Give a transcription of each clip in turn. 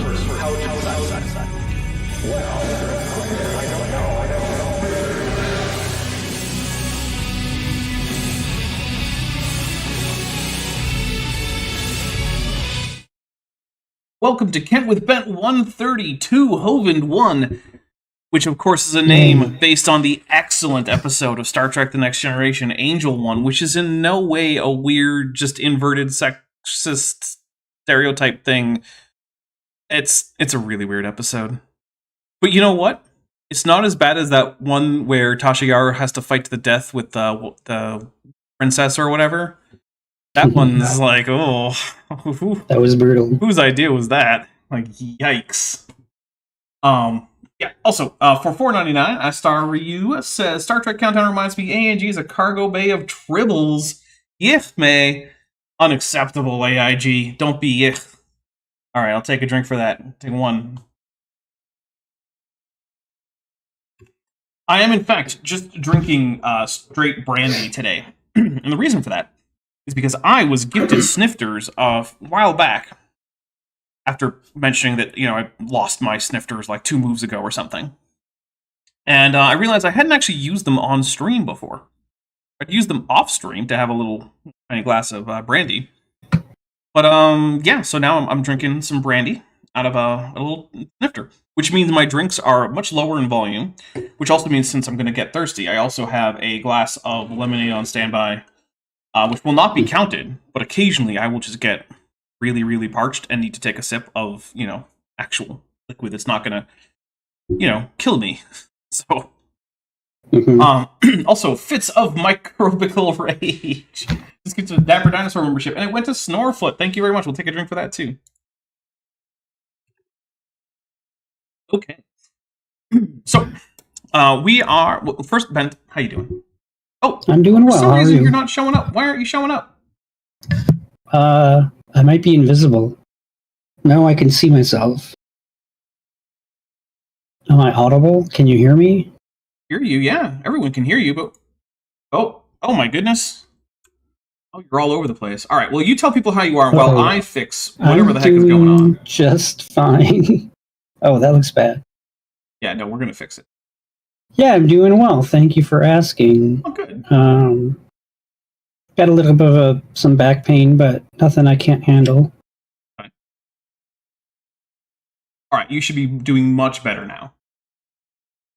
How to suck. Well, I don't know. Welcome to Kent with Bent 132, Hovind One, which of course is a name based on the excellent episode of Star Trek The Next Generation, Angel One, which is in no way a weird, just inverted sexist stereotype thing. It's a really weird episode. But you know what? It's not as bad as that one where Tasha Yar has to fight to the death with the princess or whatever. That one's like, oh. That was brutal. Whose idea was that? Like, yikes. Yeah, also, for $4.99, Star Ryu says, Star Trek Countdown reminds me AIG is a cargo bay of tribbles. Yich, may. Unacceptable, AIG. Don't be yich. Alright, I'll take a drink for that. Take one. I am, in fact, just drinking straight brandy today. And the reason for that is because I was gifted snifters a while back after mentioning that, you know, I lost my snifters like 2 moves ago or something. And I realized I hadn't actually used them on stream before. I'd used them off stream to have a little tiny glass of brandy. But, yeah, so now I'm drinking some brandy out of a little snifter, which means my drinks are much lower in volume, which also means since I'm going to get thirsty, I also have a glass of lemonade on standby, which will not be counted, but occasionally I will just get really, really parched and need to take a sip of, you know, actual liquid that's not gonna, you know, kill me. So, also, fits of microbial rage. This gets a Dapper Dinosaur membership, and it went to Snorefoot. Thank you very much. We'll take a drink for that, too. Okay. So, we are... Well, first, Bent, how you doing? Oh, I'm doing well. For some How are reason, you? you're not showing up. Why aren't you showing up? I might be invisible. Now I can see myself. Am I audible? Can you hear me? Hear you, yeah. Everyone can hear you, but... Oh my goodness. Oh, you're all over the place. All right, well, you tell people how you are while I fix whatever the heck is going on. Just fine. Oh, that looks bad. Yeah, no, we're going to fix it. Yeah, I'm doing well. Thank you for asking. Oh, good. Got a little bit of some back pain, but nothing I can't handle. Fine. All right, you should be doing much better now.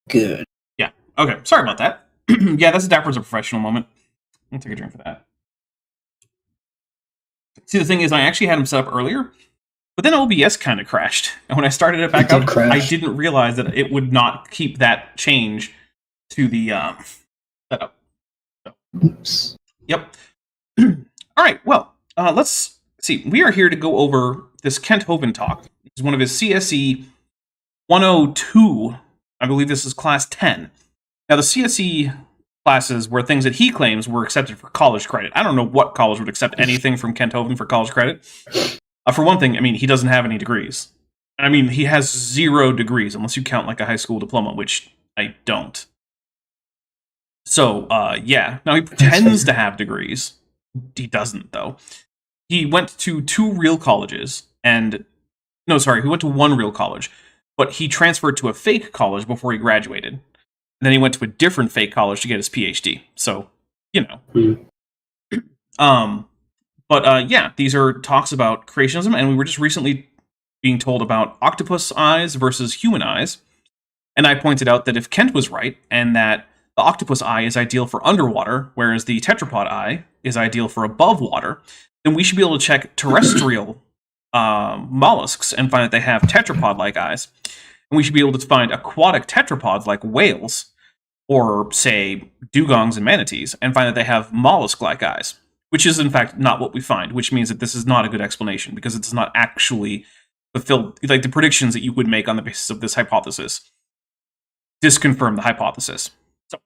Good. Yeah, okay. Sorry about that. Yeah, that's a Dapper's a professional moment. I'll take a drink for that. See, the thing is, I actually had him set up earlier, but then OBS kind of crashed. And when I started it back up, I didn't realize that it would not keep that change to the setup. So. Oops. Yep. All right, well, let's see. We are here to go over this Kent Hovind talk. It's one of his CSE 102. I believe this is class 10. Now, the CSE classes were things that he claims were accepted for college credit. I don't know what college would accept anything from Kent Hovind for college credit. For one thing, I mean, he doesn't have any degrees. I mean, he has 0 degrees, unless you count like a high school diploma, which I don't. So, yeah. Now, he pretends to have degrees. He doesn't, though. He went to 2 real colleges, and... No, sorry, he went to 1 real college, but he transferred to a fake college before he graduated. And then he went to a different fake college to get his PhD. So, you know. But, yeah, these are talks about creationism, and we were just recently being told about octopus eyes versus human eyes. And I pointed out that if Kent was right, and that the octopus eye is ideal for underwater, whereas the tetrapod eye is ideal for above water, then we should be able to check terrestrial mollusks and find that they have tetrapod-like eyes. And we should be able to find aquatic tetrapods like whales, or, say, dugongs and manatees, and find that they have mollusk-like eyes. Which is, in fact, not what we find, which means that this is not a good explanation, because it does not actually fulfill, like, the predictions that you would make on the basis of this hypothesis disconfirm the hypothesis. So,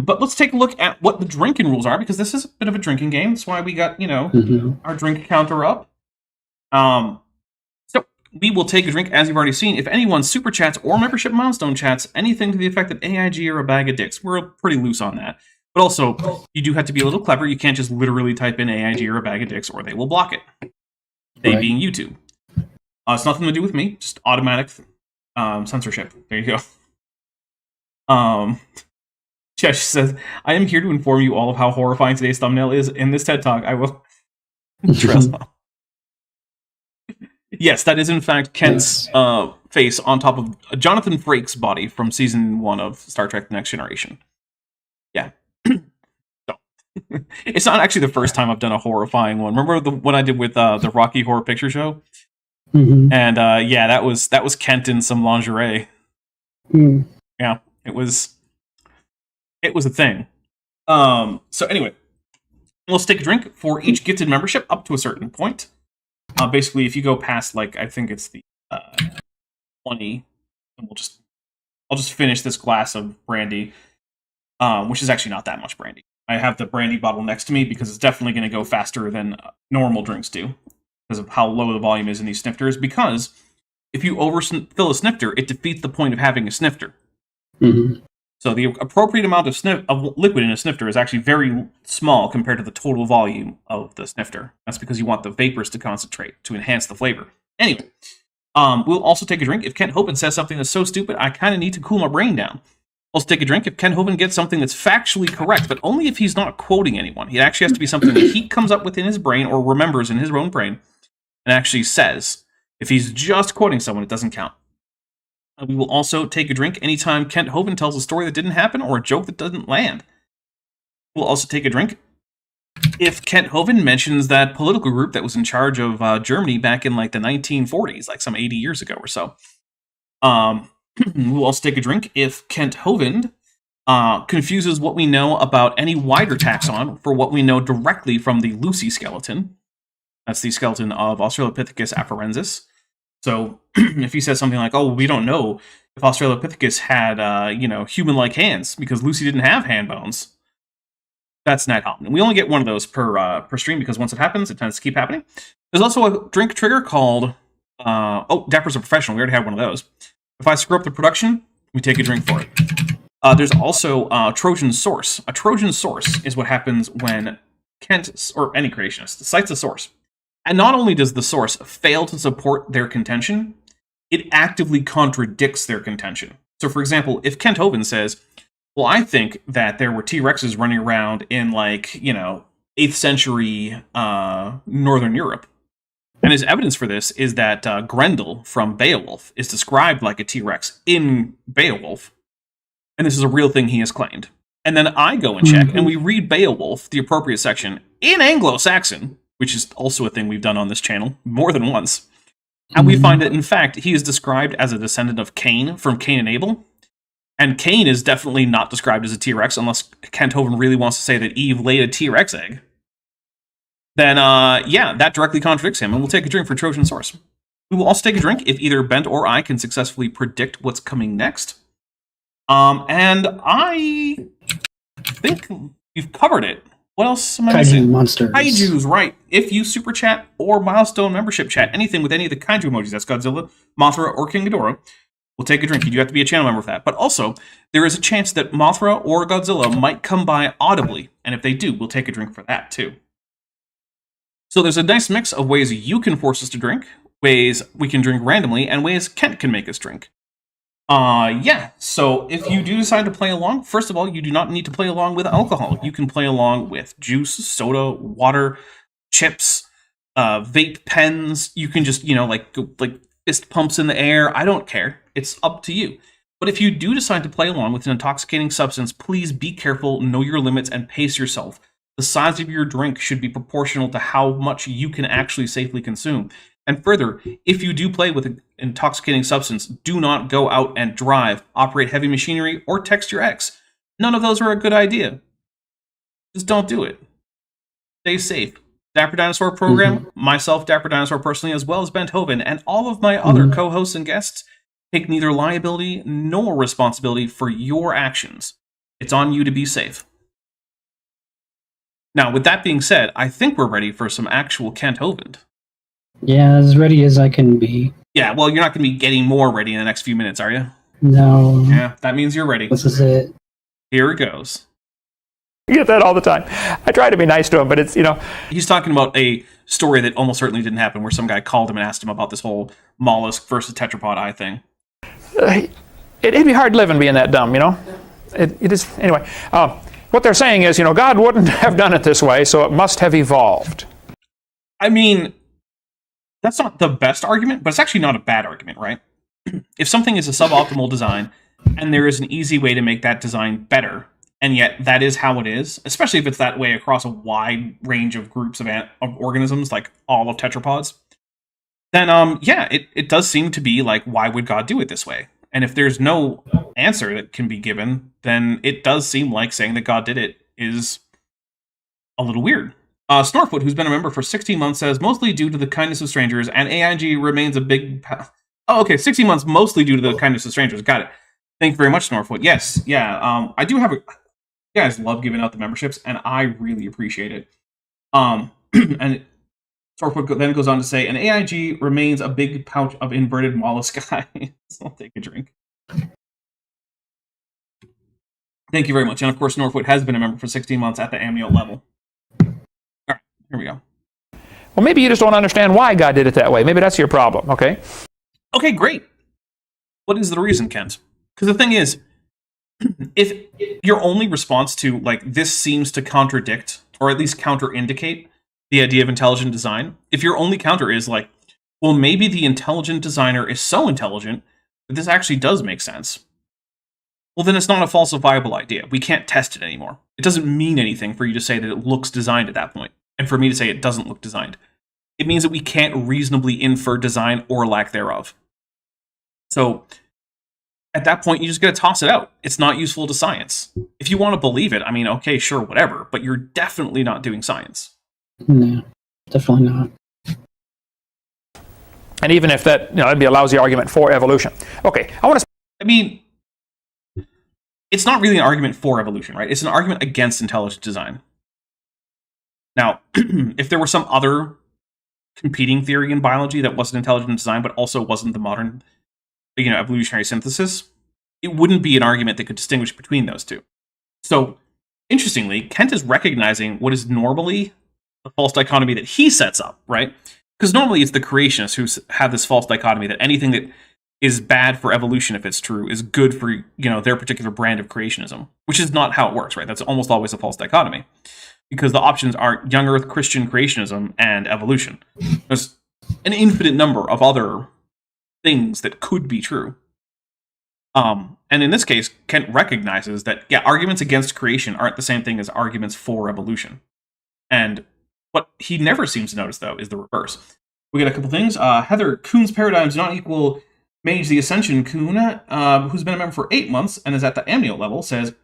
but let's take a look at what the drinking rules are, because this is a bit of a drinking game. That's why we got, you know, our drink counter up. So, we will take a drink, as you've already seen. If anyone super chats or membership milestone chats, anything to the effect that AIG are a bag of dicks, we're pretty loose on that. But also, you do have to be a little clever. You can't just literally type in AIG or a bag of dicks, or they will block it. They being YouTube. It's nothing to do with me, just automatic censorship. There you go. Yeah, she says, I am here to inform you all of how horrifying today's thumbnail is. In this TED Talk, I will dress up. Yes, that is in fact Kent's face on top of Jonathan Frakes' body from season 1 of Star Trek: The Next Generation. Yeah. It's not actually the first time I've done a horrifying one. Remember the one I did with the Rocky Horror Picture Show? Mm-hmm. And yeah, that was Kent in some lingerie. Mm. Yeah, it was a thing. So anyway, let's take a drink for each gifted membership up to a certain point. Basically, if you go past, like, I think it's the 20, and I'll just finish this glass of brandy, which is actually not that much brandy. I have the brandy bottle next to me because it's definitely going to go faster than normal drinks do because of how low the volume is in these snifters. Because if you overfill a snifter, it defeats the point of having a snifter. Mm-hmm. So the appropriate amount of liquid in a snifter is actually very small compared to the total volume of the snifter. That's because you want the vapors to concentrate to enhance the flavor. Anyway, we'll also take a drink if Kent Hovind says something that's so stupid I kind of need to cool my brain down. Let's take a drink if Kent Hovind gets something that's factually correct, but only if he's not quoting anyone. It actually has to be something that he comes up with in his brain or remembers in his own brain and actually says. If he's just quoting someone, it doesn't count. We will also take a drink anytime Kent Hovind tells a story that didn't happen or a joke that doesn't land. We'll also take a drink if Kent Hovind mentions that political group that was in charge of Germany back in like the 1940s, like some 80 years ago or so. We'll also take a drink if Kent Hovind confuses what we know about any wider taxon for what we know directly from the Lucy skeleton. That's the skeleton of Australopithecus afarensis. So if he says something like, oh, we don't know if Australopithecus had, human-like hands because Lucy didn't have hand bones, that's not happening. We only get one of those per stream because once it happens, it tends to keep happening. There's also a drink trigger called, Dapper's a Professional. We already had one of those. If I screw up the production, we take a drink for it. There's also Trojan Source. A Trojan Source is what happens when Kent, or any creationist, cites a source. And not only does the source fail to support their contention, it actively contradicts their contention. So, for example, if Kent Hovind says, well, I think that there were T-Rexes running around in, 8th century Northern Europe, and his evidence for this is that Grendel from Beowulf is described like a T-Rex in Beowulf, and this is a real thing he has claimed. And then I go and check, and we read Beowulf, the appropriate section, in Anglo-Saxon, which is also a thing we've done on this channel more than once. And we find that, in fact, he is described as a descendant of Cain from Cain and Abel. And Cain is definitely not described as a T-Rex, unless Kent Hovind really wants to say that Eve laid a T-Rex egg. Then, that directly contradicts him, and we'll take a drink for Trojan Source. We will also take a drink if either Bent or I can successfully predict what's coming next. And I think we've covered it. What else am I missing? Kaiju monsters. Kaijus, right. If you super chat or milestone membership chat anything with any of the kaiju emojis, that's Godzilla, Mothra, or King Ghidorah, we'll take a drink. You do have to be a channel member for that. But also, there is a chance that Mothra or Godzilla might come by audibly. And if they do, we'll take a drink for that too. So there's a nice mix of ways you can force us to drink, ways we can drink randomly, and ways Kent can make us drink. So if you do decide to play along, first of all, you do not need to play along with alcohol. You can play along with juice, soda, water, chips, vape pens. You can just, like fist pumps in the air. I don't care. It's up to you. But if you do decide to play along with an intoxicating substance, please be careful, know your limits, and pace yourself. The size of your drink should be proportional to how much you can actually safely consume. And further, if you do play with an intoxicating substance, do not go out and drive, operate heavy machinery, or text your ex. None of those are a good idea. Just don't do it. Stay safe. Dapper Dinosaur program, myself, Dapper Dinosaur personally, as well as Bent Hovind, and all of my other co-hosts and guests take neither liability nor responsibility for your actions. It's on you to be safe. Now, with that being said, I think we're ready for some actual Kent Hovind. Yeah, as ready as I can be. Yeah, well, you're not going to be getting more ready in the next few minutes, are you? No. Yeah, that means you're ready. This is it. Here it goes. You get that all the time. I try to be nice to him, but it's, He's talking about a story that almost certainly didn't happen, where some guy called him and asked him about this whole mollusk versus tetrapod eye thing. It'd be hard living being that dumb, you know? It is. Anyway, what they're saying is, God wouldn't have done it this way, so it must have evolved. I mean, that's not the best argument, but it's actually not a bad argument, right? If something is a suboptimal design, and there is an easy way to make that design better, and yet that is how it is, especially if it's that way across a wide range of groups of organisms, like all of tetrapods, then yeah, it does seem to be like, why would God do it this way? And if there's no answer that can be given, then it does seem like saying that God did it is a little weird. Snorfoot, who's been a member for 16 months, says, mostly due to the kindness of strangers, and AIG remains a big... Oh, okay, 16 months mostly due to the kindness of strangers. Got it. Thank you very much, Snorfoot. Yes, yeah, I do have a... You guys love giving out the memberships, and I really appreciate it. And Snorfoot then goes on to say, and AIG remains a big pouch of inverted mollusk eyes. I'll take a drink. Thank you very much. And of course, Snorfoot has been a member for 16 months at the amniote level. All right, here we go. Well, maybe you just don't understand why God did it that way. Maybe that's your problem, okay? Okay, great. What is the reason, Kent? Because the thing is, if your only response to, like, this seems to contradict, or at least counter-indicate, the idea of intelligent design, if your only counter is like, well, maybe the intelligent designer is so intelligent that this actually does make sense, well, then it's not a falsifiable idea. We can't test it anymore. It doesn't mean anything for you to say that it looks designed at that point, and for me to say it doesn't look designed. It means that we can't reasonably infer design or lack thereof. So, at that point, you just gotta toss it out. It's not useful to science. If you want to believe it, I mean, okay, sure, whatever, but you're definitely not doing science. No, definitely not. And even if that'd be a lousy argument for evolution. Okay, I mean, it's not really an argument for evolution, right? It's an argument against intelligent design. Now, if there were some other competing theory in biology that wasn't intelligent design, but also wasn't the modern, evolutionary synthesis, it wouldn't be an argument that could distinguish between those two. So, interestingly, Kent is recognizing what is normally the false dichotomy that he sets up, right? Because normally it's the creationists who have this false dichotomy that anything that is bad for evolution, if it's true, is good for, their particular brand of creationism, which is not how it works, right? That's almost always a false dichotomy, because the options are young Earth Christian creationism and evolution. There's an infinite number of other things that could be true. And in this case, Kent recognizes that, arguments against creation aren't the same thing as arguments for evolution. And what he never seems to notice, though, is the reverse. We got a couple things. Heather, Kuhn's paradigms do not equal Mage the Ascension. Kuhn, who's been a member for 8 months and is at the amniote level, says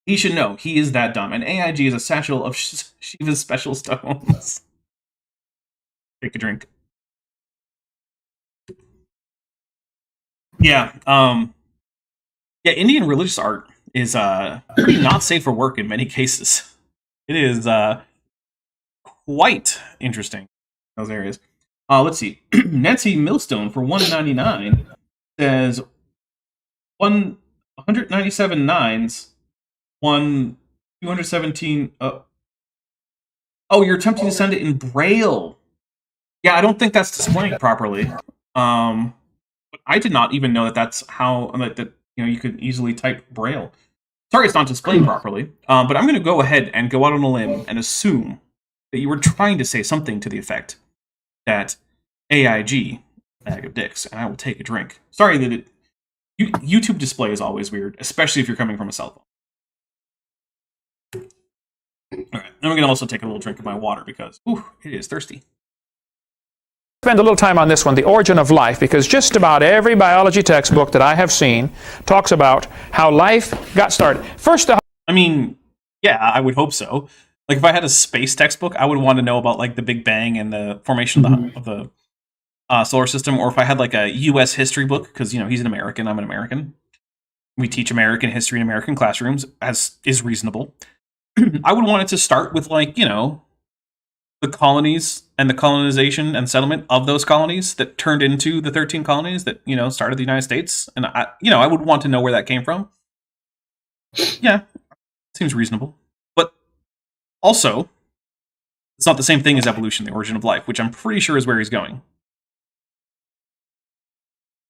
he should know he is that dumb. And AIG is a satchel of Shiva's special stones. Take a drink. Yeah, Indian religious art is pretty not safe for work in many cases. It is quite interesting in those areas. Let's see. Nancy Millstone for $1.99 says 197 nines, 217. Oh, you're attempting to send it in Braille. Yeah, I don't think that's displaying properly. But I did not even know that that's how that you could easily type Braille. Sorry, it's not displaying properly. But I'm going to go ahead and go out on a limb and assume that you were trying to say something to the effect that AIG, bag of dicks, and I will take a drink. Sorry that YouTube display is always weird, especially if you're coming from a cell phone. All right, then we're going to also take a little drink of my water because, it is thirsty. Spend a little time on this one, the origin of life, because just about every biology textbook that I have seen talks about how life got started. First, I mean, yeah, I would hope so. Like, if I had a space textbook, I would want to know about, like, the Big Bang and the formation of the solar system. Or if I had, like, a U.S. history book, because, he's an American, I'm an American. We teach American history in American classrooms, as is reasonable. I would want it to start with, like, the colonies and the colonization and settlement of those colonies that turned into the 13 colonies that, started the United States. And, I would want to know where that came from. Yeah, seems reasonable. But also, it's not the same thing as evolution, the origin of life, which I'm pretty sure is where he's going.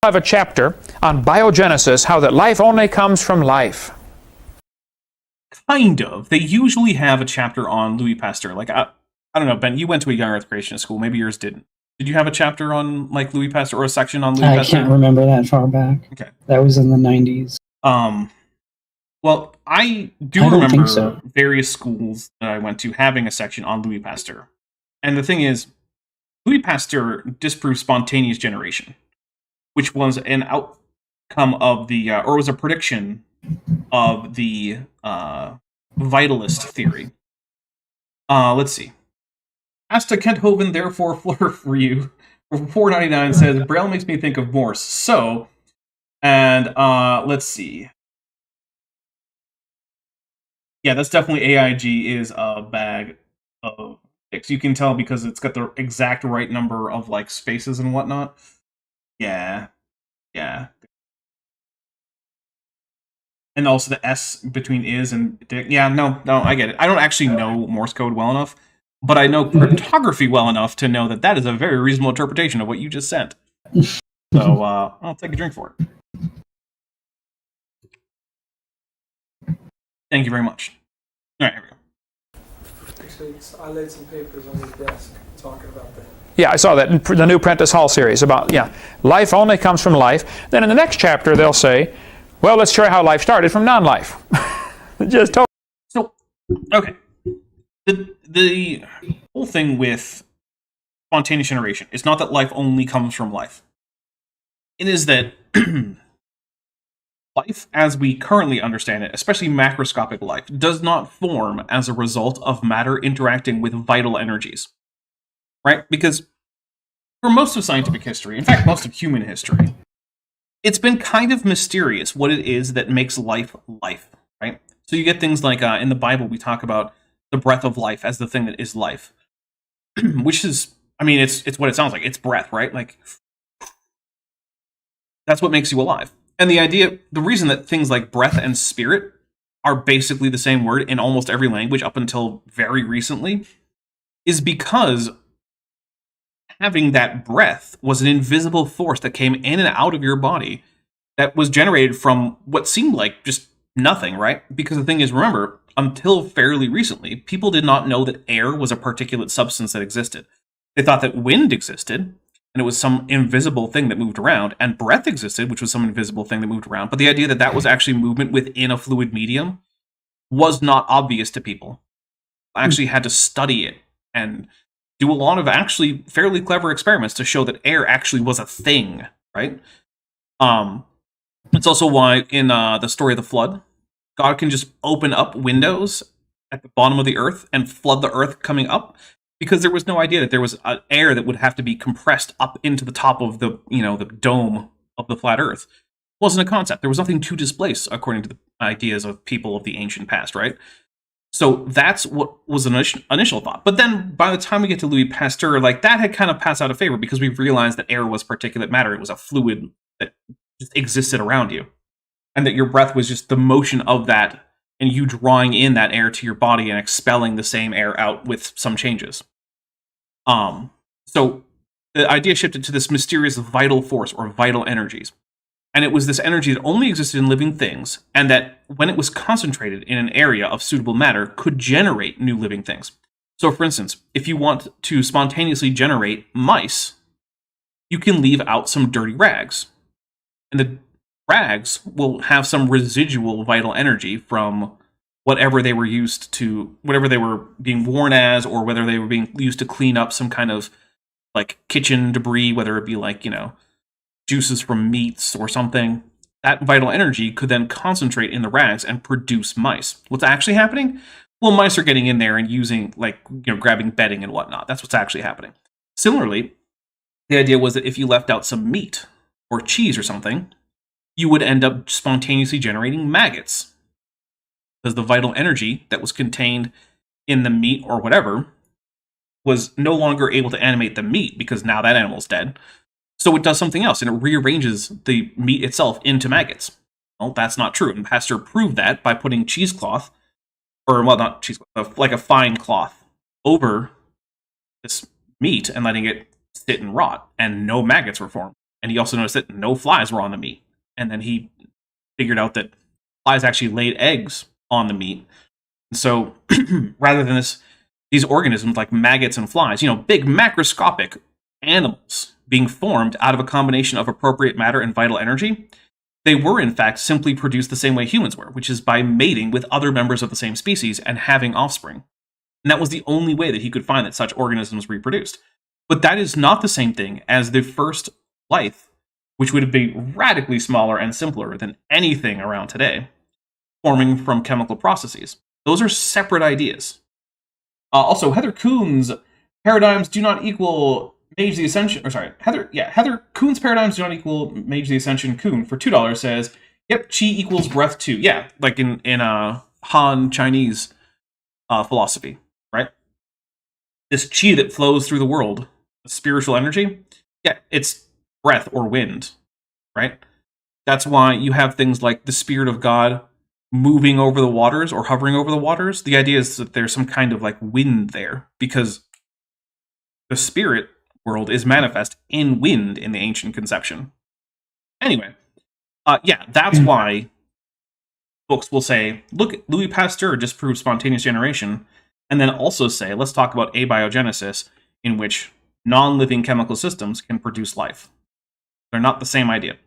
have a chapter on biogenesis, how that life only comes from life. Kind of. They usually have a chapter on Louis Pasteur. Like, I don't know, Ben, you went to a young Earth creationist school. Maybe yours didn't. Did you have a chapter on, like, Louis Pasteur or a section on Louis Pasteur? I can't remember that far back. Okay. That was in the 90s. Well, I remember various schools that I went to having a section on Louis Pasteur. And the thing is, Louis Pasteur disproved spontaneous generation, which was an outcome of the, or was a prediction of the vitalist theory. Let's see. Asta Kent Hovind, therefore, fleur for you. For $4.99 says, Braille makes me think of Morse. So, and let's see. Yeah, that's definitely AIG is a bag of dicks. You can tell because it's got the exact right number of, like, spaces and whatnot. Yeah. Yeah. And also the S between is and dick. Yeah, no, I get it. I don't actually know Morse code well enough, but I know cryptography well enough to know that that is a very reasonable interpretation of what you just sent. So, I'll take a drink for it. Thank you very much. All right, here we go. Actually, I laid some papers on his desk talking about that. Yeah, I saw that in the new Prentice Hall series about, life only comes from life. Then in the next chapter, they'll say, well, let's show you how life started from non-life. Just totally. So, okay. The whole thing with spontaneous generation is not that life only comes from life. It is that life, as we currently understand it, especially macroscopic life, does not form as a result of matter interacting with vital energies. Right? Because for most of scientific history, in fact, most of human history, it's been kind of mysterious what it is that makes life life, right? So you get things like, in the Bible, we talk about the breath of life as the thing that is life. Which is, I mean, it's what it sounds like. It's breath, right? Like, that's what makes you alive. And the reason that things like breath and spirit are basically the same word in almost every language up until very recently is because having that breath was an invisible force that came in and out of your body that was generated from what seemed like just nothing, right? Because the thing is, remember, until fairly recently, people did not know that air was a particulate substance that existed. They thought that wind existed, and it was some invisible thing that moved around, and breath existed, which was some invisible thing that moved around. But the idea that that was actually movement within a fluid medium was not obvious to people. Actually had to study it and do a lot of actually fairly clever experiments to show that air actually was a thing, right? It's also why in the story of the flood, God can just open up windows at the bottom of the earth and flood the earth coming up, because there was no idea that there was air that would have to be compressed up into the top of the, the dome of the flat earth. It wasn't a concept. There was nothing to displace according to the ideas of people of the ancient past, right? So that's what was an initial thought. But then by the time we get to Louis Pasteur, like, that had kind of passed out of favor because we realized that air was particulate matter. It was a fluid that just existed around you. And that your breath was just the motion of that and you drawing in that air to your body and expelling the same air out with some changes. So the idea shifted to this mysterious vital force or vital energies. And it was this energy that only existed in living things, and that when it was concentrated in an area of suitable matter, could generate new living things. So, for instance, if you want to spontaneously generate mice, you can leave out some dirty rags. And the rags will have some residual vital energy from whatever they were used to, whatever they were being worn as, or whether they were being used to clean up some kind of, like, kitchen debris, whether it be, like, juices from meats or something. That vital energy could then concentrate in the rags and produce mice. What's actually happening? Well, mice are getting in there and using, like, grabbing bedding and whatnot. That's what's actually happening. Similarly, the idea was that if you left out some meat or cheese or something, you would end up spontaneously generating maggots. Because the vital energy that was contained in the meat or whatever was no longer able to animate the meat because now that animal's dead. So it does something else, and it rearranges the meat itself into maggots. Well, that's not true, and Pasteur proved that by putting cheesecloth, or, well, not cheesecloth, like a fine cloth, over this meat and letting it sit and rot, and no maggots were formed. And he also noticed that no flies were on the meat. And then he figured out that flies actually laid eggs on the meat. So rather than these organisms like maggots and flies, big macroscopic animals being formed out of a combination of appropriate matter and vital energy, they were in fact simply produced the same way humans were, which is by mating with other members of the same species and having offspring. And that was the only way that he could find that such organisms reproduced. But that is not the same thing as the first life, which would be radically smaller and simpler than anything around today, forming from chemical processes. Those are separate ideas. Also, Heather Kuhn's paradigms do not equal Mage the Ascension. Or sorry, Heather Kuhn's paradigms do not equal Mage the Ascension. Kuhn for $2 says, "Yep, chi equals breath too." Yeah, like in Han Chinese philosophy, right? This chi that flows through the world, spiritual energy. Yeah, it's breath or wind, right? That's why you have things like the Spirit of God moving over the waters or hovering over the waters. The idea is that there's some kind of like wind there because the spirit world is manifest in wind in the ancient conception. Anyway, that's why books will say, look, Louis Pasteur disproved spontaneous generation, and then also say, let's talk about abiogenesis, in which non-living chemical systems can produce life. They're not the same idea.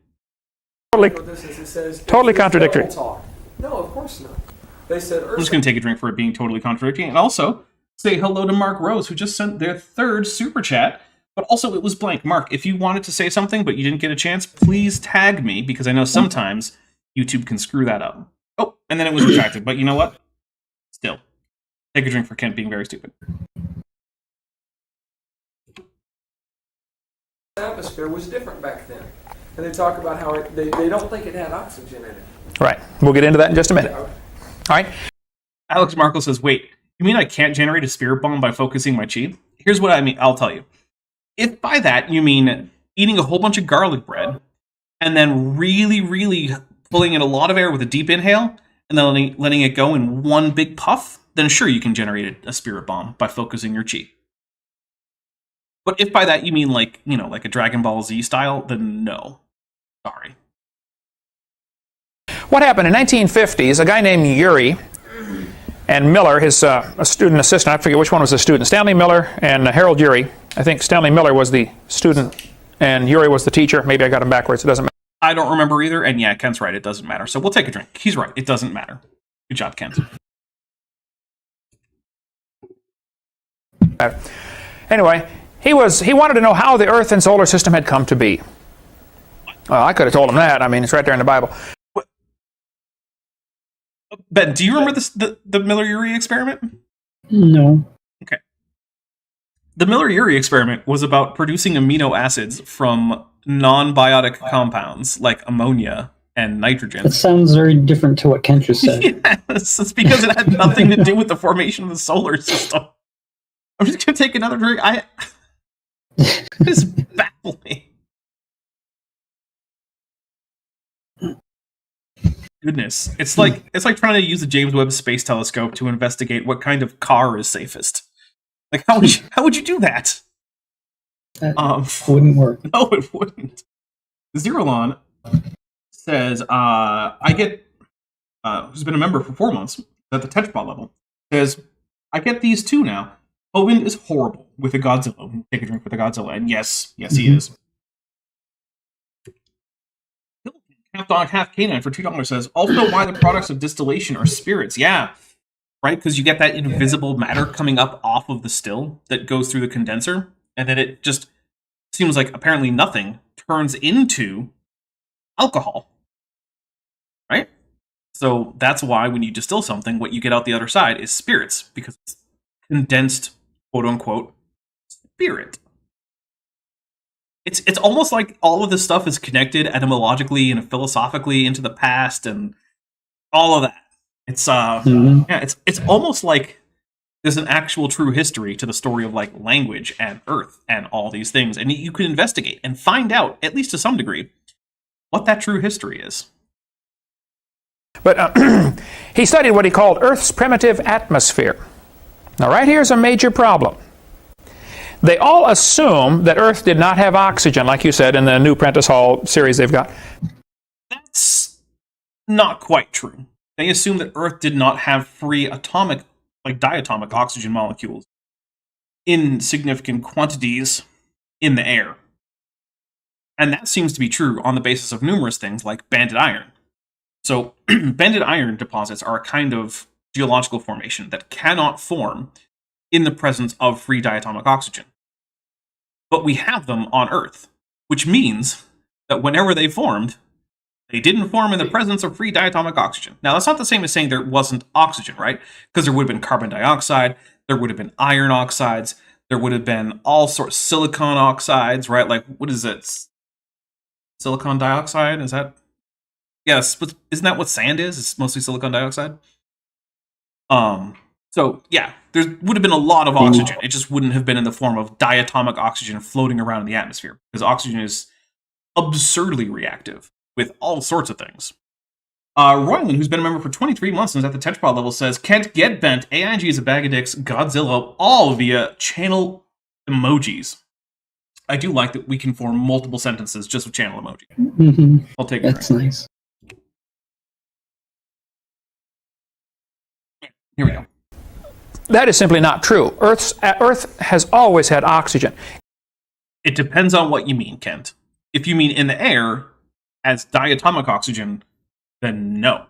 Totally contradictory. No, of course not. They said I'm just going to take a drink for it being totally contradictory, and also say hello to Mark Rose, who just sent their third super chat, but also it was blank. Mark, if you wanted to say something but you didn't get a chance, please tag me, because I know sometimes YouTube can screw that up. Oh, and then it was retracted, but you know what? Still, take a drink for Kent being very stupid. The atmosphere was different back then. And they talk about how they don't think it had oxygen in it. Right. We'll get into that in just a minute. All right. Alex Markle says, wait, you mean I can't generate a spirit bomb by focusing my chi? Here's what I mean. I'll tell you. If by that you mean eating a whole bunch of garlic bread and then really, really pulling in a lot of air with a deep inhale and then letting it go in one big puff, then sure, you can generate a spirit bomb by focusing your chi. But if by that you mean like a Dragon Ball Z style, then no. Sorry. What happened in 1950s, a guy named Urey and Miller, his a student assistant, I forget which one was the student, Stanley Miller and Harold Urey. I think Stanley Miller was the student and Urey was the teacher. Maybe I got them backwards. It doesn't matter. I don't remember either, and yeah, Kent's right. It doesn't matter. So we'll take a drink. He's right. It doesn't matter. Good job, Kent. Anyway, he wanted to know how the Earth and solar system had come to be. Well, I could have told him that. I mean, it's right there in the Bible. Ben, do you remember the Miller-Urey experiment? No. Okay. The Miller-Urey experiment was about producing amino acids from non-biotic compounds like ammonia and nitrogen. That sounds very different to what Kent just said. Yes, it's because it had nothing to do with the formation of the solar system. I'm just going to take another drink. This baffles me. Goodness, it's like trying to use the James Webb Space Telescope to investigate what kind of car is safest. Like, how would you do that? That wouldn't work. No, it wouldn't. Zerolon says, I get, who's been a member for 4 months at the Tetchbot level, says, I get these two now. Hovind is horrible with a Godzilla. Take a drink with a Godzilla. And yes, he is. Half Dog, Half Canine for $2 says, also why the products of distillation are spirits. Yeah, right? Because you get that invisible matter coming up off of the still that goes through the condenser, and then it just seems like apparently nothing turns into alcohol. Right? So that's why when you distill something, what you get out the other side is spirits, because it's condensed, quote-unquote, spirit. It's almost like all of this stuff is connected etymologically and philosophically into the past and all of that. It's it's almost like there's an actual true history to the story of like language and Earth and all these things, and you can investigate and find out, at least to some degree, what that true history is. But he studied what he called Earth's primitive atmosphere. Now, right here's a major problem. They all assume that Earth did not have oxygen, like you said in the new Prentice Hall series they've got. That's not quite true. They assume that Earth did not have free atomic, like diatomic oxygen molecules in significant quantities in the air. And that seems to be true on the basis of numerous things like banded iron. So, banded iron deposits are a kind of geological formation that cannot form in the presence of free diatomic oxygen. But we have them on Earth, which means that whenever they formed, they didn't form in the presence of free diatomic oxygen. Now, that's not the same as saying there wasn't oxygen, right? Because there would have been carbon dioxide, there would have been iron oxides, there would have been all sorts of silicon oxides, right? Like, what is it? Silicon dioxide? Is that? Yes, isn't that what sand is? It's mostly silicon dioxide. So, yeah, there would have been a lot of oxygen. It just wouldn't have been in the form of diatomic oxygen floating around in the atmosphere, because oxygen is absurdly reactive with all sorts of things. Royland, who's been a member for 23 months and is at the Tetrapod level, says, "Can't get bent. AIG is a bag of dicks. Godzilla, all via channel emojis." I do like that we can form multiple sentences just with channel emoji. Mm-hmm. I'll take it. That's nice. Here we go. That is simply not true. Earth has always had oxygen. It depends on what you mean, Kent. If you mean in the air as diatomic oxygen, then no.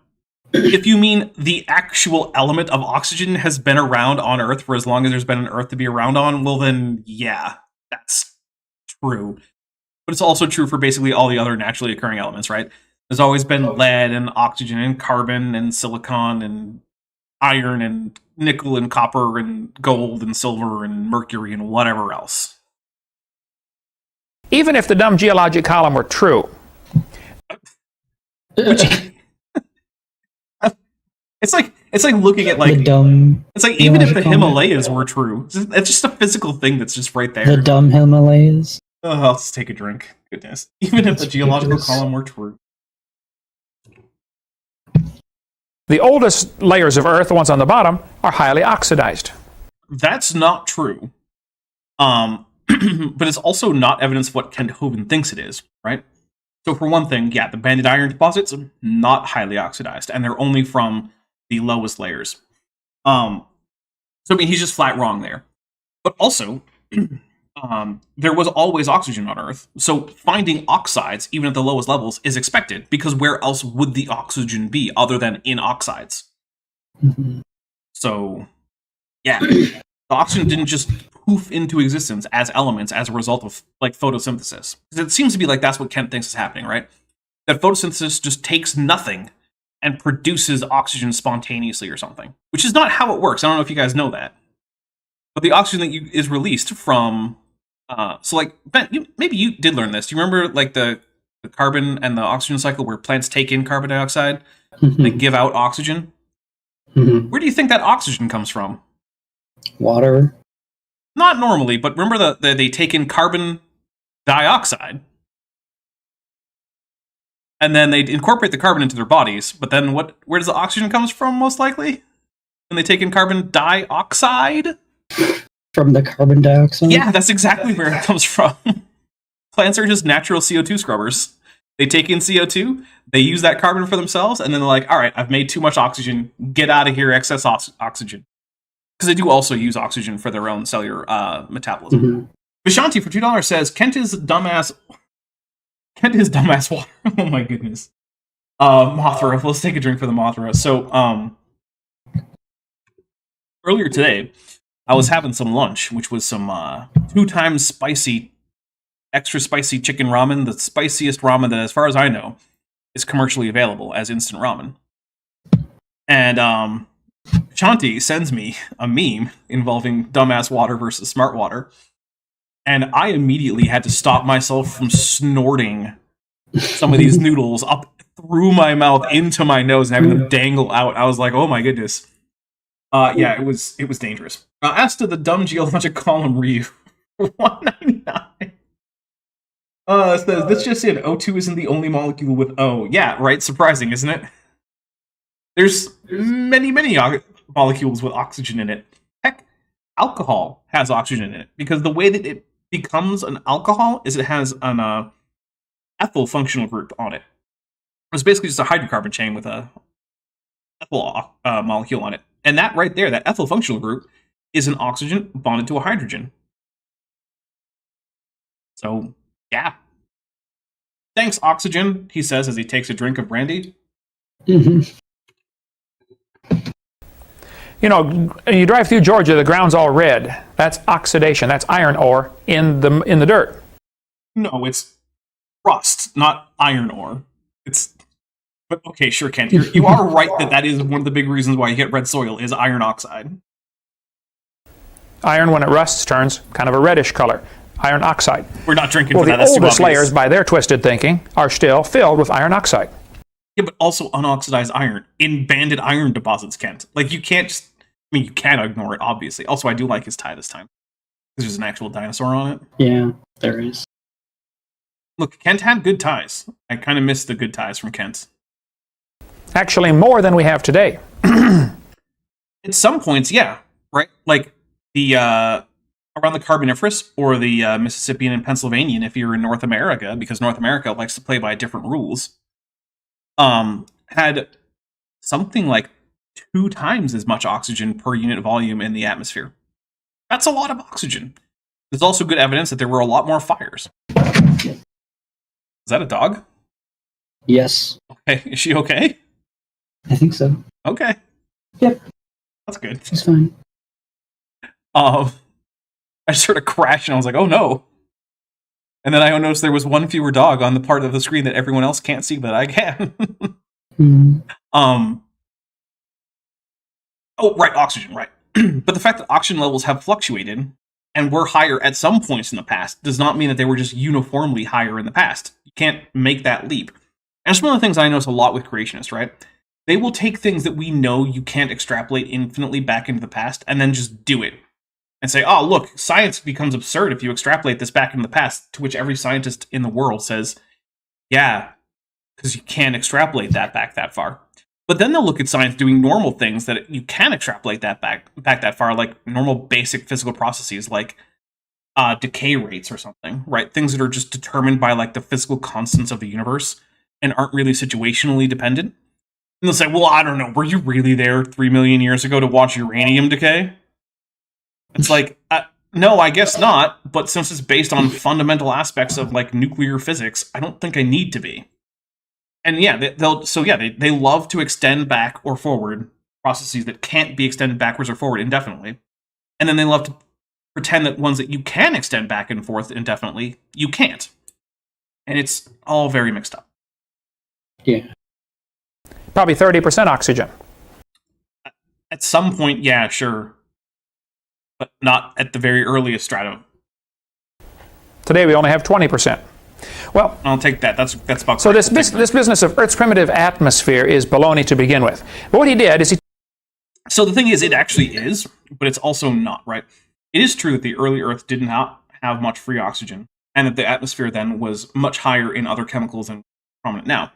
If you mean the actual element of oxygen has been around on Earth for as long as there's been an Earth to be around on, well then, yeah, that's true. But it's also true for basically all the other naturally occurring elements, right? There's always been lead and oxygen and carbon and silicon and iron and nickel and copper and gold and silver and mercury and whatever else. Even if the dumb geologic column were true. It's like looking at like The dumb. it's like even if the geological Himalayas were true, it's just a physical thing that's just right there. The dumb Himalayas. Oh, I'll just take a drink. Goodness. Even if the geological ridiculous. column were true. The oldest layers of Earth, the ones on the bottom, are highly oxidized. That's not true. But it's also not evidence of what Kent Hovind thinks it is, right? So for one thing, yeah, the banded iron deposits are not highly oxidized, and they're only from the lowest layers. So I mean, he's just flat wrong there. But also, there was always oxygen on Earth, so finding oxides, even at the lowest levels, is expected, because where else would the oxygen be other than in oxides? Mm-hmm. So, yeah, the oxygen didn't just poof into existence as elements as a result of, like, photosynthesis. Because it seems to be like that's what Kent thinks is happening, right? That photosynthesis just takes nothing and produces oxygen spontaneously or something. Which is not how it works. I don't know if you guys know that. But the oxygen that is released from... so, like, Ben, maybe you did learn this. Do you remember, like, the carbon and the oxygen cycle where plants take in carbon dioxide and they give out oxygen? Mm-hmm. Where do you think that oxygen comes from? Water. Not normally, but remember they take in carbon dioxide, and then they incorporate the carbon into their bodies. But then where does the oxygen comes from, most likely? And they take in carbon dioxide? From the carbon dioxide? Yeah, that's exactly where it comes from. Plants are just natural CO2 scrubbers. They take in CO2, they use that carbon for themselves, and then they're like, all right, I've made too much oxygen, get out of here, excess oxygen. Because they do also use oxygen for their own cellular metabolism. Mm-hmm. Vishanti for $2 says, Kent is dumbass water. Oh my goodness. Mothra. Let's take a drink for the Mothra. So, earlier today, I was having some lunch, which was some 2 times spicy, extra spicy chicken ramen, the spiciest ramen that, as far as I know, is commercially available as instant ramen. And Shanti sends me a meme involving dumbass water versus smart water, and I immediately had to stop myself from snorting some of these noodles up through my mouth into my nose and having them dangle out. I was like, oh my goodness. Yeah, it was dangerous. As to the dumb geologic column Ryu, $1.99. Says, this just in, O2 isn't the only molecule with O. Yeah, right? Surprising, isn't it? There's many molecules with oxygen in it. Heck, alcohol has oxygen in it, because the way that it becomes an alcohol is it has an ethyl functional group on it. It's basically just a hydrocarbon chain with a ethyl molecule on it. And that right there, that ethyl functional group, is an oxygen bonded to a hydrogen. So, yeah. Thanks, oxygen, he says as he takes a drink of brandy. Mm-hmm. You know, you drive through Georgia, the ground's all red. That's oxidation. That's iron ore in the dirt. No, it's rust, not iron ore. But okay, sure, Kent. You are right that is one of the big reasons why you get red soil is iron oxide. Iron, when it rusts, turns kind of a reddish color. Iron oxide. We're not drinking well, for that. The That's oldest too obvious. layers, by their twisted thinking, are still filled with iron oxide. Yeah, but also unoxidized iron in banded iron deposits, Kent. Like, you can't just... I mean, you can ignore it, obviously. Also, I do like his tie this time. Because there's an actual dinosaur on it. Yeah, there is. Look, Kent had good ties. I kind of miss the good ties from Kent. Actually, more than we have today. At some points, yeah. Right? Like, the... around the Carboniferous, or the Mississippian and Pennsylvanian, if you're in North America, because North America likes to play by different rules, had something like 2 times as much oxygen per unit volume in the atmosphere. That's a lot of oxygen. There's also good evidence that there were a lot more fires. Is that a dog? Yes. Okay, is she okay? I think so. Okay. Yep. That's good. She's fine. I just heard a crash and I was like, oh no. And then I noticed there was one fewer dog on the part of the screen that everyone else can't see, but I can. Oh, right, oxygen, right. But the fact that oxygen levels have fluctuated and were higher at some points in the past does not mean that they were just uniformly higher in the past. You can't make that leap. And it's one of the things I notice a lot with creationists, right? They will take things that we know you can't extrapolate infinitely back into the past and then just do it. And say, oh, look, science becomes absurd if you extrapolate this back into the past, to which every scientist in the world says, yeah, because you can't extrapolate that back that far. But then they'll look at science doing normal things that you can extrapolate that back that far, like normal basic physical processes, like decay rates or something, right? Things that are just determined by like the physical constants of the universe and aren't really situationally dependent. And they'll say, well, I don't know, were you really there 3 million years ago to watch uranium decay? It's like, no, I guess not, but since it's based on fundamental aspects of, like, nuclear physics, I don't think I need to be. And yeah, they love to extend back or forward processes that can't be extended backwards or forward indefinitely. And then they love to pretend that ones that you can extend back and forth indefinitely, you can't. And it's all very mixed up. Yeah. Probably 30% oxygen. At some point, yeah, sure. But not at the very earliest stratum. Today we only have 20%. Well, I'll take that. That's about so correct. this business of Earth's primitive atmosphere is baloney to begin with. But what he did is So the thing is, it actually is, but it's also not, right? It is true that the early Earth did not have much free oxygen, and that the atmosphere then was much higher in other chemicals than prominent now.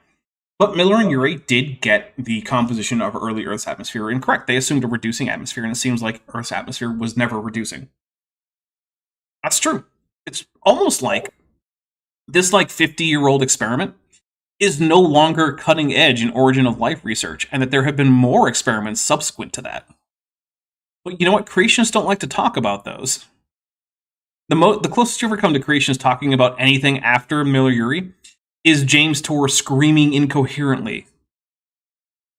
But Miller and Urey did get the composition of early Earth's atmosphere incorrect. They assumed a reducing atmosphere, and it seems like Earth's atmosphere was never reducing. That's true. It's almost like this 50-year-old experiment is no longer cutting edge in origin of life research, and that there have been more experiments subsequent to that. But you know what? Creationists don't like to talk about those. The closest you ever come to creationists talking about anything after Miller-Urey is James Tour screaming incoherently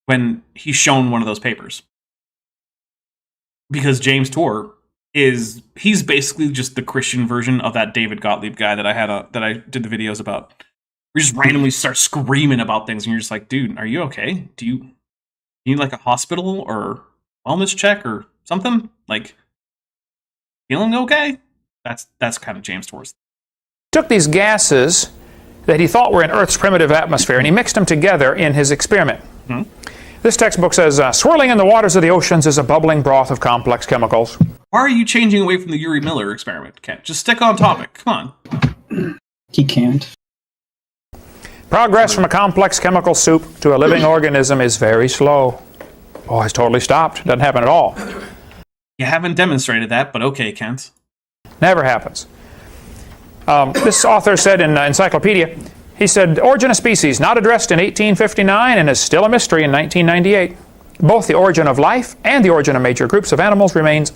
when he's shown one of those papers. Because James Tour he's basically just the Christian version of that David Gottlieb guy that I did the videos about. We just randomly start screaming about things and you're just like, dude, are you okay? Do you need like a hospital or wellness check or something? Like, feeling okay? That's kind of James Tour's. took these gases that he thought were in Earth's primitive atmosphere, and he mixed them together in his experiment. Mm-hmm. This textbook says, swirling in the waters of the oceans is a bubbling broth of complex chemicals. Why are you changing away from the Urey Miller experiment, Kent? Just stick on topic. Come on. He can't. Progress from a complex chemical soup to a living organism is very slow. Oh, it's totally stopped. Doesn't happen at all. You haven't demonstrated that, but okay, Kent. Never happens. This author said in Encyclopedia, he said, origin of species, not addressed in 1859 and is still a mystery in 1998. Both the origin of life and the origin of major groups of animals remains.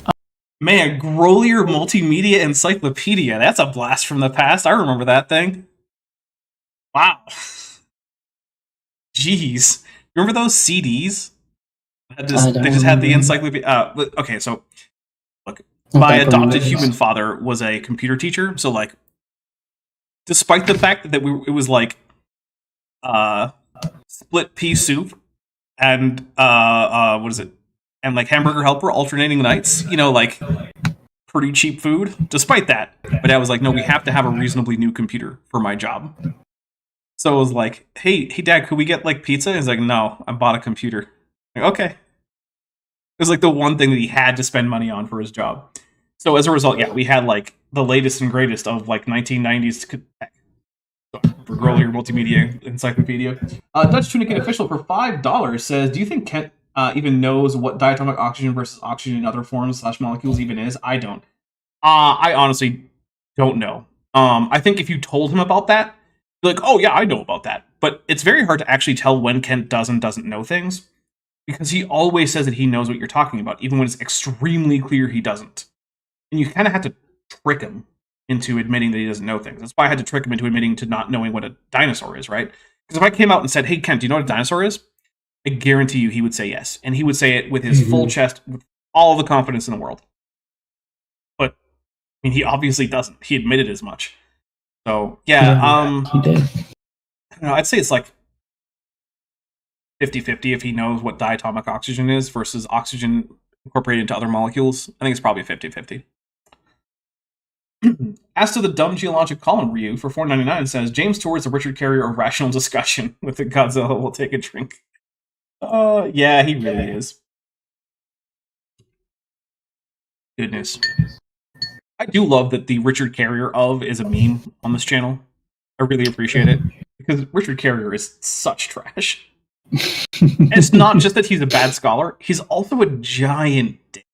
Man, Grolier Multimedia Encyclopedia. That's a blast from the past. I remember that thing. Wow. Jeez. Remember those CDs? They just had the encyclopedia. Okay, so look, my adopted human father was a computer teacher, so like, despite the fact that it was like split pea soup and what is it? And like hamburger helper alternating nights, you know, like pretty cheap food. Despite that, my dad was like, no, we have to have a reasonably new computer for my job. So I was like, hey, Dad, could we get like pizza? He's like, no, I bought a computer. Like, okay. It was like the one thing that he had to spend money on for his job. So as a result, yeah, we had like the latest and greatest of like 1990s tech. For Grolier Multimedia Encyclopedia. Dutch Tunicate Official for $5 says, do you think Kent even knows what diatomic oxygen versus oxygen in other forms / molecules even is? I don't. I honestly don't know. I think if you told him about that, like, oh yeah, I know about that. But it's very hard to actually tell when Kent does and doesn't know things, because he always says that he knows what you're talking about, even when it's extremely clear he doesn't. And you kind of have to trick him into admitting that he doesn't know things. That's why I had to trick him into admitting to not knowing what a dinosaur is, right? Because if I came out and said, hey, Kent, do you know what a dinosaur is? I guarantee you he would say yes. And he would say it with his full chest, with all the confidence in the world. But, I mean, he obviously doesn't. He admitted as much. So, yeah, he did. I don't know, I'd say it's like 50-50 if he knows what diatomic oxygen is versus oxygen incorporated into other molecules. I think it's probably 50-50. As to the dumb geologic column review for $4.99 says, James towards the Richard Carrier of rational discussion with the Godzilla will take a drink. Yeah, he really is. Goodness. I do love that the Richard Carrier of is a meme on this channel. I really appreciate it, because Richard Carrier is such trash. And it's not just that he's a bad scholar, he's also a giant dick.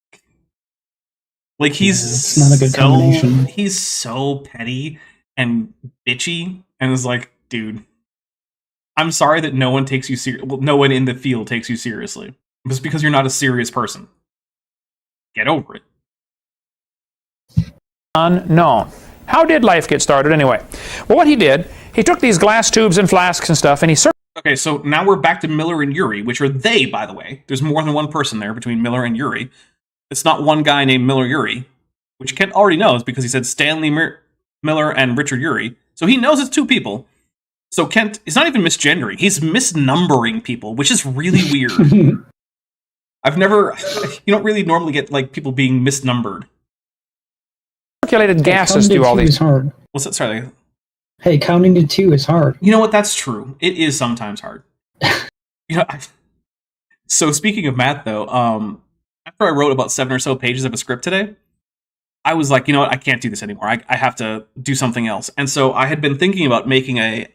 Like, he's not a good combination. He's so petty and bitchy, and is like, dude, I'm sorry that no one takes you well, no one in the field takes you seriously. Just because you're not a serious person. Get over it. Unknown. How did life get started anyway? Well, what he did, he took these glass tubes and flasks and stuff, and he Okay, so now we're back to Miller and Urey, which are they, by the way. There's more than one person there between Miller and Urey. It's not one guy named Miller Urey, which Kent already knows because he said Stanley Miller and Richard Urey. So he knows it's two people. So Kent is not even misgendering. He's misnumbering people, which is really weird. I've never... You don't really normally get like people being misnumbered. circulated gases do all these. Hard. What's that? Sorry. Hey, counting to 2 is hard. You know what? That's true. It is sometimes hard. So speaking of math, though, after I wrote about 7 or so pages of a script today, I was like, you know what? I can't do this anymore. I have to do something else. And so I had been thinking about making a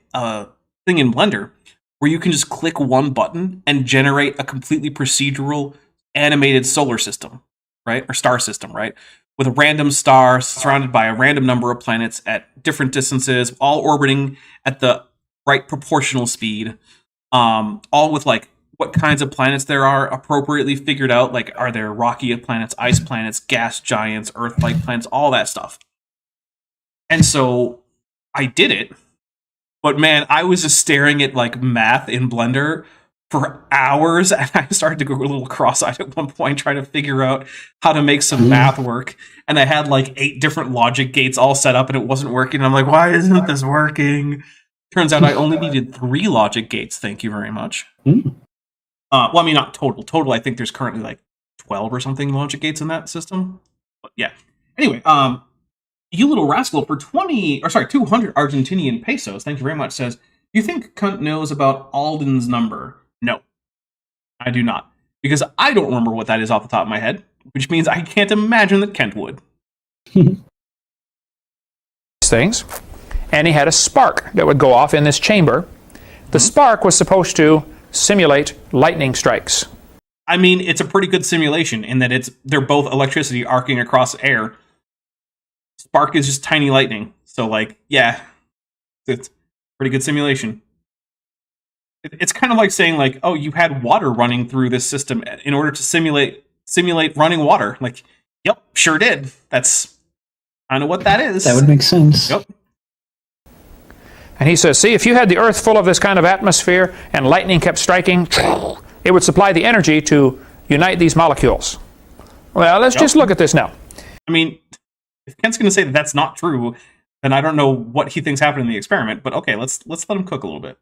thing in Blender where you can just click one button and generate a completely procedural animated solar system, right? Or star system, right? With a random star surrounded by a random number of planets at different distances, all orbiting at the right proportional speed, all with like what kinds of planets there are appropriately figured out. Like, are there rocky planets, ice planets, gas giants, Earth-like planets, all that stuff. And so I did it, but man, I was just staring at like math in Blender for hours, and I started to go a little cross-eyed at one point trying to figure out how to make some math work. And I had like 8 different logic gates all set up, and it wasn't working. And I'm like, why isn't this working? Turns out I only needed 3 logic gates. Thank you very much. Well, I mean, not total. Total, I think there's currently like 12 or something logic gates in that system. But yeah. Anyway, you little rascal for 200 Argentinian pesos. Thank you very much. Says, you think Kunt knows about Alden's number? No, I do not, because I don't remember what that is off the top of my head, which means I can't imagine that Kent would. Things, and he had a spark that would go off in this chamber. The spark was supposed to simulate lightning strikes. I mean, it's a pretty good simulation in that they're both electricity arcing across air. Spark is just tiny lightning. So, like, yeah, it's pretty good simulation. It's kind of like saying, like, oh, you had water running through this system in order to simulate running water. Like, yep, sure did. That's kind of what that is. That would make sense. Yep. And he says, see, if you had the Earth full of this kind of atmosphere and lightning kept striking, it would supply the energy to unite these molecules. Well, let's just look at this now. I mean, if Kent's going to say that that's not true, then I don't know what he thinks happened in the experiment. But okay, let's let him cook a little bit.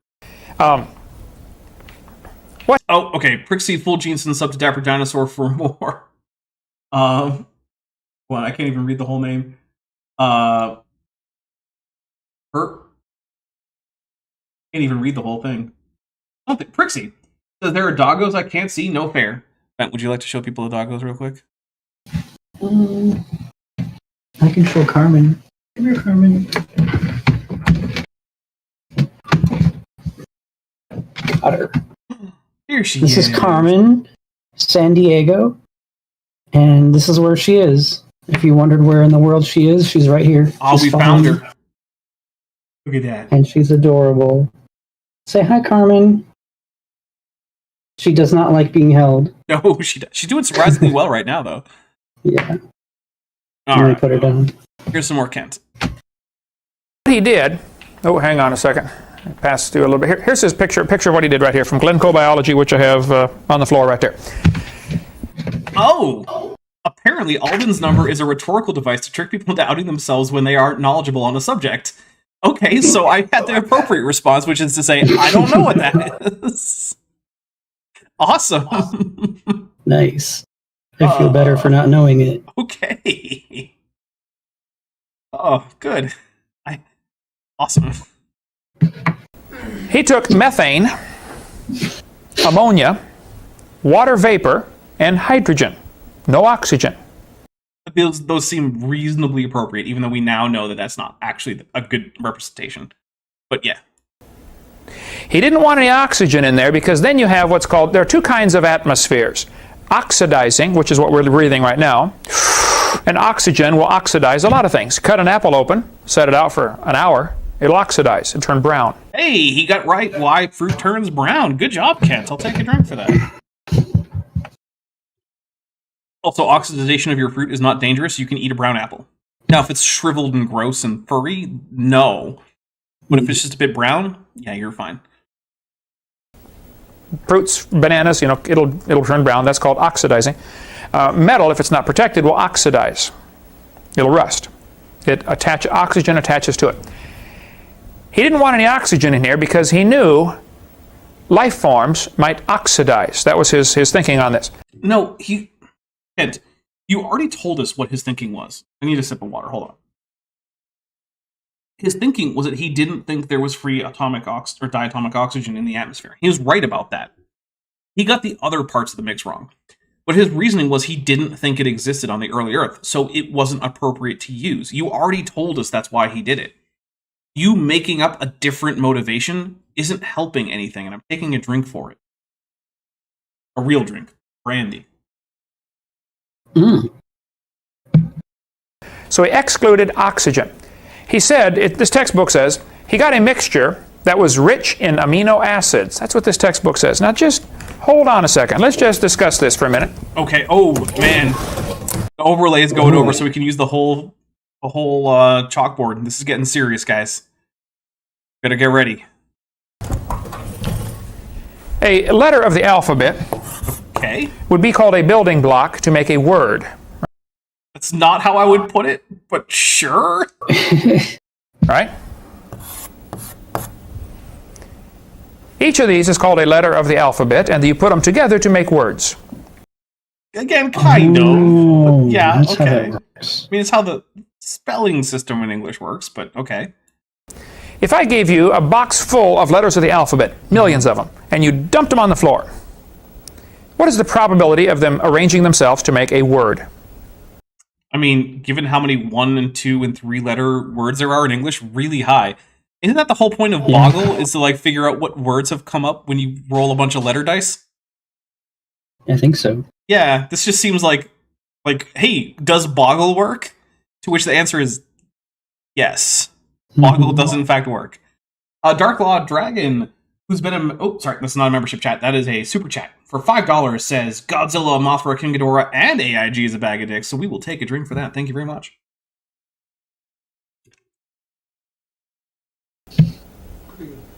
What? Oh, okay. Prickseed, Full Jeanson, sub to Dapper Dinosaur for more. Well, I can't even read the whole name. Can't even read the whole thing. I don't think Prickseed says there are doggos I can't see. No fair. Bent, would you like to show people the doggos real quick? I can show Carmen. Come here, Carmen. Got her. Here she This is. is Carmen, San Diego, and this is where she is. If you wondered where in the world she is, she's right here. Oh, She's we found fine. her. Look at that. And she's adorable. Say hi, Carmen. She does not like being held. No, she's doing surprisingly well right now, though. Yeah. All Let me right. put her down. Here's some more Kent. What he did, oh, hang on a second. Pass through a little bit. Here's his picture of what he did right here from Glencoe Biology, which I have on the floor right there. Oh! Apparently, Alden's number is a rhetorical device to trick people into outing themselves when they aren't knowledgeable on a subject. Okay, so I had the appropriate response, which is to say, I don't know what that is. Awesome. Nice. I feel better for not knowing it. Okay. Oh, good. Awesome. He took methane, ammonia, water vapor, and hydrogen. No oxygen. Those seem reasonably appropriate, even though we now know that that's not actually a good representation. But yeah. He didn't want any oxygen in there because then you have what's called, there are two kinds of atmospheres. Oxidizing, which is what we're breathing right now, and oxygen will oxidize a lot of things. Cut an apple open, set it out for an hour, it'll oxidize and turn brown. Hey, he got right why fruit turns brown. Good job, Kent. I'll take a drink for that. Also, oxidization of your fruit is not dangerous. You can eat a brown apple. Now, if it's shriveled and gross and furry, no. But if it's just a bit brown, yeah, you're fine. Fruits, bananas, it'll turn brown. That's called oxidizing. Metal, if it's not protected, will oxidize. It'll rust. Oxygen attaches to it. He didn't want any oxygen in here because he knew life forms might oxidize. That was his thinking on this. No, Kent, you already told us what his thinking was. I need a sip of water. Hold on. His thinking was that he didn't think there was free atomic or diatomic oxygen in the atmosphere. He was right about that. He got the other parts of the mix wrong. But his reasoning was he didn't think it existed on the early Earth, so it wasn't appropriate to use. You already told us that's why he did it. You making up a different motivation isn't helping anything, and I'm taking a drink for it. A real drink. Brandy. So he excluded oxygen. He said, this textbook says, he got a mixture that was rich in amino acids. That's what this textbook says. Now just hold on a second. Let's just discuss this for a minute. Okay. Oh, man. The overlay is going over so we can use the whole chalkboard. This is getting serious, guys. Better get ready. A letter of the alphabet would be called a building block to make a word. That's not how I would put it, but sure. Right? Each of these is called a letter of the alphabet, and you put them together to make words. Again, kind of. Yeah, that's how okay. that works. I mean, it's how the spelling system in English works, but okay. If I gave you a box full of letters of the alphabet, millions of them, and you dumped them on the floor, what is the probability of them arranging themselves to make a word? I mean, given how many 1 and 2 and 3 letter words there are in English, really high. Isn't that the whole point of Boggle, is to figure out what words have come up when you roll a bunch of letter dice? I think so. Yeah, this just seems like, hey, does Boggle work? To which the answer is yes. Boggle does in fact work. Dark Law Dragon, who's been that's not a membership chat. That is a super chat for $5. Says Godzilla, Mothra, King Ghidorah, and AIG is a bag of dicks. So we will take a drink for that. Thank you very much.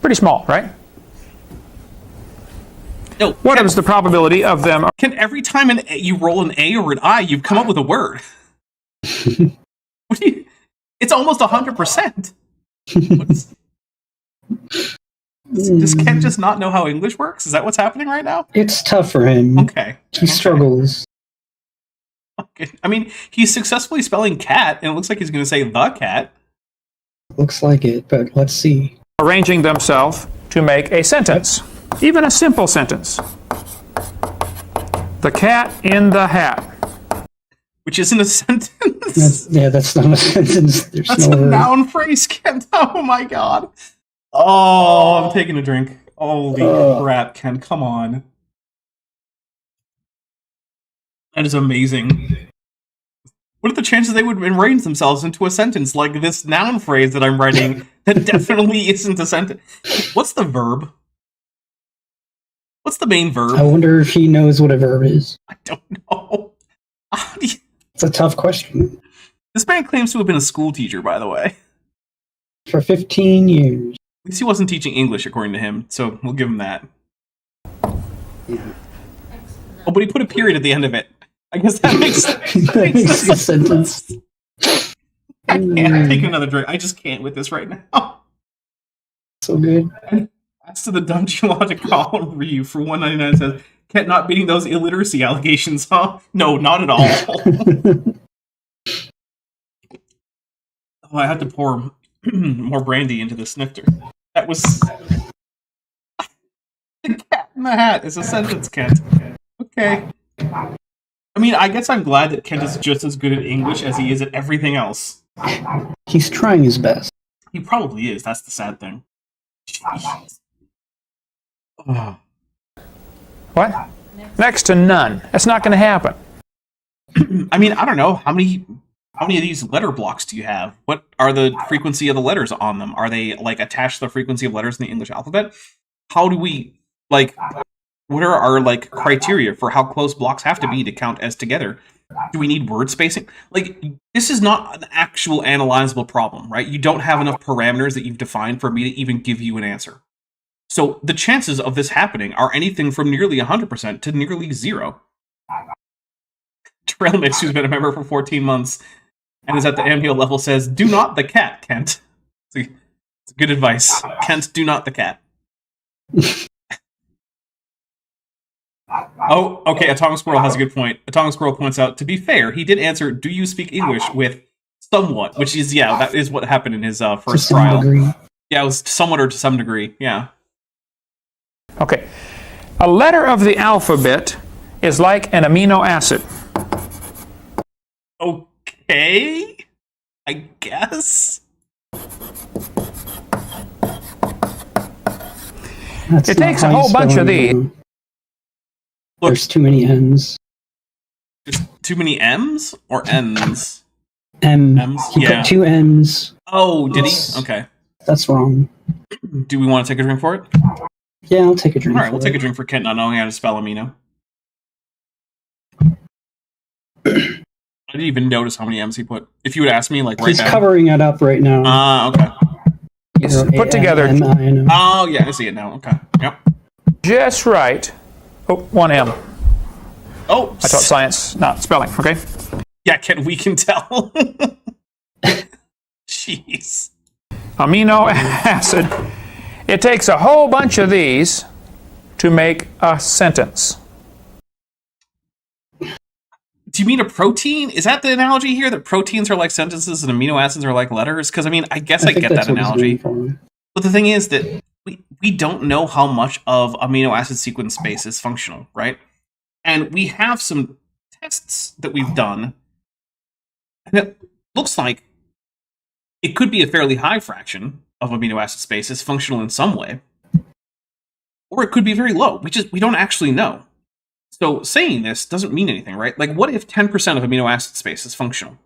Pretty small, right? No. What is the probability of them? Can every time you roll an A or an I, you've come up with a word? It's almost 100%. Does Ken just not know how English works? Is that what's happening right now? It's tough for him. Okay. He struggles. Okay. I mean, he's successfully spelling cat, and it looks like he's going to say the cat. Looks like it, but let's see. Arranging themselves to make a sentence, even a simple sentence. The cat in the hat. Which isn't a sentence. That's not a sentence. That's a noun phrase, Ken. Oh my god. Oh, I'm taking a drink. Holy crap, Ken. Come on. That is amazing. What are the chances they would arrange themselves into a sentence like this noun phrase that I'm writing that definitely isn't a sentence? What's the verb? What's the main verb? I wonder if he knows what a verb is. I don't know. It's a tough question. This man claims to have been a school teacher, by the way. For 15 years. At least he wasn't teaching English, according to him, so we'll give him that. Yeah. Oh, but he put a period at the end of it. I guess that makes a sentence. I can't take another drink. I just can't with this right now. So good. And as to the dumb geological review for $1.99 says, Kent not beating those illiteracy allegations, huh? No, not at all. Oh, I had to pour more brandy into the snifter. That was... The cat in the hat is a sentence, Kent. Okay. I mean, I guess I'm glad that Kent is just as good at English as he is at everything else. He's trying his best. He probably is. That's the sad thing. Jeez. Oh. What? Next to none. That's not going to happen. I mean, I don't know. How many of these letter blocks do you have? What are the frequency of the letters on them? Are they, like, attached to the frequency of letters in the English alphabet? How do we, like... What are our, like, criteria for how close blocks have to be to count as together? Do we need word spacing? Like, this is not an actual analyzable problem, right? You don't have enough parameters that you've defined for me to even give you an answer. So the chances of this happening are anything from nearly 100% to nearly 0. Trail Mix, who's been a member for 14 months and is at the amnio level, says, do not the cat, Kent. It's good advice. Kent, do not the cat. Oh, okay, Atomic Squirrel has a good point. Atomic Squirrel points out, to be fair, he did answer, do you speak English, with somewhat, which is, yeah, that is what happened in his first trial. Degree. Yeah, it was somewhat or to some degree, yeah. Okay. A letter of the alphabet is like an amino acid. Okay, I guess. It takes a whole bunch of these. Look, there's too many N's. There's too many M's or N's? M's. He put 2 M's. Oh, did he? Okay. That's wrong. Do we want to take a drink for it? Yeah, I'll take a drink. All right, we'll take a drink for Kent not knowing how to spell amino. I didn't even notice how many M's he put. If you would ask me, like, right now. He's covering it up right now. Okay. It's put together. Oh, yeah, I see it now. Okay. Yep. Just right. Oh, 1 M. Oh. I taught science, not spelling, okay? Yeah, Ken, we can tell. Jeez. Amino acid. It takes a whole bunch of these to make a sentence. Do you mean a protein? Is that the analogy here? That proteins are like sentences and amino acids are like letters? Because, I mean, I guess I get that analogy. But the thing is that we don't know how much of amino acid sequence space is functional, right? And we have some tests that we've done, and it looks like it could be a fairly high fraction of amino acid space is functional in some way, or it could be very low. We don't actually know. So saying this doesn't mean anything, right? Like, what if 10% of amino acid space is functional?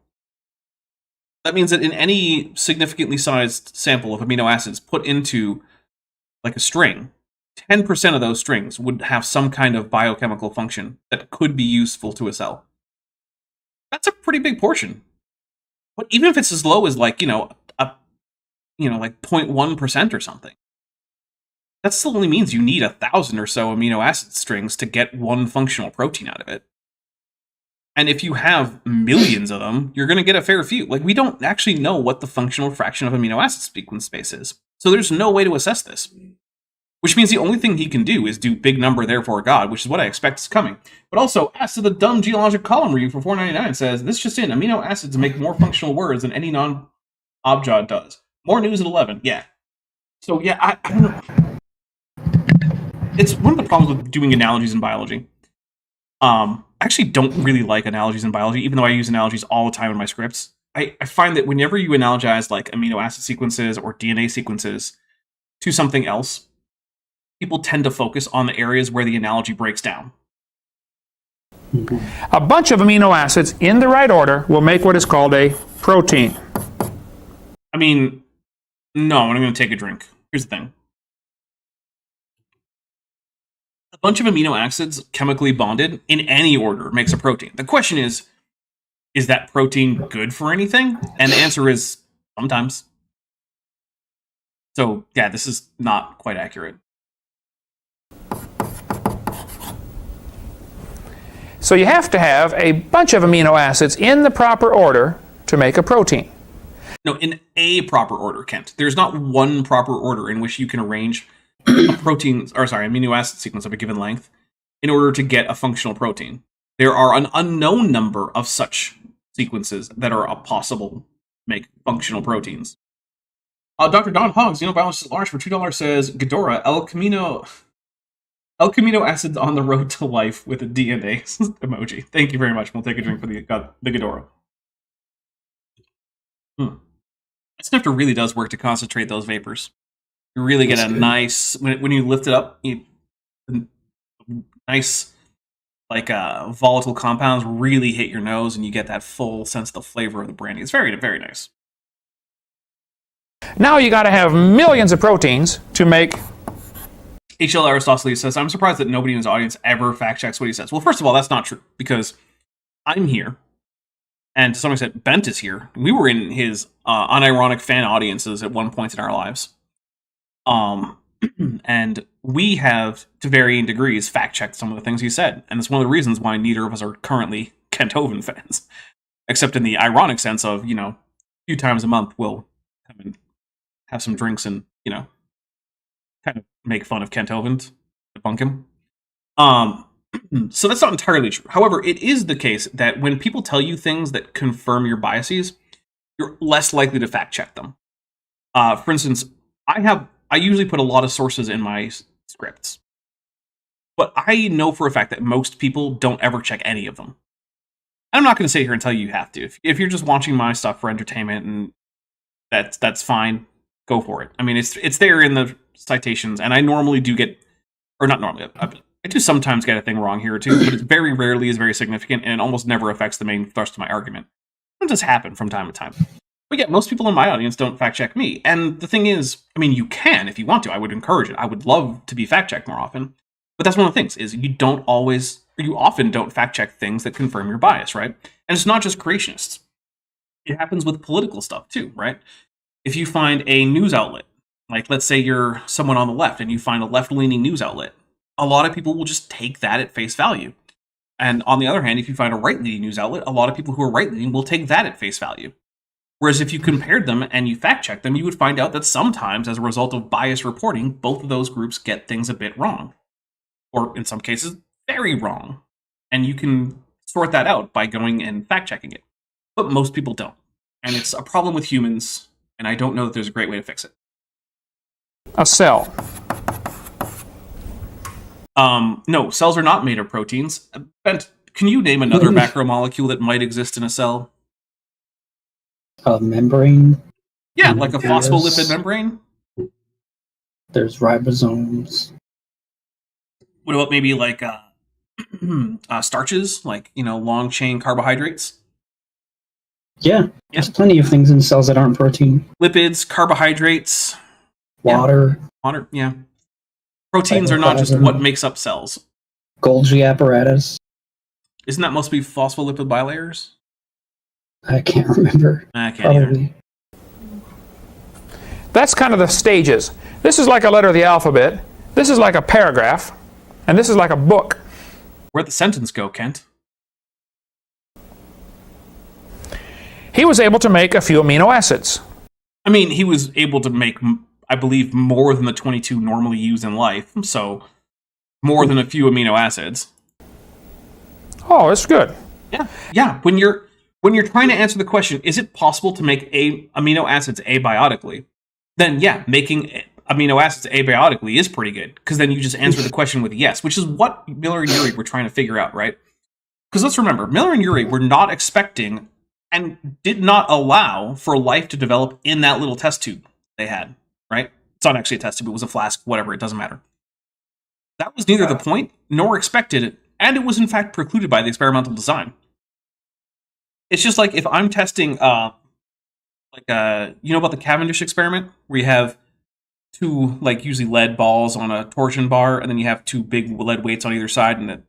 That means that in any significantly sized sample of amino acids put into like a string, 10% of those strings would have some kind of biochemical function that could be useful to a cell. That's a pretty big portion. But even if it's as low as like, like 0.1% or something, that still only means you need 1,000 or so amino acid strings to get one functional protein out of it. And if you have millions of them, you're going to get a fair few. Like, we don't actually know what the functional fraction of amino acid sequence space is. So there's no way to assess this. Which means the only thing he can do is do big number, therefore God, which is what I expect is coming. But also, as to the dumb geologic column review for 499 says, this just in, amino acids make more functional words than any non-objod does. More news at 11. Yeah. So, yeah, I don't know. It's one of the problems with doing analogies in biology. I actually don't really like analogies in biology, even though I use analogies all the time in my scripts. I find that whenever you analogize like amino acid sequences or DNA sequences to something else, people tend to focus on the areas where the analogy breaks down. A bunch of amino acids in the right order will make what is called a protein. I mean, no, I'm going to take a drink. Here's the thing. A bunch of amino acids chemically bonded in any order makes a protein. The question is that protein good for anything? And the answer is sometimes. So, yeah, this is not quite accurate. So you have to have a bunch of amino acids in the proper order to make a protein. No, in a proper order, Kent. There's not one proper order in which you can arrange a protein, amino acid sequence of a given length in order to get a functional protein. There are an unknown number of such sequences that are possible to make functional proteins. Dr. Don Hoggs, Biologist at Large for $2 says, Ghidorah, El Camino acids on the road to life with a DNA emoji. Thank you very much. We'll take a drink for the Ghidorah. Snifter really does work to concentrate those vapors. You really get a nice, when you lift it up, nice, volatile compounds really hit your nose and you get that full sense of the flavor of the brandy. It's very, very nice. Now you got to have millions of proteins to make... HL Aristoteles says, I'm surprised that nobody in his audience ever fact checks what he says. Well, first of all, that's not true, because I'm here, and to some extent, Bent is here. We were in his unironic fan audiences at one point in our lives. And we have, to varying degrees, fact checked some of the things he said. And it's one of the reasons why neither of us are currently Kent Hovind fans. Except in the ironic sense of, a few times a month we'll come and have some drinks and, kind of make fun of Kent Hovind, debunk him. So that's not entirely true. However, it is the case that when people tell you things that confirm your biases, you're less likely to fact check them. For instance, I usually put a lot of sources in my scripts, but I know for a fact that most people don't ever check any of them. I'm not going to sit here and tell you have to. If you're just watching my stuff for entertainment, and that's fine, go for it. I mean, it's there in the citations, and I normally do get, or not normally, I do sometimes get a thing wrong here or two, but it very rarely is very significant, and it almost never affects the main thrust of my argument. It does happen from time to time. But yeah, most people in my audience don't fact check me. And the thing is, I mean, you can if you want to. I would encourage it. I would love to be fact checked more often. But that's one of the things, is you often don't fact check things that confirm your bias, right? And it's not just creationists. It happens with political stuff too, right? If you find a news outlet, like let's say you're someone on the left and you find a left-leaning news outlet, a lot of people will just take that at face value. And on the other hand, if you find a right-leaning news outlet, a lot of people who are right-leaning will take that at face value. Whereas if you compared them and you fact-checked them, you would find out that sometimes, as a result of biased reporting, both of those groups get things a bit wrong. Or in some cases, very wrong. And you can sort that out by going and fact-checking it. But most people don't. And it's a problem with humans, and I don't know that there's a great way to fix it. A cell. No, cells are not made of proteins. Bent, can you name another macromolecule that might exist in a cell? A membrane. Yeah, like a phospholipid membrane. There's ribosomes. What about maybe like starches, like, long chain carbohydrates. Yeah, there's plenty of things in cells that aren't protein. Lipids, carbohydrates, Water, water, yeah. Proteins are not just Cytoplasm. what makes up cells. Golgi apparatus. Isn't that mostly phospholipid bilayers? I can't remember. I can't either. Probably. That's kind of the stages. This is like a letter of the alphabet. This is like a paragraph. And this is like a book. Where'd the sentence go, Kent? He was able to make a few amino acids. I mean, he was able to make, I believe, more than the 22 normally used in life, so more than a few amino acids. Oh, that's good. Yeah. When you're trying to answer the question, is it possible to make amino acids abiotically? Then yeah, making amino acids abiotically is pretty good, because then you just answer the question with yes, which is what Miller and Urey were trying to figure out, right? Because let's remember, Miller and Urey were not expecting and did not allow for life to develop in that little test tube they had, right? It's not actually a test tube, it was a flask, whatever, it doesn't matter. That was neither the point nor expected, and it was in fact precluded by the experimental design. It's just like if I'm testing, you know about the Cavendish experiment, where you have two, like, usually lead balls on a torsion bar, and then you have two big lead weights on either side, and it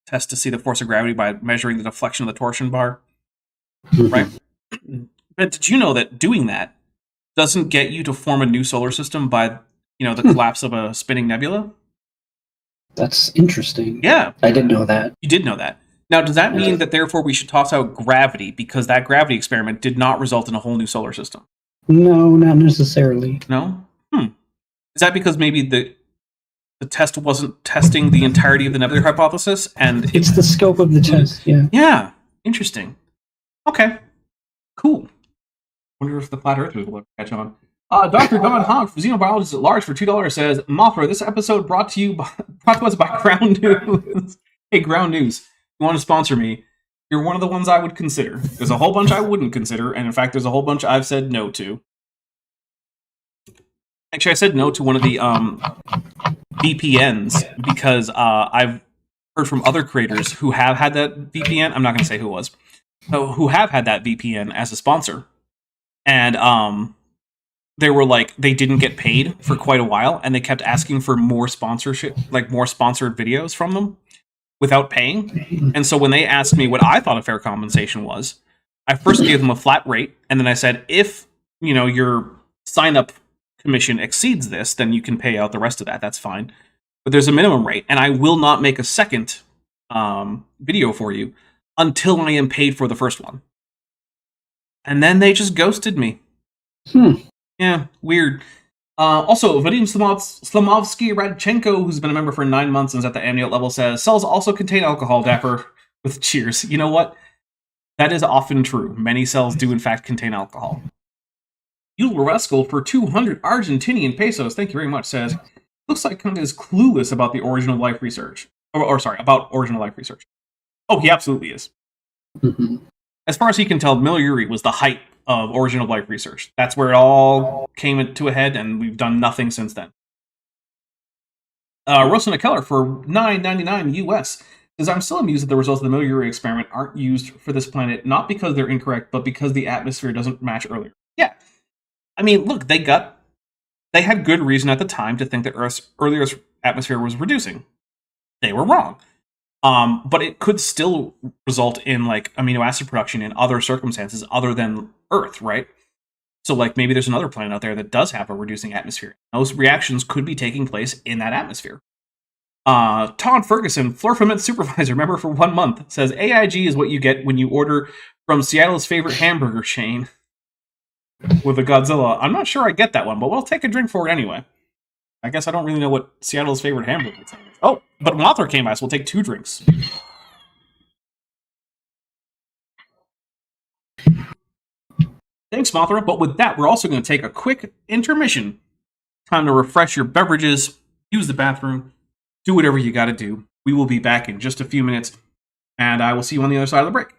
tests to see the force of gravity by measuring the deflection of the torsion bar, right? But did you know that doing that doesn't get you to form a new solar system by, the collapse of a spinning nebula? That's interesting. Yeah. I didn't know that. You did know that. Now, does that mean that therefore we should toss out gravity because that gravity experiment did not result in a whole new solar system? No, not necessarily. No? Is that because maybe the test wasn't testing the entirety of the nebular hypothesis? And It's the scope of the test, yeah. Yeah. Interesting. Okay. Cool. Wonder if the flat earthers will ever catch on. Dr. Don Hogg from Xenobiologist at Large for $2 says, Mothra, this episode brought to us by Ground News. Hey, Ground News. You want to sponsor me? You're one of the ones I would consider. There's a whole bunch I wouldn't consider, and in fact, there's a whole bunch I've said no to. Actually, I said no to one of the VPNs because I've heard from other creators who have had that VPN. I'm not going to say who it was. Who have had that VPN as a sponsor. And they were like, they didn't get paid for quite a while, and they kept asking for more sponsorship, like more sponsored videos from them without paying. And so when they asked me what I thought a fair compensation was, I first gave them a flat rate, and then I said, if your sign-up commission exceeds this, then you can pay out the rest of that. That's fine. But there's a minimum rate, and I will not make a second video for you until I am paid for the first one. And then they just ghosted me. Yeah, weird. Also, Vadim Slamovsky Radchenko, who's been a member for 9 months and is at the annual level, says, cells also contain alcohol, Dapper, with cheers. You know what? That is often true. Many cells do, in fact, contain alcohol. Yul Rascal for 200 Argentinian pesos, thank you very much, says, looks like Kung is clueless about the origin of life research. About origin of life research. Oh, he absolutely is. As far as he can tell, Miller Urey was the height of origin of life research. That's where it all came to a head, and we've done nothing since then. Rosana Keller for $9.99 US says, I'm still amused that the results of the Miller Urey experiment aren't used for this planet, not because they're incorrect, but because the atmosphere doesn't match earlier. Yeah. I mean, look, they had good reason at the time to think that Earth's earlier atmosphere was reducing. They were wrong. But it could still result in like amino acid production in other circumstances other than Earth, right? So like maybe there's another planet out there that does have a reducing atmosphere. Those reactions could be taking place in that atmosphere. Todd Ferguson, Flurfament Supervisor, member for 1 month, says AIG is what you get when you order from Seattle's favorite hamburger chain with a Godzilla. I'm not sure I get that one, but we'll take a drink for it anyway. I guess I don't really know what Seattle's favorite hamburger is. Oh, but Mothra came by, so we'll take 2 drinks. Thanks, Mothra. But with that, we're also going to take a quick intermission. Time to refresh your beverages, use the bathroom, do whatever you got to do. We will be back in just a few minutes, and I will see you on the other side of the break.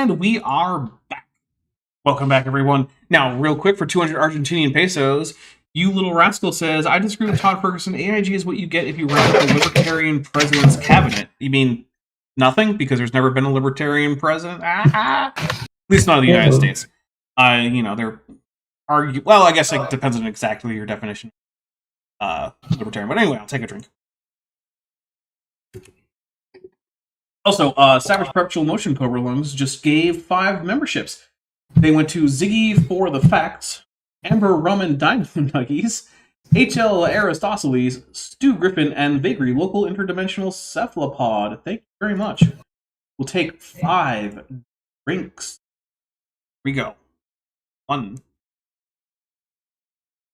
And we are back. Welcome back, everyone. Now, real quick, for 200 Argentinian pesos, You Little Rascal says, I disagree with Todd Ferguson. AIG is what you get if you run the Libertarian president's cabinet. You mean nothing? Because there's never been a Libertarian president? At least not in the United States. They're well, I guess it depends on exactly your definition of libertarian. But anyway, I'll take a drink. Also, Savage Perpetual Motion Cobra Lungs just gave 5 memberships. They went to Ziggy for the Facts, Amber Rum and Dino Nuggies, HL Aristoteles, Stu Griffin, and Vagary, Local Interdimensional Cephalopod. Thank you very much. We'll take 5 drinks. Here we go. 1,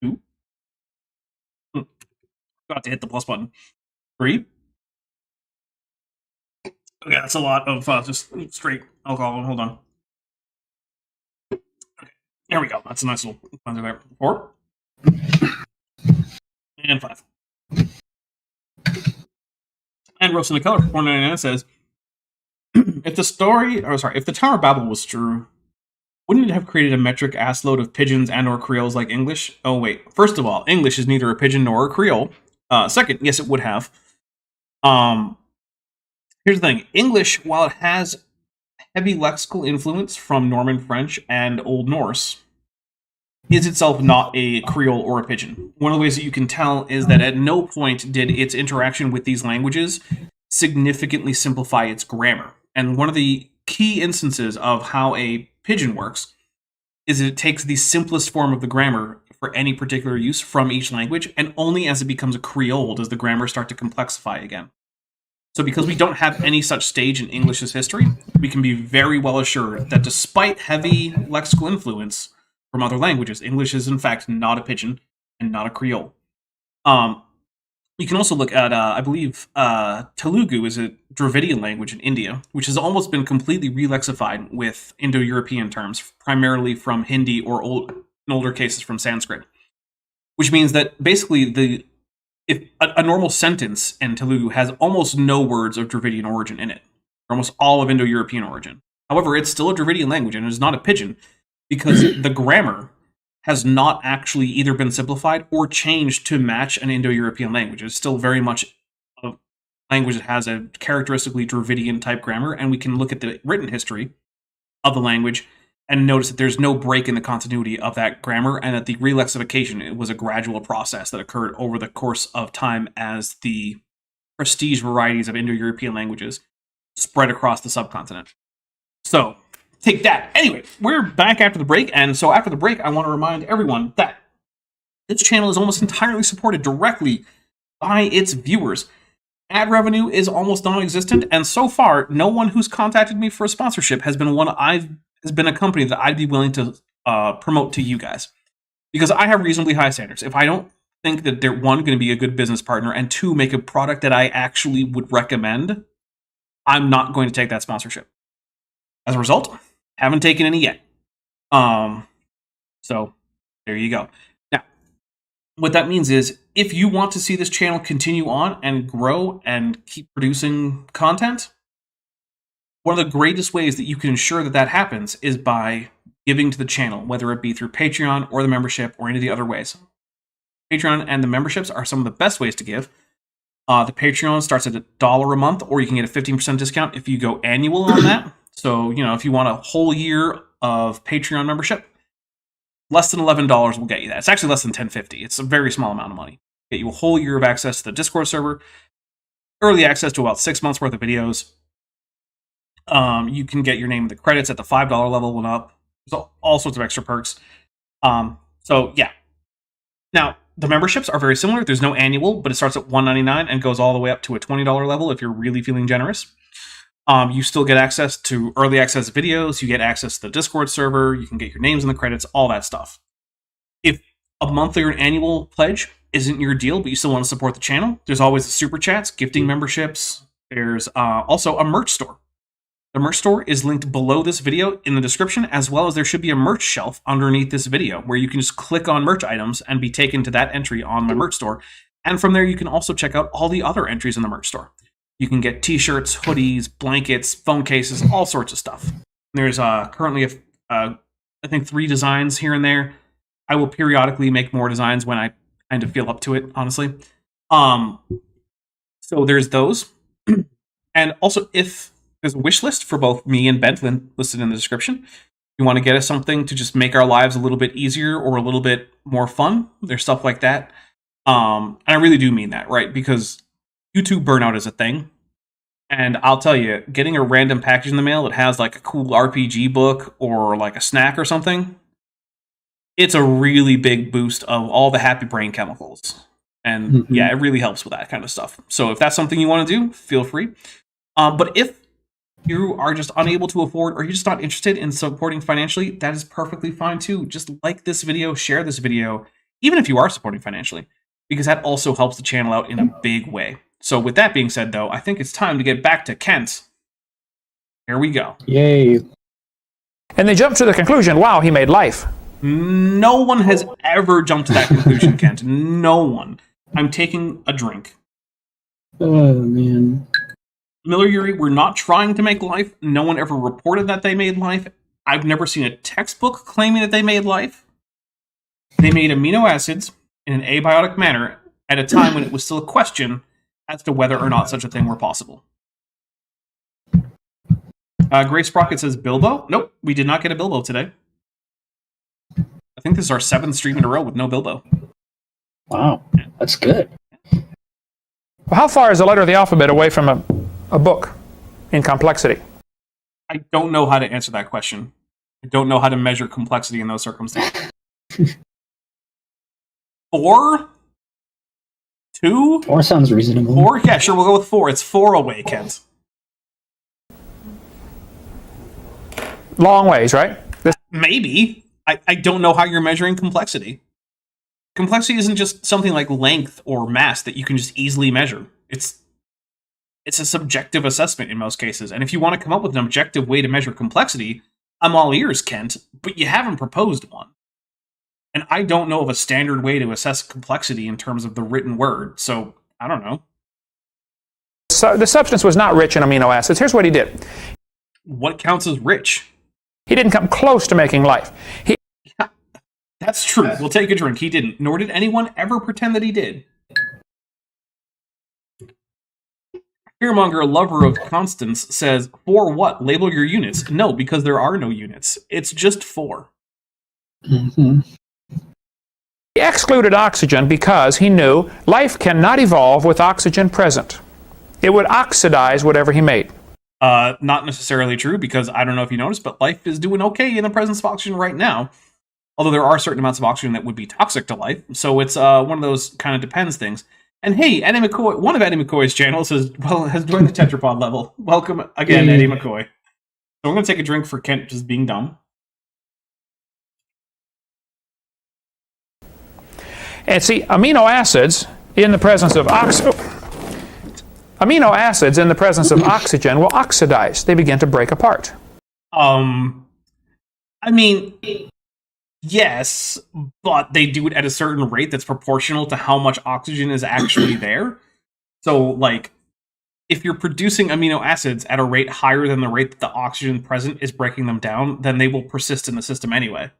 2. Got to hit the plus button. 3. Okay, that's a lot of just straight alcohol. Hold on. Okay, there we go. That's a nice little cleanser there. 4. And 5. And Roast in the Color, 4.99 says, if the Tower of Babel was true, wouldn't it have created a metric assload of pigeons and or Creoles like English? Oh, wait. First of all, English is neither a pigeon nor a Creole. Second, yes, it would have. Here's the thing. English, while it has heavy lexical influence from Norman French and Old Norse, is itself not a Creole or a pigeon. One of the ways that you can tell is that at no point did its interaction with these languages significantly simplify its grammar. And one of the key instances of how a pigeon works is that it takes the simplest form of the grammar for any particular use from each language, and only as it becomes a Creole does the grammar start to complexify again. So because we don't have any such stage in English's history, we can be very well assured that despite heavy lexical influence from other languages, English is in fact not a pigeon and not a Creole. You can also look at, I believe, Telugu is a Dravidian language in India, which has almost been completely re-lexified with Indo-European terms, primarily from Hindi or in older cases from Sanskrit. Which means that basically if a normal sentence in Telugu has almost no words of Dravidian origin in it, almost all of Indo-European origin. However, it's still a Dravidian language and it is not a pigeon because the grammar has not actually either been simplified or changed to match an Indo-European language. It's still very much a language that has a characteristically Dravidian type grammar, and we can look at the written history of the language and notice that there's no break in the continuity of that grammar, and that the relexification was a gradual process that occurred over the course of time as the prestige varieties of Indo-European languages spread across the subcontinent. So, take that. Anyway, we're back after the break, and so after the break, I want to remind everyone that this channel is almost entirely supported directly by its viewers. Ad revenue is almost non-existent, and so far, no one who's contacted me for a sponsorship has been a company that I'd be willing to promote to you guys. Because I have reasonably high standards. If I don't think that they're, 1, going to be a good business partner, and 2, make a product that I actually would recommend, I'm not going to take that sponsorship. As a result, haven't taken any yet. So, there you go. Now, what that means is, if you want to see this channel continue on and grow and keep producing content, one of the greatest ways that you can ensure that that happens is by giving to the channel, whether it be through Patreon or the membership or any of the other ways. Patreon and the memberships are some of the best ways to give. The Patreon starts at $1 a month, or you can get a 15% discount if you go annual on that. So, if you want a whole year of Patreon membership, less than $11 will get you that. It's actually less than $10.50. It's a very small amount of money. Get you a whole year of access to the Discord server, early access to about 6 months worth of videos. You can get your name in the credits at the $5 level and up. So all sorts of extra perks. So yeah. Now, the memberships are very similar. There's no annual, but it starts at $1.99 and goes all the way up to a $20 level if you're really feeling generous. You still get access to early access videos. You get access to the Discord server. You can get your names in the credits, all that stuff. If a monthly or an annual pledge isn't your deal, but you still want to support the channel, there's always the super chats, gifting memberships. There's also a merch store. The merch store is linked below this video in the description, as well as there should be a merch shelf underneath this video where you can just click on merch items and be taken to that entry on my merch store. And from there, you can also check out all the other entries in the merch store. You can get t-shirts, hoodies, blankets, phone cases, all sorts of stuff. There's currently, I think, 3 designs here and there. I will periodically make more designs when I kind of feel up to it, honestly. So there's those. And also, if there's a wish list for both me and Bentlin listed in the description, you want to get us something to just make our lives a little bit easier or a little bit more fun, there's stuff like that. And I really do mean that, right? Because YouTube burnout is a thing. And I'll tell you, getting a random package in the mail that has like a cool RPG book or like a snack or something, it's a really big boost of all the happy brain chemicals. And yeah, it really helps with that kind of stuff. So if that's something you want to do, feel free. But if you are just unable to afford, or you're just not interested in supporting financially, that is perfectly fine too. Just like this video, share this video, even if you are supporting financially, because that also helps the channel out in a big way. So with that being said, though, I think it's time to get back to Kent. Here we go. Yay. And they jump to the conclusion, wow, he made life. No one has ever jumped to that conclusion, Kent. No one. I'm taking a drink. Oh, man. Miller, Yuri, we're not trying to make life. No one ever reported that they made life. I've never seen a textbook claiming that they made life. They made amino acids in an abiotic manner at a time when it was still a question as to whether or not such a thing were possible. Grace Sprocket says Bilbo. Nope, we did not get a Bilbo today. I think this is our 7th stream in a row with no Bilbo. Wow, that's good. Well, how far is a letter of the alphabet away from a book in complexity? I don't know how to answer that question. I don't know how to measure complexity in those circumstances. 4? 2? 4 sounds reasonable. 4? Yeah, sure, we'll go with 4. It's 4 away, Kent. Long ways, right? Maybe. I don't know how you're measuring complexity. Complexity isn't just something like length or mass that you can just easily measure. It's a subjective assessment in most cases. And if you want to come up with an objective way to measure complexity, I'm all ears, Kent, but you haven't proposed one. And I don't know of a standard way to assess complexity in terms of the written word, so I don't know. So the substance was not rich in amino acids. Here's what he did. What counts as rich? He didn't come close to making life. That's true. We'll take a drink. He didn't. Nor did anyone ever pretend that he did. Fearmonger, lover of constants, says, for what? Label your units. No, because there are no units. It's just 4. Mm-hmm. He excluded oxygen because he knew life cannot evolve with oxygen present. It would oxidize whatever he made. Not necessarily true, because I don't know if you noticed, but life is doing okay in the presence of oxygen right now. Although there are certain amounts of oxygen that would be toxic to life, so it's one of those kind of depends things. And hey, Eddie McCoy, one of Eddie McCoy's channels has joined the tetrapod level. Welcome again, Eddie McCoy. So I'm going to take a drink for Kent just being dumb. And see, amino acids in the presence of oxygen will oxidize. They begin to break apart. I mean, yes, but they do it at a certain rate that's proportional to how much oxygen is actually there. So, like, if you're producing amino acids at a rate higher than the rate that the oxygen present is breaking them down, then they will persist in the system anyway.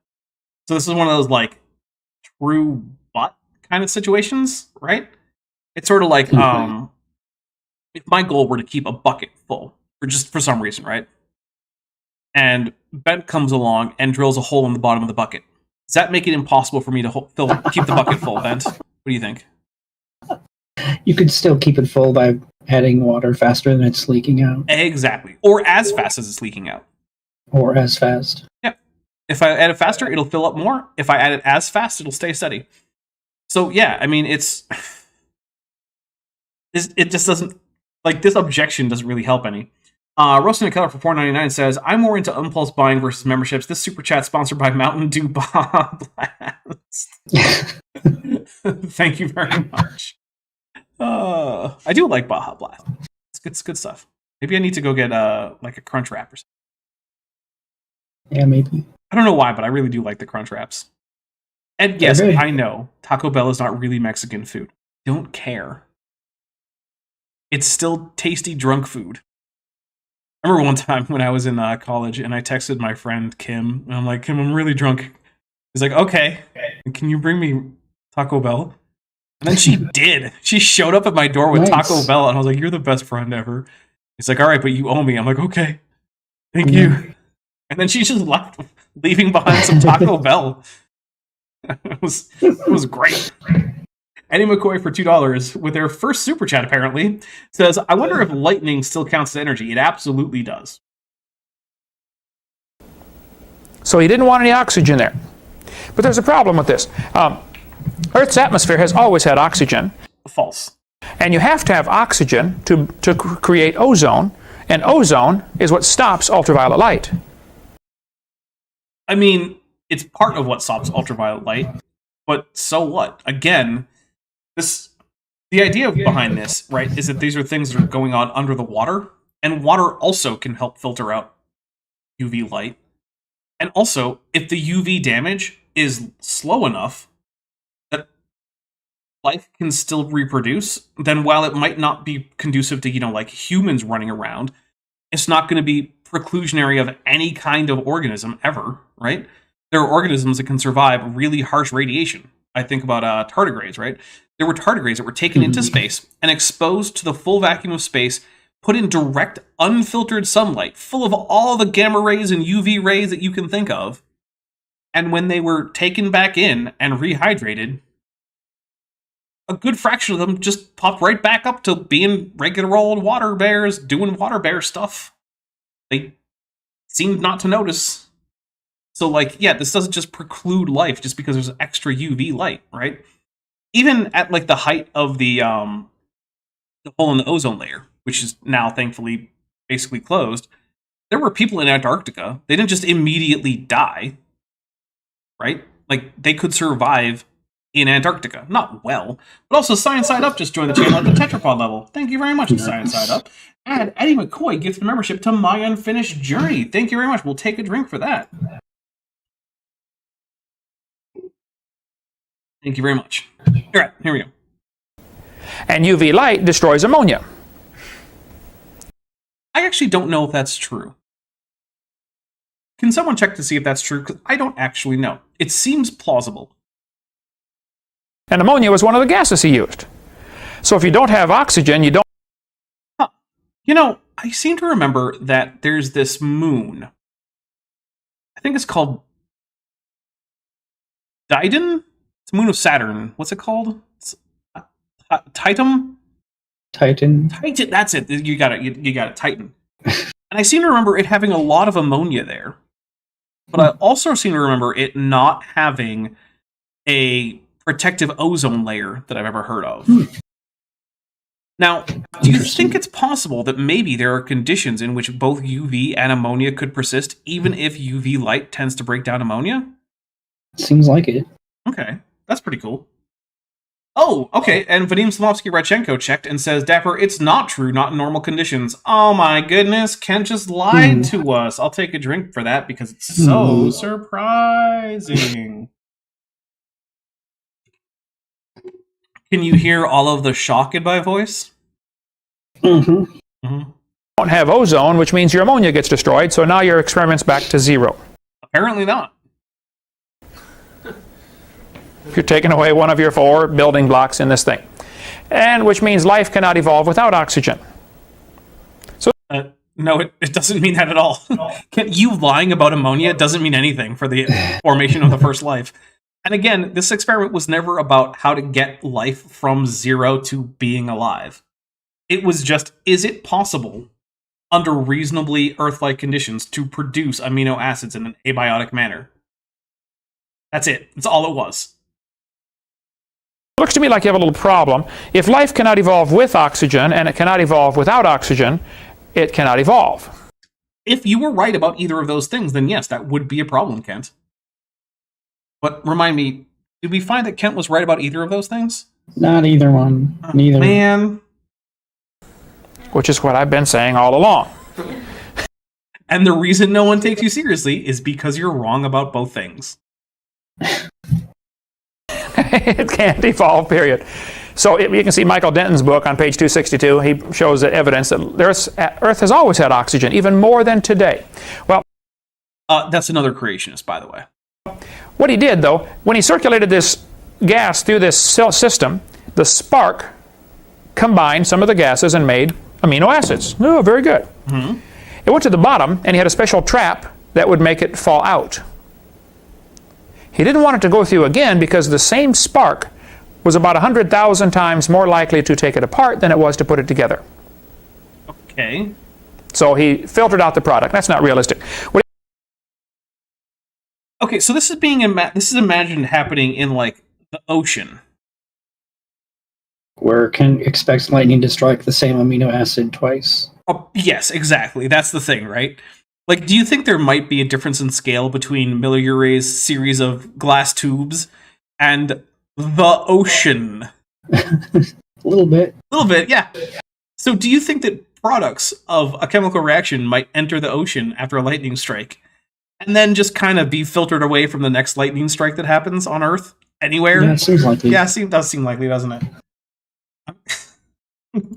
So this is one of those, like, true but kind of situations, right? It's sort of like, if my goal were to keep a bucket full, for some reason, right? And Bent comes along and drills a hole in the bottom of the bucket. Does that make it impossible for me to keep the bucket full, Bent? What do you think? You could still keep it full by adding water faster than it's leaking out. Exactly. Or as fast as it's leaking out. Or as fast. Yep. If I add it faster, it'll fill up more. If I add it as fast, it'll stay steady. So, yeah, I mean, it just doesn't, like, this objection doesn't really help any. Roasting a Keller for $4.99 says, I'm more into impulse buying versus memberships. This super chat sponsored by Mountain Dew Baja Blast. Thank you very much. I do like Baja Blast. It's good stuff. Maybe I need to go get like a Crunch Wrap or something. Yeah, maybe. I don't know why, but I really do like the Crunch Wraps. And yes, I know Taco Bell is not really Mexican food. Don't care. It's still tasty drunk food. I remember one time when I was in college and I texted my friend Kim, and I'm like, Kim, I'm really drunk. He's like, okay, can you bring me Taco Bell? And then she did. She showed up at my door with Nice. Taco Bell, and I was like, you're the best friend ever. He's like, all right, but you owe me. I'm like, okay, thank you. And then she just left, leaving behind some Taco Bell. It was great. Eddie McCoy for $2 with their first super chat apparently says, I wonder if lightning still counts as energy. It absolutely does. So he didn't want any oxygen there. But there's a problem with this. Earth's atmosphere has always had oxygen. False. And you have to have oxygen to create ozone. And ozone is what stops ultraviolet light. I mean, it's part of what stops ultraviolet light, but so what? Again, the idea behind this, right, is that these are things that are going on under the water, and water also can help filter out UV light. And also, if the UV damage is slow enough that life can still reproduce, then while it might not be conducive to, like humans running around, it's not going to be preclusionary of any kind of organism ever, right? There are organisms that can survive really harsh radiation. I think about tardigrades, right? There were tardigrades that were taken into space and exposed to the full vacuum of space, put in direct, unfiltered sunlight, full of all the gamma rays and UV rays that you can think of. And when they were taken back in and rehydrated, a good fraction of them just popped right back up to being regular old water bears, doing water bear stuff. They seemed not to notice. So, this doesn't just preclude life just because there's extra UV light, right? Even at, the height of the hole in the ozone layer, which is now, thankfully, basically closed, there were people in Antarctica. They didn't just immediately die, right? They could survive in Antarctica. Not well, but also Science Side Up just joined the channel at the tetrapod level. Thank you very much, Science Side Up. And Eddie McCoy gifted membership to My Unfinished Journey. Thank you very much. We'll take a drink for that. Thank you very much. All right, here we go. And UV light destroys ammonia. I actually don't know if that's true. Can someone check to see if that's true? Because I don't actually know. It seems plausible. And ammonia was one of the gases he used. So if you don't have oxygen, you don't... Huh. I seem to remember that there's this moon. I think it's called Didon? It's the moon of Saturn. What's it called? Titan? Titan. Titan, that's it. You got it. You got it. Titan. And I seem to remember it having a lot of ammonia there. But I also seem to remember it not having a protective ozone layer that I've ever heard of. Now, do you think it's possible that maybe there are conditions in which both UV and ammonia could persist, even if UV light tends to break down ammonia? Seems like it. Okay, that's pretty cool. Oh, okay, and Vadim Slavsky-Radchenko checked and says, Dapper, it's not true, not in normal conditions. Oh my goodness, Ken just lied to us. I'll take a drink for that because it's so surprising. Can you hear all of the shock in my voice? Mm-hmm. don't have ozone, which means your ammonia gets destroyed, so now your experiment's back to zero. Apparently not. You're taking away one of your 4 building blocks in this thing. And which means life cannot evolve without oxygen. No, it doesn't mean that at all. You lying about ammonia doesn't mean anything for the formation of the first life. And again, this experiment was never about how to get life from zero to being alive. It was just, is it possible under reasonably Earth-like conditions to produce amino acids in an abiotic manner? That's it. That's all it was. It looks to me like you have a little problem. If life cannot evolve with oxygen and it cannot evolve without oxygen, it cannot evolve. If you were right about either of those things, then yes, that would be a problem, Kent. But remind me, did we find that Kent was right about either of those things? Not either one. Neither. Man. Which is what I've been saying all along. And the reason no one takes you seriously is because you're wrong about both things. It can't evolve, period. So you can see Michael Denton's book on page 262. He shows the evidence that Earth has always had oxygen, even more than today. Well, that's another creationist, by the way. what he did, though, when he circulated this gas through this cell system, the spark combined some of the gases and made amino acids. Oh, very good. Mm-hmm. It went to the bottom, and he had a special trap that would make it fall out. He didn't want it to go through again because the same spark was about 100,000 times more likely to take it apart than it was to put it together. Okay. So he filtered out the product. That's not realistic. Okay, so this is imagined happening in like the ocean, where Ken expects lightning to strike the same amino acid twice. Oh, yes, exactly. That's the thing, right? Like, do you think there might be a difference in scale between Miller-Urey's series of glass tubes and the ocean? A little bit. A little bit, yeah. So do you think that products of a chemical reaction might enter the ocean after a lightning strike and then just kind of be filtered that from the next lightning strike that happens on Earth? Anywhere? Yeah, it seems likely. Yeah, it does seem likely, doesn't it?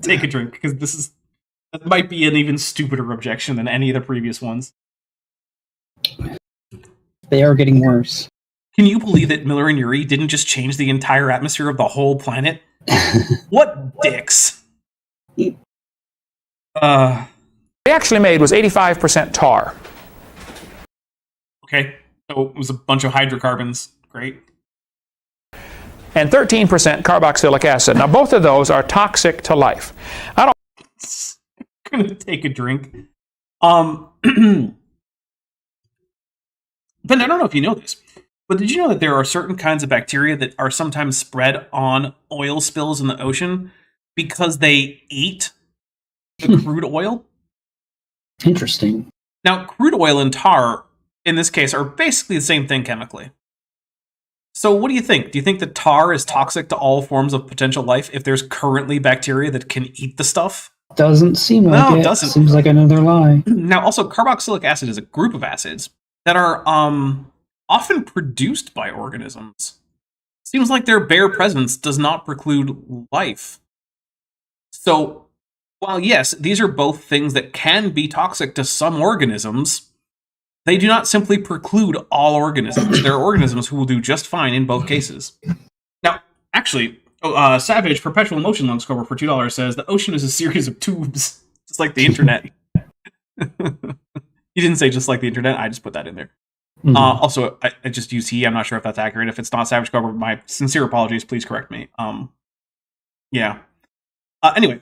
Take a drink, because that might be an even stupider objection than any of the previous ones. They are getting worse. Can you believe that Miller and Urey didn't just change the entire atmosphere of the whole planet? What dicks? They actually made was 85% tar. Okay, so it was a bunch of hydrocarbons. Great. And 13% carboxylic acid. Now, both of those are toxic to life. I'm gonna take a drink. But I don't know if you know this, but did you know that there are certain kinds of bacteria that are sometimes spread on oil spills in the ocean because they ate the crude oil? Interesting. Now, crude oil and tar, in this case, are basically the same thing chemically. So what do you think? Do you think that tar is toxic to all forms of potential life if there's currently bacteria that can eat the stuff? Doesn't seem like No, it. it doesn't. Seems like another lie. Now, also, carboxylic acid is a group of acids that are often produced by organisms. Seems like their bare presence does not preclude life. So, while yes, these are both things that can be toxic to some organisms, they do not simply preclude all organisms. There are organisms who will do just fine in both cases. Now, actually, Savage Perpetual Motion Lung Scrubber for $2 says the ocean is a series of tubes, just like the internet. He didn't say just like the internet. I just put that in there. Mm-hmm. Also, I just use he. I'm not sure if that's accurate. If it's not Savage Scrubber, my sincere apologies. Please correct me. Yeah. Anyway,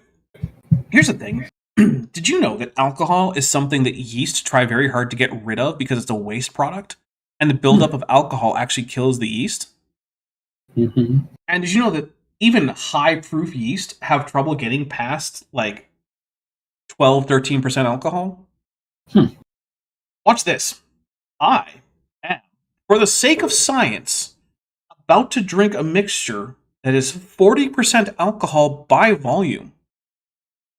here's the thing. Did you know that alcohol is something that yeast try very hard to get rid of because it's a waste product? And the buildup of alcohol actually kills the yeast? Mm-hmm. And did you know that even high-proof yeast have trouble getting past, like, 12, 13% alcohol? Watch this. I am, for the sake of science, about to drink a mixture that is 40% alcohol by volume.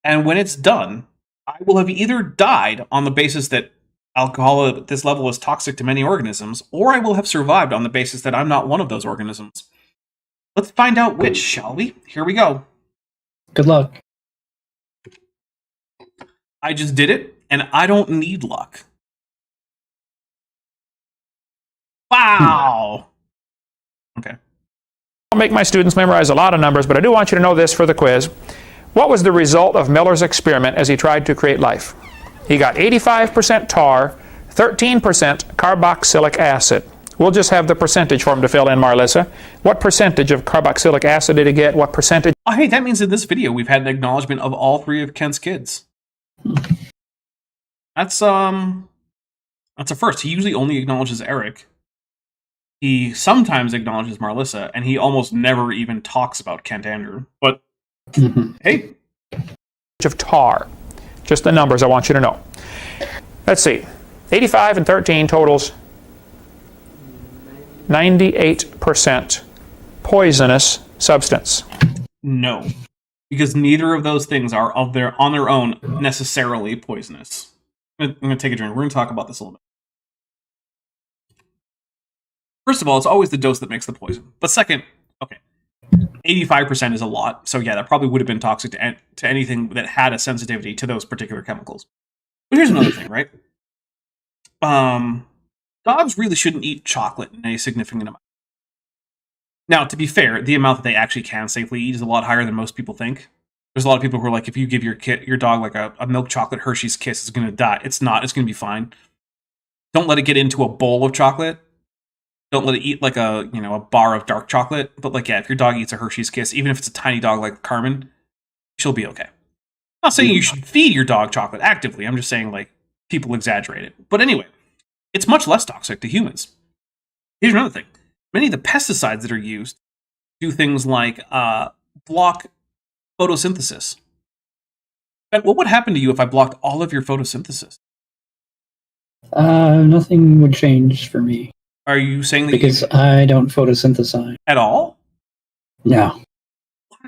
And when it's done, I will have either died on the basis that alcohol at this level is toxic to many organisms, or I will have survived on the basis that I'm not one of those organisms. Let's find out which, shall we? Here we go. Good luck. I just did it, and I don't need luck. Wow! Okay. I'll make my students memorize a lot of numbers, but I do want you to know this for the quiz. What was the result of Miller's experiment as he tried to create life? He got 85% tar, 13% carboxylic acid. We'll just have the percentage for him to fill in, Marlissa. What percentage of carboxylic acid did he get? What percentage? Oh, hey, that means in this video we've had an acknowledgement of all three of Kent's kids. That's a first. He usually only acknowledges Eric. He sometimes acknowledges Marlissa, and he almost never even talks about Kent Andrew. But hey, of tar. Just the numbers I want you to know. Let's see. 85 and 13 totals 98% poisonous substance. No, because neither of those things are on their own necessarily poisonous. I'm going to take a drink. We're going to talk about this a little bit. First of all, it's always the dose that makes the poison. But second, okay, 85% is a lot. So yeah, that probably would have been toxic to anything that had a sensitivity to those particular chemicals. But here's another thing, right? Dogs really shouldn't eat chocolate in any significant amount. Now, to be fair, the amount that they actually can safely eat is a lot higher than most people think. There's a lot of people who are like, if you give your dog like a milk chocolate Hershey's Kiss, it's going to die. It's not. It's going to be fine. Don't let it get into a bowl of chocolate. Don't let it eat like a bar of dark chocolate. But like, yeah, if your dog eats a Hershey's Kiss, even if it's a tiny dog like Carmen, she'll be okay. I'm not saying you should feed your dog chocolate actively. I'm just saying like people exaggerate it. But anyway, it's much less toxic to humans. Here's another thing. Many of the pesticides that are used do things like block photosynthesis. Ben, what would happen to you if I blocked all of your photosynthesis? Nothing would change for me. Are you saying that because I don't photosynthesize at all? No.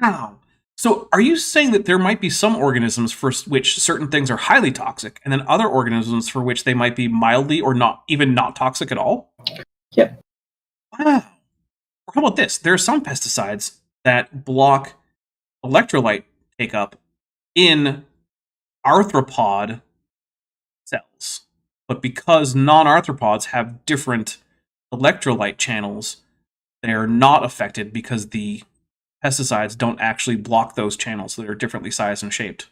Wow. So are you saying that there might be some organisms for which certain things are highly toxic, and then other organisms for which they might be mildly or not toxic at all? Yep. Wow. Or how about this? There are some pesticides that block electrolyte take-up in arthropod cells. But because non-arthropods have different electrolyte channels, they're not affected because the pesticides don't actually block those channels that are differently sized and shaped.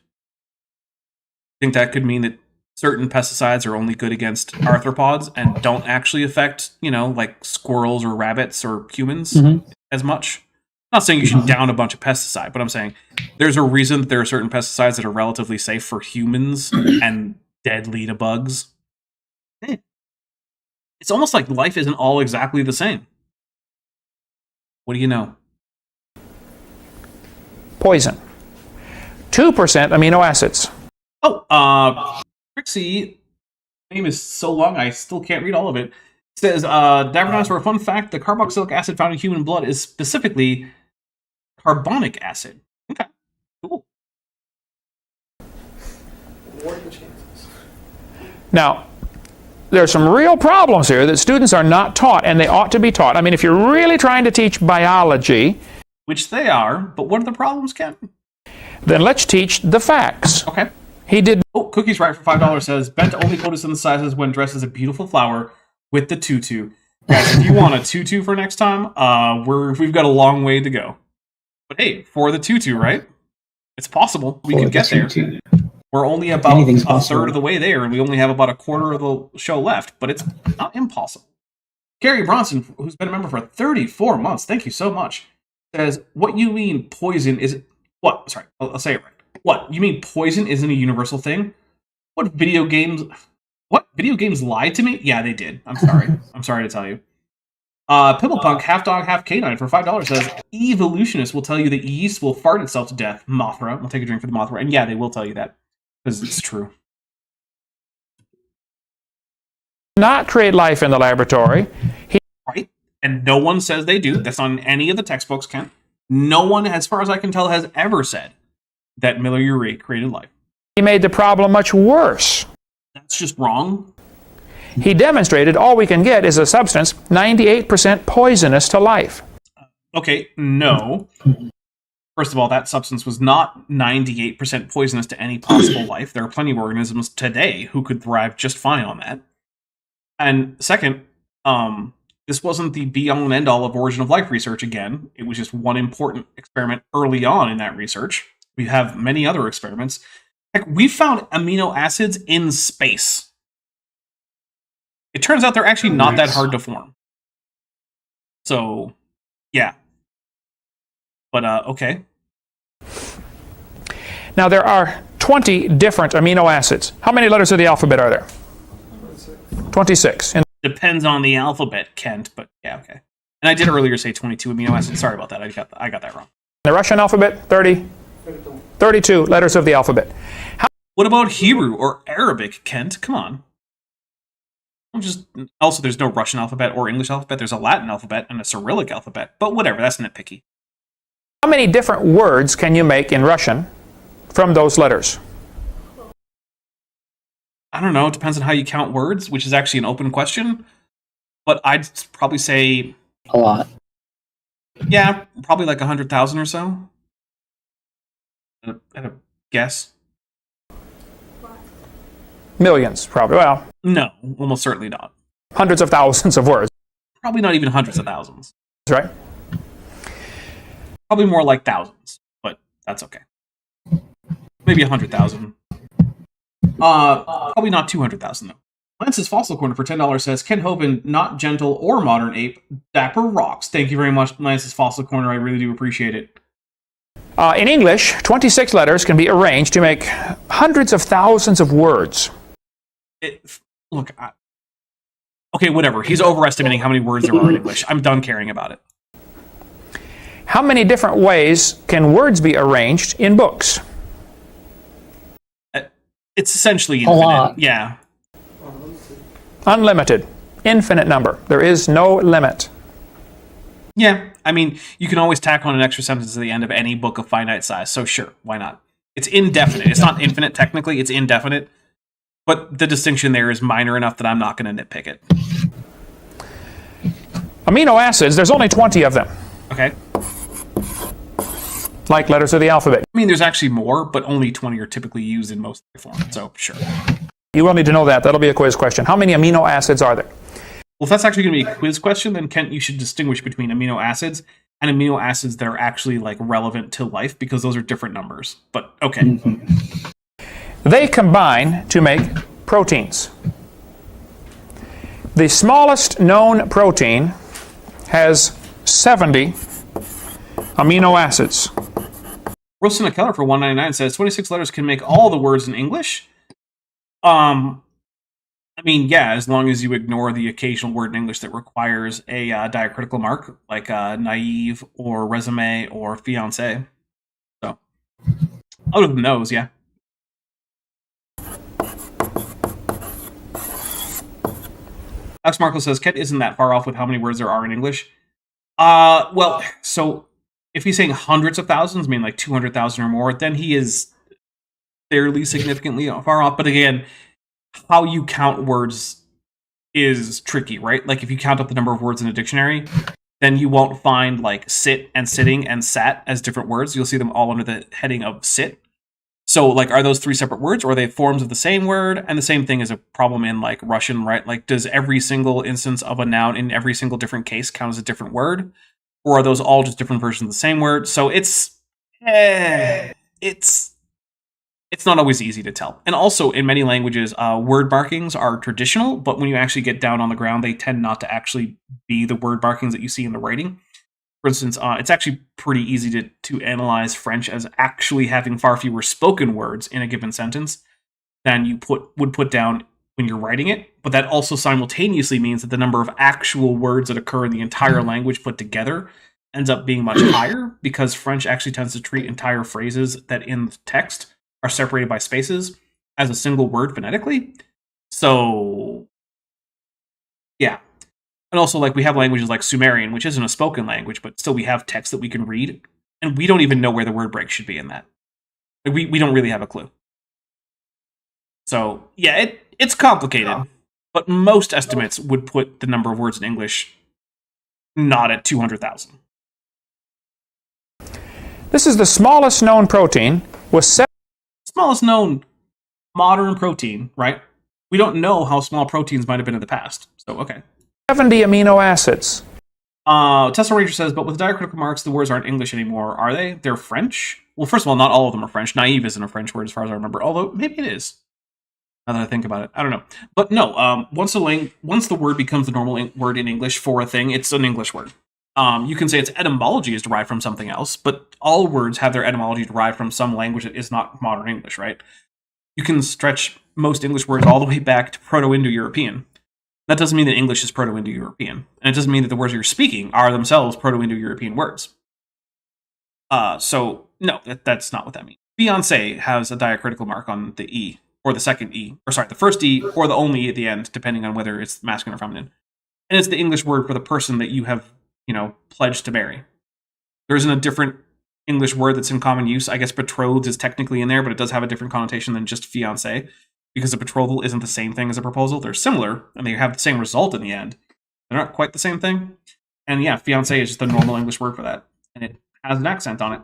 I think that could mean that certain pesticides are only good against arthropods and don't actually affect, like squirrels or rabbits or humans as much. I'm not saying you should down a bunch of pesticide, but I'm saying there's a reason that there are certain pesticides that are relatively safe for humans and deadly to bugs. It's almost like life isn't all exactly the same. What do you know? Poison. 2% amino acids. Oh, Trixie, name is so long I still can't read all of it. It says, Davernaz, for a fun fact, the carboxylic acid found in human blood is specifically carbonic acid. Okay, cool. What are the chances? Now, there are some real problems here that students are not taught, and they ought to be taught. I mean, if you're really trying to teach biology, which they are, but what are the problems, Ken? Then let's teach the facts. Okay. He did. Oh, Cookies Right for $5 says, Bent only photosynthesizes when dressed as a beautiful flower with the tutu. Guys, if you want a tutu for next time, we've got a long way to go. But hey, for the tutu, right? It's possible. We could get there. We're only about a third of the way there, and we only have about a quarter of the show left, but it's not impossible. Gary Bronson, who's been a member for 34 months, thank you so much, says, what you mean poison is... What? Sorry, I'll say it right. What? You mean poison isn't a universal thing? What video games lied to me? Yeah, they did. I'm sorry. I'm sorry to tell you. Pimplepunk, half dog, half canine for $5 says, evolutionists will tell you that yeast will fart itself to death. Mothra. We'll take a drink for the Mothra. And yeah, they will tell you that. Because it's true. Not create life in the laboratory. Right? And no one says they do. That's not in any of the textbooks, Ken. No one, as far as I can tell, has ever said that Miller Urey created life. He made the problem much worse. That's just wrong. He demonstrated all we can get is a substance 98% poisonous to life. Okay, no. First of all, that substance was not 98% poisonous to any possible life. There are plenty of organisms today who could thrive just fine on that. And second, this wasn't the be-all and end-all of origin of life research again. It was just one important experiment early on in that research. We have many other experiments. Heck, we found amino acids in space. It turns out they're actually not that hard to form. So, yeah. But, okay. Now, there are 20 different amino acids. How many letters of the alphabet are there? 26. Depends on the alphabet, Kent, but yeah, okay. And I did earlier say 22 amino acids. Sorry about that. I got that wrong. The Russian alphabet, 32 letters of the alphabet. What about Hebrew or Arabic, Kent? Come on. Also, there's no Russian alphabet or English alphabet. There's a Latin alphabet and a Cyrillic alphabet. But whatever, that's nitpicky. How many different words can you make in Russian from those letters? I don't know. It depends on how you count words, which is actually an open question. But I'd probably say... a lot. Yeah, probably like 100,000 or so. At a guess. Millions, probably. Well, No, almost certainly not. hundreds of thousands of words, Probably not even hundreds of thousands. right? Probably more like thousands, but that's okay. Maybe 100,000. Probably not 200,000 though. Lance's Fossil Corner for $10 says, Ken Hovind, not gentle or modern ape, dapper rocks. Thank you very much, Lance's Fossil Corner. I really do appreciate it. In English, 26 letters can be arranged to make hundreds of thousands of words. Look, okay, whatever. He's overestimating how many words there are in English. I'm done caring about it. How many different ways can words be arranged in books? It's essentially infinite. lot. Yeah. Unlimited. Infinite number. There is no limit. Yeah. I mean, you can always tack on an extra sentence at the end of any book of finite size, so sure, why not? It's indefinite. It's not infinite technically, it's indefinite. But the distinction there is minor enough that I'm not going to nitpick it. Amino acids, there's only 20 of them, Okay? like letters of the alphabet. I mean, there's actually more, but only 20 are typically used in most forms, so sure. You will need to know that. That'll be a quiz question. How many amino acids are there? Well, if that's actually going to be a quiz question, then Kent, you should distinguish between amino acids and amino acids that are actually like relevant to life, because those are different numbers. But okay. They combine to make proteins. The smallest known protein has 70 amino acids. Rosina Keller for $1.99 says 26 letters can make all the words in English. I mean, yeah, as long as you ignore the occasional word in English that requires a diacritical mark, like naive or resume or fiance. So, other than those, yeah. Alex Marco says, Ket isn't that far off with how many words there are in English. Well, so if he's saying hundreds of thousands, I mean like 200,000 or more, then he is fairly significantly far off. But again, how you count words is tricky, right? Like if you count up the number of words in a dictionary, then you won't find like sit and sitting and sat as different words. You'll see them all under the heading of sit. So like, are those three separate words, or are they forms of the same word? And the same thing is a problem in like Russian, right? Like, does every single instance of a noun in every single different case count as a different word? Or are those all just different versions of the same word? So it's not always easy to tell. And also in many languages, word markings are traditional, but when you actually get down on the ground, they tend not to actually be the word markings that you see in the writing. For instance, it's actually pretty easy to analyze French as actually having far fewer spoken words in a given sentence than you would put down when you're writing it. But that also simultaneously means that the number of actual words that occur in the entire language put together ends up being much higher, because French actually tends to treat entire phrases that in the text are separated by spaces as a single word phonetically. So, yeah. And also, like, we have languages like Sumerian, which isn't a spoken language, but still we have text that we can read, and we don't even know where the word break should be in that. Like, we don't really have a clue. So, yeah, it's complicated, but most estimates would put the number of words in English not at 200,000. This is the smallest known protein with Smallest known modern protein, right? We don't know how small proteins might have been in the past. So, okay. 70 amino acids. Tesla Ranger says, but with diacritical marks, the words aren't English anymore, are they? They're French? Well, first of all, not all of them are French. Naive isn't a French word as far as I remember, although maybe it is. Now that I think about it, I don't know. But no, once the word becomes the normal word in English for a thing, it's an English word. You can say its etymology is derived from something else, but all words have their etymology derived from some language that is not modern English, right? You can stretch most English words all the way back to Proto-Indo-European. That doesn't mean that English is Proto-Indo-European. And it doesn't mean that the words you're speaking are themselves Proto-Indo-European words. So, no, that's not what that means. Fiancé has a diacritical mark on the E, or the second E, or sorry, the first E, or the only E at the end, depending on whether it's masculine or feminine. And it's the English word for the person that you have, pledged to marry. There isn't a different English word that's in common use. I guess betrothed is technically in there, but it does have a different connotation than just fiancé, because a betrothal isn't the same thing as a proposal. They're similar, and they have the same result in the end. They're not quite the same thing. And yeah, fiance is just the normal English word for that. And it has an accent on it.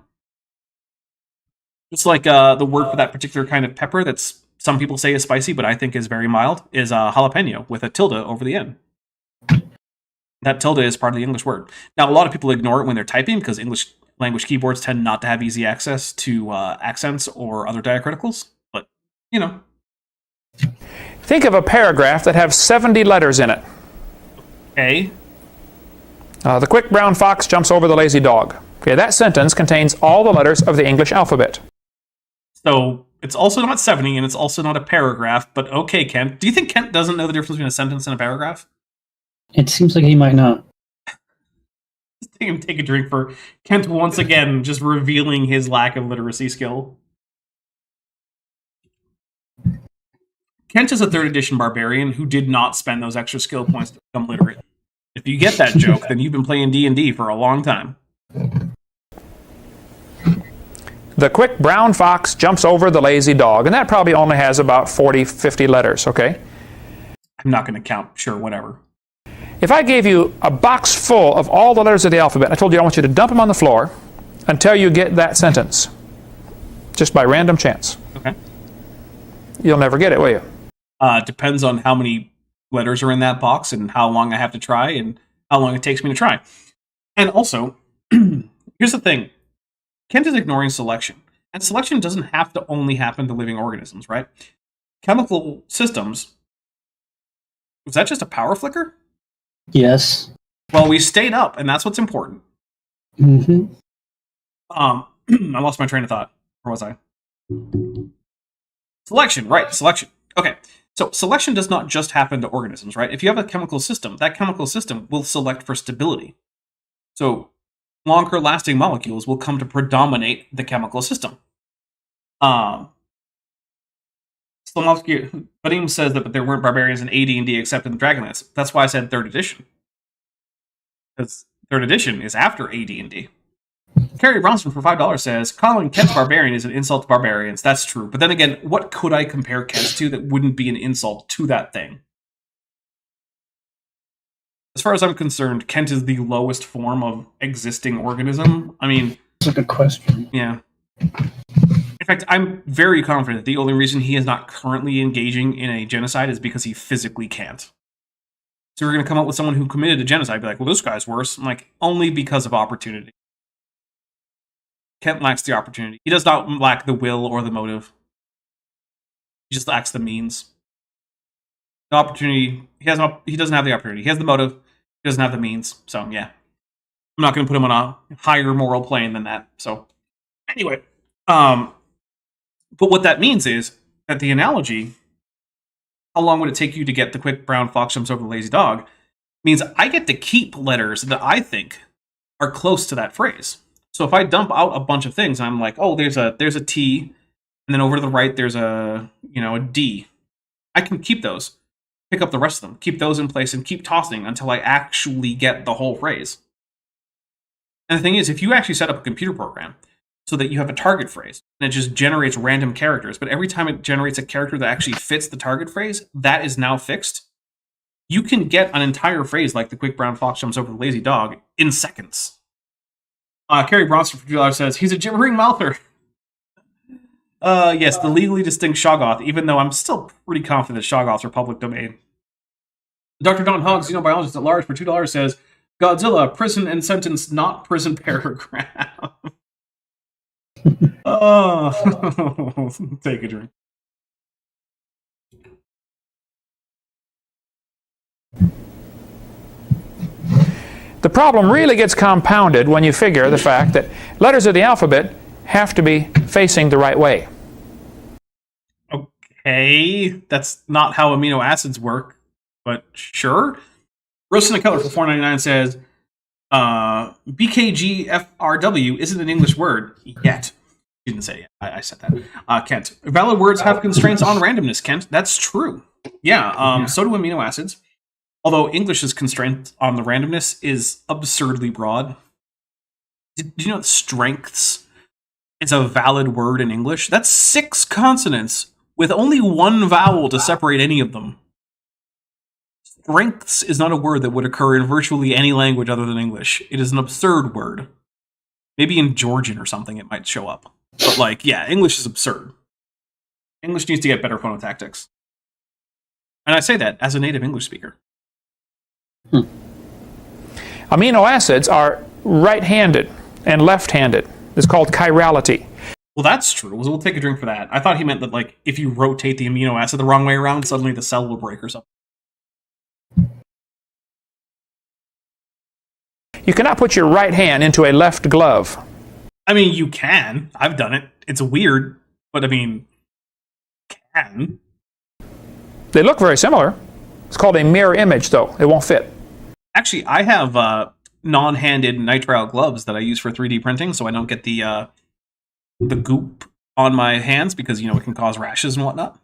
Just like the word for that particular kind of pepper that's some people say is spicy, but I think is very mild, is jalapeno with a tilde over the end. That tilde is part of the English word. Now, a lot of people ignore it when they're typing because English language keyboards tend not to have easy access to accents or other diacriticals. But, you know. Think of a paragraph that has 70 letters in it. A. The quick brown fox jumps over the lazy dog. Okay, that sentence contains all the letters of the English alphabet. So it's also not 70, and it's also not a paragraph, but okay, Kent. Do you think Kent doesn't know the difference between a sentence and a paragraph? It seems like he might not. Take a drink for Kent once again, just revealing his lack of literacy skill. Kent is a 3rd edition barbarian who did not spend those extra skill points to become literate. If you get that joke, then you've been playing D&D for a long time. The quick brown fox jumps over the lazy dog, and that probably only has about 40, 50 letters, okay? I'm not going to count. Sure, whatever. If I gave you a box full of all the letters of the alphabet, I told you I want you to dump them on the floor until you get that sentence, just by random chance. Okay. You'll never get it, will you? Depends on how many letters are in that box and how long I have to try and how long it takes me to try. And also, here's the thing. Kent is ignoring selection. And selection doesn't have to only happen to living organisms, right? Chemical systems. Was that just a power flicker? Yes. Well, we stayed up, and that's what's important. Mm-hmm. I lost my train of thought. Where was I? Selection, right, selection. Okay, so selection does not just happen to organisms, right? If you have a chemical system, that chemical system will select for stability. So longer lasting molecules will come to predominate the chemical system. Vadim says that there weren't barbarians in AD&D except in the Dragonlance. That's why I said 3rd edition. Because 3rd edition is after AD&D. Carrie Bronson for $5 says, calling Kent barbarian is an insult to barbarians. That's true. But then again, what could I compare Kent to that wouldn't be an insult to that thing? As far as I'm concerned, Kent is the lowest form of existing organism. I mean... That's a good question. Yeah. In fact, I'm very confident the only reason he is not currently engaging in a genocide is because he physically can't. So we're going to come up with someone who committed a genocide, be like, well, this guy's worse. I'm like, only because of opportunity. Kent lacks the opportunity. He does not lack the will or the motive. He just lacks the means. The opportunity, he doesn't have the opportunity. He has the motive, he doesn't have the means. So, yeah. I'm not going to put him on a higher moral plane than that. So, anyway. But what that means is that the analogy, how long would it take you to get the quick brown fox jumps over the lazy dog, means I get to keep letters that I think are close to that phrase. So if I dump out a bunch of things, I'm like, oh, there's a T, and then over to the right there's a D. I can keep those, pick up the rest of them, keep those in place, and keep tossing until I actually get the whole phrase. And the thing is, if you actually set up a computer program so that you have a target phrase, and it just generates random characters, but every time it generates a character that actually fits the target phrase, that is now fixed, you can get an entire phrase like the quick brown fox jumps over the lazy dog in seconds. Carrie Bronson for $2 says, he's a gibbering mouther. Yes, the legally distinct Shoggoth, even though I'm still pretty confident that Shoggoths are public domain. Dr. Don Hogg, xenobiologist at large for $2 says, Godzilla, prison and sentence, not prison paragraph. Oh, take a drink. The problem really gets compounded when you figure the fact that letters of the alphabet have to be facing the right way. Okay, that's not how amino acids work, but sure. Roasting the Color for $4.99 says, BKGFRW isn't an English word yet. You didn't say it. I said that. Kent, valid words have constraints on randomness, Kent. That's true. Yeah, so do amino acids. Although English's constraint on the randomness is absurdly broad. Did you know that strengths is a valid word in English? That's 6 consonants with only 1 vowel to separate any of them. strengths is not a word that would occur in virtually any language other than English. It is an absurd word. Maybe in Georgian or something it might show up. But, like, yeah, English is absurd. English needs to get better phonotactics. And I say that as a native English speaker. Amino acids are right-handed and left-handed. It's called chirality. Well, that's true. We'll take a drink for that. I thought he meant that, like, if you rotate the amino acid the wrong way around, suddenly the cell will break or something. You cannot put your right hand into a left glove. I mean, you can. I've done it. It's weird, but I mean, can. They look very similar. It's called a mirror image, though. It won't fit. Actually, I have non-handed nitrile gloves that I use for 3D printing, so I don't get the goop on my hands because, you know, it can cause rashes and whatnot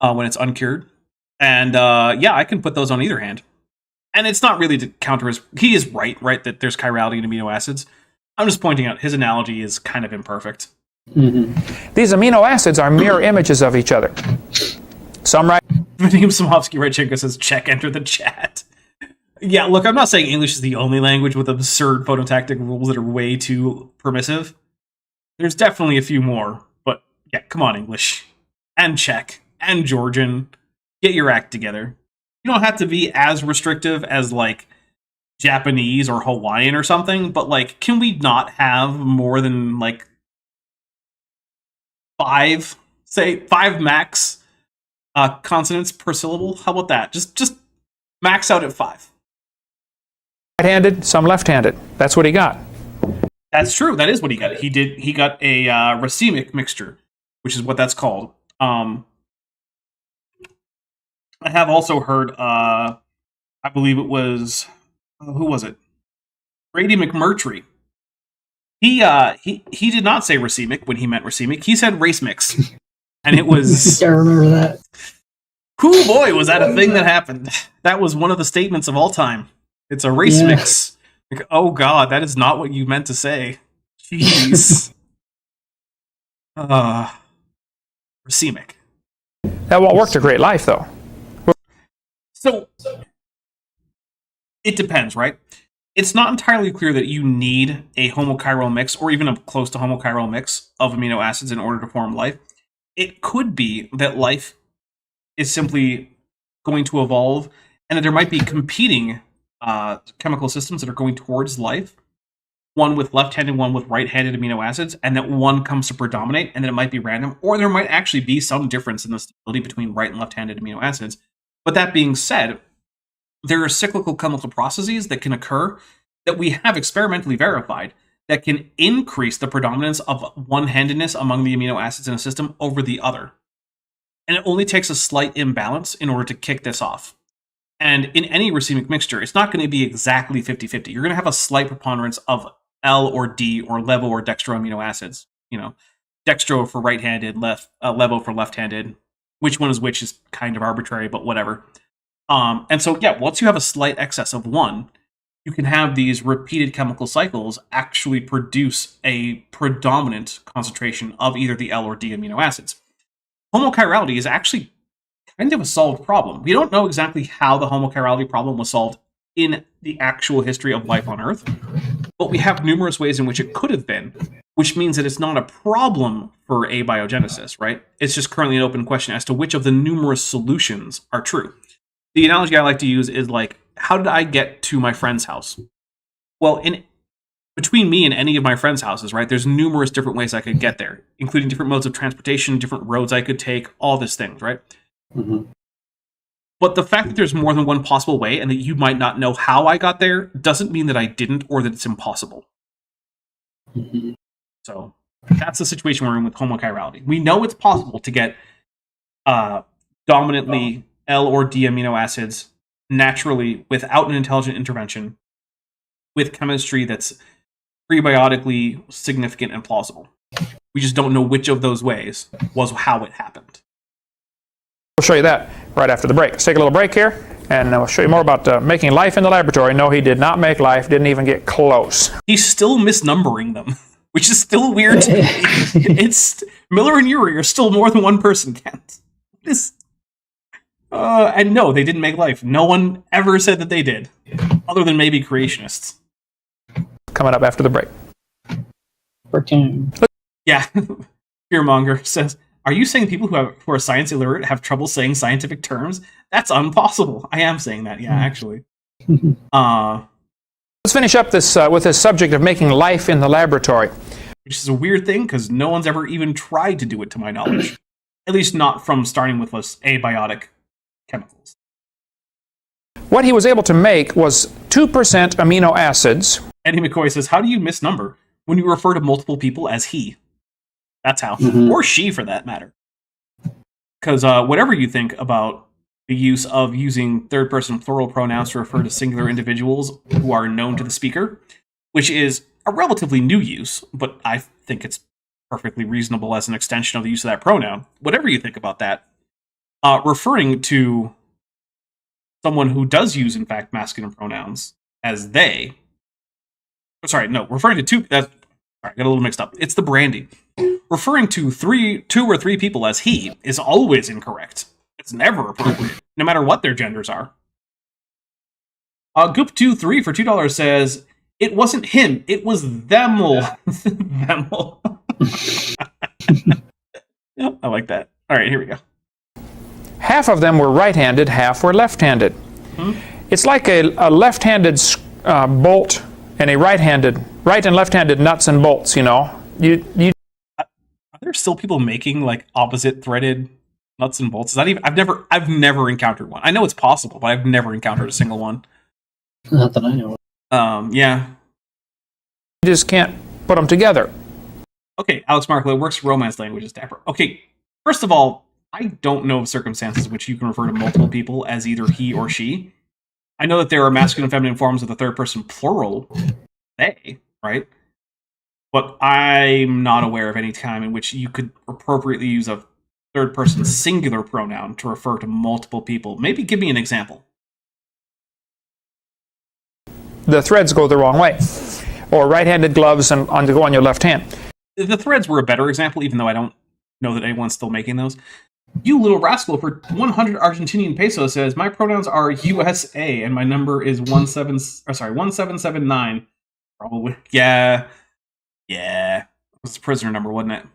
when it's uncured. And yeah, I can put those on either hand. And it's not really to counter his... He is right, that there's chirality in amino acids. I'm just pointing out his analogy is kind of imperfect. Mm-hmm. These amino acids are mirror images of each other. Some right... Vadim Samovsky Redchenko says, check, enter the chat. Yeah, look, I'm not saying English is the only language with absurd phonotactic rules that are way too permissive. There's definitely a few more, but yeah, come on, English. And Czech. And Georgian. Get your act together. You don't have to be as restrictive as, like, Japanese or Hawaiian or something, but, like, can we not have more than, like, five max consonants per syllable? How about that? Just max out at 5. Right-handed, some left-handed. That's what he got. That's true. That is what he got. He got a racemic mixture, which is what that's called. I have also heard, I believe it was, who was it? Brady McMurtry. He did not say racemic when he meant racemic. He said race mix. And it was... I remember that. Cool boy, was that a thing that happened. That was one of the statements of all time. It's a race mix. Like, oh god, that is not what you meant to say. Jeez. Racemic. That won't work to great life, though. So, it depends, right? It's not entirely clear that you need a homochiral mix, or even a close to homochiral mix of amino acids in order to form life. It could be that life is simply going to evolve, and that there might be competing chemical systems that are going towards life, one with left-handed, one with right-handed amino acids, and that one comes to predominate, and then it might be random, or there might actually be some difference in the stability between right and left-handed amino acids. But that being said, there are cyclical chemical processes that can occur that we have experimentally verified that can increase the predominance of one-handedness among the amino acids in a system over the other. And it only takes a slight imbalance in order to kick this off. And in any racemic mixture, it's not going to be exactly 50-50. You're going to have a slight preponderance of L or D or levo or dextro amino acids. You know, dextro for right-handed, levo for left-handed. Which one is which is kind of arbitrary, but whatever. And so, yeah, once you have a slight excess of one, you can have these repeated chemical cycles actually produce a predominant concentration of either the L or D amino acids. Homochirality is actually kind of a solved problem. We don't know exactly how the homochirality problem was solved in the actual history of life on Earth, but we have numerous ways in which it could have been, which means that it's not a problem for abiogenesis, right? It's just currently an open question as to which of the numerous solutions are true. The analogy I like to use is like, how did I get to my friend's house? Well, between me and any of my friends' houses, right, there's numerous different ways I could get there, including different modes of transportation, different roads I could take, all these things, right? Mm-hmm. But the fact that there's more than one possible way and that you might not know how I got there doesn't mean that I didn't or that it's impossible. Mm-hmm. So that's the situation we're in with homochirality. We know it's possible to get dominantly L or D amino acids naturally without an intelligent intervention with chemistry that's prebiotically significant and plausible. We just don't know which of those ways was how it happened. We'll show you that right after the break. Let's take a little break here, and I'll show you more about making life in the laboratory. No, he did not make life, didn't even get close. He's still misnumbering them, which is still weird to me. It's Miller and Urey are still more than one person, Kent. And no, they didn't make life. No one ever said that they did, other than maybe creationists. Coming up after the break. Yeah, Fearmonger says, "Are you saying people who are science illiterate have trouble saying scientific terms? That's impossible." I am saying that, yeah, actually. Let's finish up this with this subject of making life in the laboratory. Which is a weird thing, because no one's ever even tried to do it, to my knowledge. At least not from starting with abiotic chemicals. What he was able to make was 2% amino acids. Eddie McCoy says, "How do you misnumber when you refer to multiple people as he?" That's how. Or she, for that matter. Because whatever you think about the use of using third-person plural pronouns to refer to singular individuals who are known to the speaker, which is a relatively new use, but I think it's perfectly reasonable as an extension of the use of that pronoun. Whatever you think about that, referring to someone who does use, in fact, masculine pronouns as they. Sorry, no, referring to two. Sorry, I got a little mixed up. It's the branding. Referring to two or three people as he is always incorrect. It's never appropriate, no matter what their genders are. Goop23 for $2 says, "It wasn't him, it was them'll." Them'll. I like that. All right, here we go. Half of them were right-handed, half were left-handed. It's like a left-handed bolt and a right and left-handed nuts and bolts, you know. Are there still people making like opposite threaded nuts and bolts? Is that even? I've never encountered one. I know it's possible, but I've never encountered a single one. Not that I know of. Yeah. You just can't put them together. Okay, Alex Markle, it works romance languages, Dapper. Okay, first of all, I don't know of circumstances in which you can refer to multiple people as either he or she. I know that there are masculine and feminine forms of the third person plural, they, right? But I'm not aware of any time in which you could appropriately use a third person singular pronoun to refer to multiple people. Maybe give me an example. The threads go the wrong way. Or right-handed gloves and go on your left hand. The threads were a better example, even though I don't know that anyone's still making those. You Little Rascal for 100 Argentinian peso says, "My pronouns are USA and my number is 1779. Probably. Yeah. It was a prisoner number, wasn't it?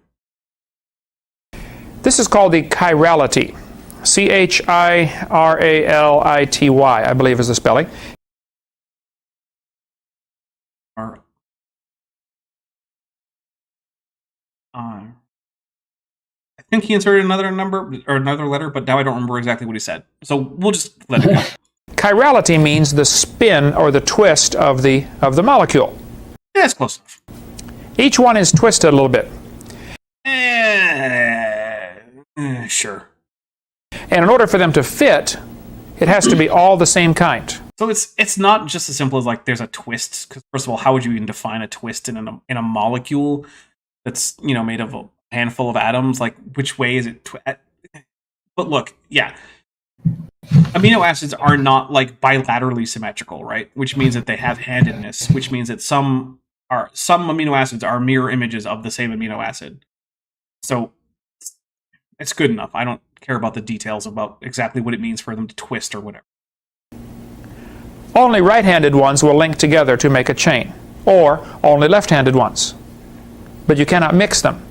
This is called the chirality. Chirality, I believe is the spelling. I think he inserted another number or another letter, but now I don't remember exactly what he said. So we'll just let it go. Chirality means the spin or the twist of the molecule. Yeah, it's close enough. Each one is twisted a little bit. Sure. And in order for them to fit, it has to be all the same kind. So it's not just as simple as like there's a twist. Because first of all, how would you even define a twist in a molecule that's made of a handful of atoms? Like which way is it? But look, yeah, amino acids are not like bilaterally symmetrical, right? Which means that they have handedness. Which means that some amino acids are mirror images of the same amino acid. So it's good enough. I don't care about the details about exactly what it means for them to twist or whatever. Only right-handed ones will link together to make a chain, or only left-handed ones. But you cannot mix them.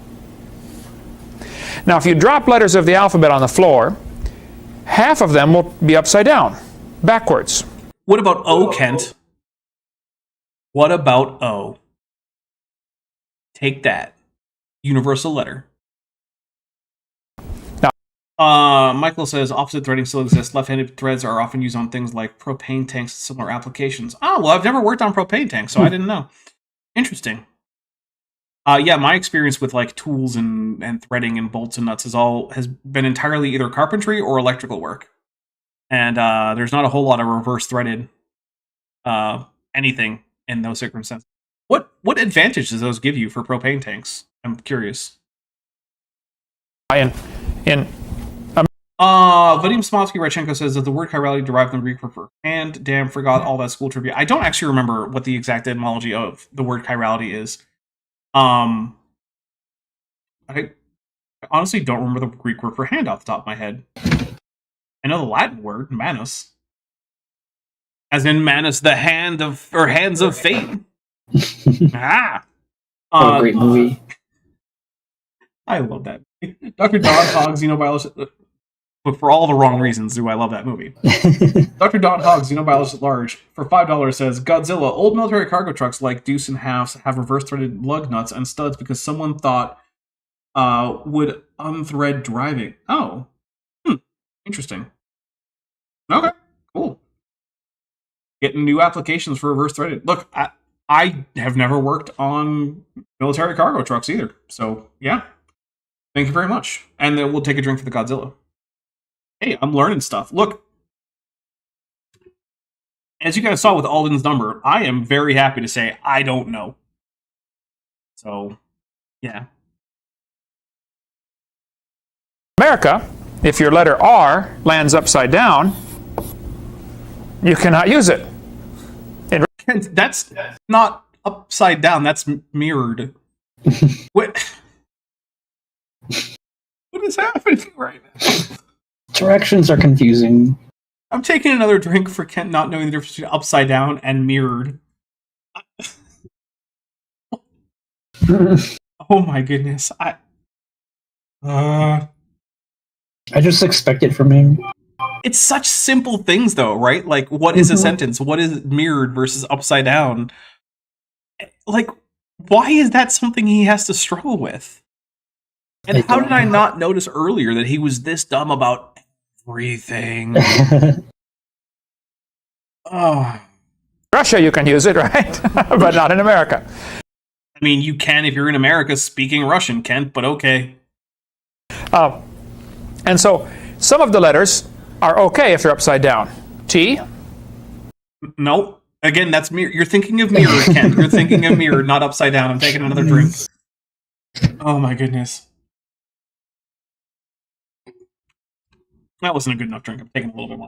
Now, if you drop letters of the alphabet on the floor, half of them will be upside down, backwards. What about O, Kent? What about O? Take that. Universal letter. Michael says, opposite threading still exists. Left-handed threads are often used on things like propane tanks and similar applications. Oh, well, I've never worked on propane tanks, so I didn't know. Interesting. Yeah, my experience with like tools and threading and bolts and nuts has been entirely either carpentry or electrical work. And there's not a whole lot of reverse threaded anything in those circumstances. What advantage does those give you for propane tanks? I'm curious. Vadim Smolsky Radchenko says that the word chirality derived from Greek for hand. Damn, forgot all that school trivia. I don't actually remember what the exact etymology of the word chirality is. I honestly don't remember the Greek word for hand off the top of my head. I know the Latin word, manus. As in manus, the hand of, or hands of fate. Ah! What a great movie. I love that movie. Dr. Don Hogg, xenobiologist, but for all the wrong reasons do I love that movie. Dr. Don Hogg, xenobiologist at large, for $5 says, Godzilla, old military cargo trucks like Deuce and Halves have reverse-threaded lug nuts and studs because someone thought would unthread driving. Oh. Interesting. Okay, cool. Getting new applications for reverse-threaded. Look, I have never worked on military cargo trucks either, so yeah. Thank you very much. And then we'll take a drink for the Godzilla. Hey, I'm learning stuff. Look, as you guys saw with Alden's number, I am very happy to say I don't know. So, yeah. America, if your letter R lands upside down, you cannot use it. That's not upside down, that's mirrored. What is happening right now? Directions are confusing. I'm taking another drink for Kent not knowing the difference between upside down and mirrored. Oh my goodness. I just expect it from him. It's such simple things though, right? Like, what is a sentence? What is mirrored versus upside down? Like, why is that something he has to struggle with? And how did I not notice earlier that he was this dumb about everything? Oh. Russia, you can use it, right? But not in America. I mean, you can if you're in America speaking Russian, Kent, but okay. And so, some of the letters are okay if they're upside down. T? Nope. Again, that's mirror. You're thinking of mirror, Kent. You're thinking of mirror, not upside down. I'm taking another drink. Oh my goodness. That wasn't a good enough drink. I'm taking a little bit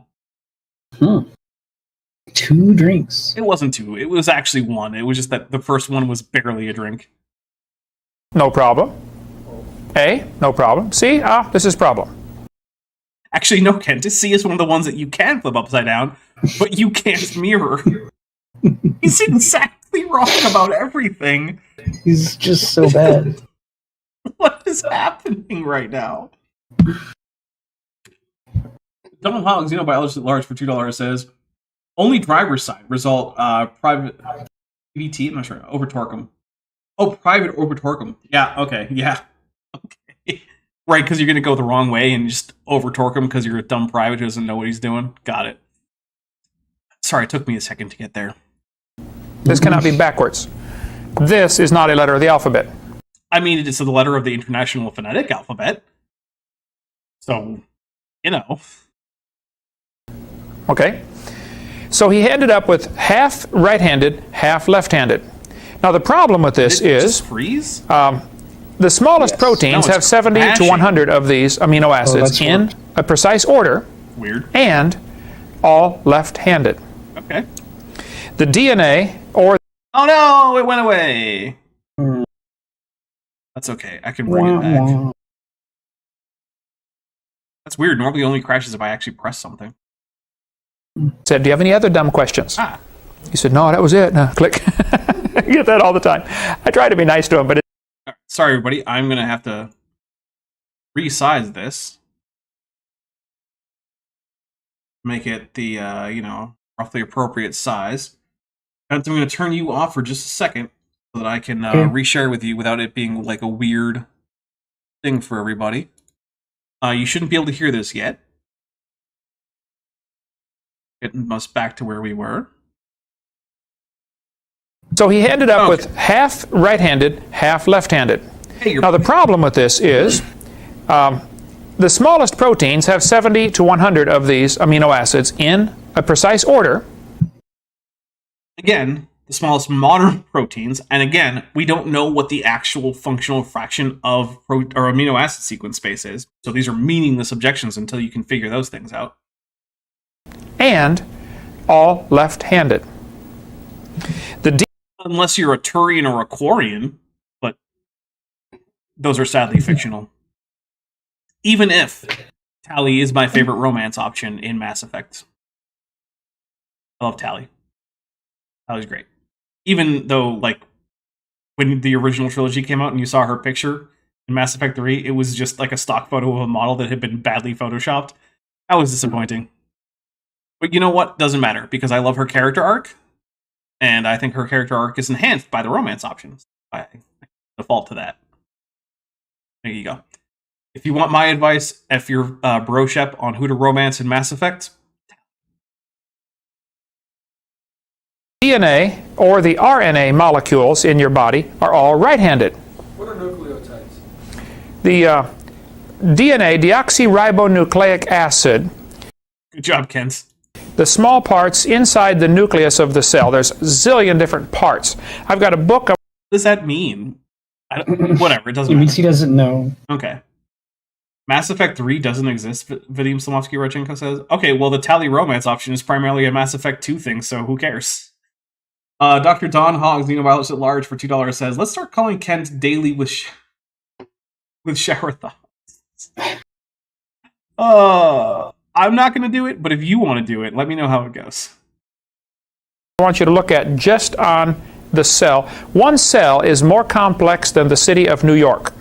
more. 2 drinks. It wasn't 2. It was actually 1. It was just that the first one was barely a drink. No problem. A? No problem. C? This is problem. Actually, no, Kent. C is one of the ones that you can flip upside down, but you can't mirror. He's exactly wrong about everything. He's just so bad. What is happening right now? Donald Hogg, xenobiologist at large, for $2 says, only driver's side result, private PVT, I'm not sure, overtorquum. Oh, private overtorquum. Yeah, okay, yeah. Okay. Right, because you're going to go the wrong way and just overtorque him because you're a dumb private who doesn't know what he's doing. Got it. Sorry, it took me a second to get there. This cannot be backwards. This is not a letter of the alphabet. I mean, it is the letter of the International Phonetic Alphabet. So, you know. Okay. So he ended up with half right-handed, half left-handed. Now the problem with this Did it is just freeze? the smallest proteins No, have 70 crashing. to 100 of these amino acids in a precise order. Weird. And all left-handed. Okay. The DNA or Oh no, it went away. That's okay. I can bring it back. That's weird. Normally it only crashes if I actually press something. said, do you have any other dumb questions? He said, no, that was it. Click. I get that all the time. I try to be nice to him, but Sorry, everybody. I'm going to have to resize this. Make it the, roughly appropriate size. And so I'm going to turn you off for just a second so that I can reshare with you without it being like a weird thing for everybody. You shouldn't be able to hear this yet. Getting us back to where we were. So he ended up with half right-handed, half left-handed. Hey, now the problem with this is the smallest proteins have 70 to 100 of these amino acids in a precise order. Again, the smallest modern proteins, and again, we don't know what the actual functional fraction of or amino acid sequence space is. So these are meaningless objections until you can figure those things out. And all left-handed. Unless you're a Turian or a Quarian, but those are sadly fictional. Even if Tally is my favorite romance option in Mass Effect. I love Tally. Tally's great. Even though, like, when the original trilogy came out and you saw her picture in Mass Effect 3, it was just like a stock photo of a model that had been badly photoshopped. That was disappointing. But you know what? Doesn't matter, because I love her character arc, and I think her character arc is enhanced by the romance options. I default to that. There you go. If you want my advice, if you're Broshep on who to romance in Mass Effect, DNA or the RNA molecules in your body are all right-handed. What are nucleotides? The DNA, deoxyribonucleic acid, good job, Kent. the small parts inside the nucleus of the cell. There's a zillion different parts. I've got a book. What does that mean? Whatever, it doesn't It means matter. he doesn't know. Okay. Mass Effect 3 doesn't exist, Vadim Slomovsky-Rodchenko says. Okay, well, the Tally romance option is primarily a Mass Effect 2 thing, so who cares? Dr. Don Hogg, Xenoviolence at Large for $2 says, let's start calling Kent daily with shower thoughts. I'm not going to do it, but if you want to do it, let me know how it goes. I want you to look at just on the cell. One cell is more complex than the city of New York.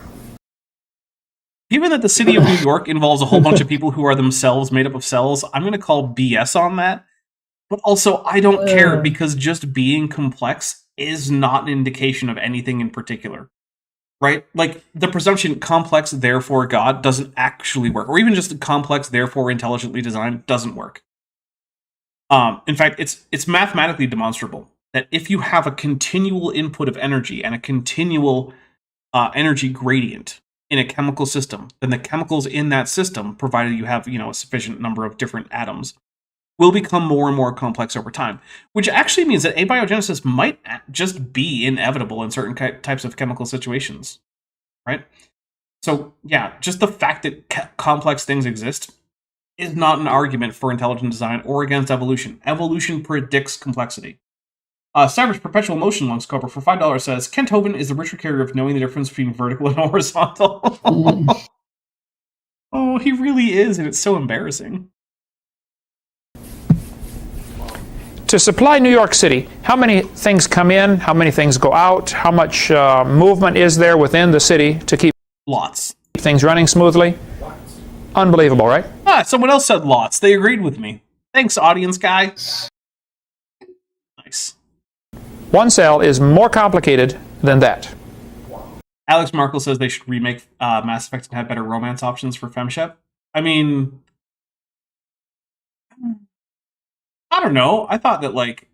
Given that the city of New York involves a whole bunch of people who are themselves made up of cells, I'm going to call BS on that. But also, I don't care, because just being complex is not an indication of anything in particular. Right? Like, the presumption complex, therefore God, doesn't actually work. Or even just complex, therefore intelligently designed, doesn't work. In fact, it's mathematically demonstrable that if you have a continual input of energy and a continual energy gradient in a chemical system, then the chemicals in that system, provided you have, a sufficient number of different atoms, will become more and more complex over time, which actually means that abiogenesis might just be inevitable in certain types of chemical situations, right? So, yeah, just the fact that complex things exist is not an argument for intelligent design or against evolution. Evolution predicts complexity. Savage Perpetual Motion Lungs Cobra for $5 says, Kent Hovind is the Richard Carrier of knowing the difference between vertical and horizontal. Oh, he really is, and it's so embarrassing. To supply New York City, how many things come in, how many things go out, how much movement is there within the city to keep Lots. things running smoothly? Unbelievable, right? Someone else said lots. They agreed with me. Thanks, audience guy. Nice. One cell is more complicated than that. Alex Markle says they should remake Mass Effect and have better romance options for FemShep. I mean, I don't know. I thought that, like,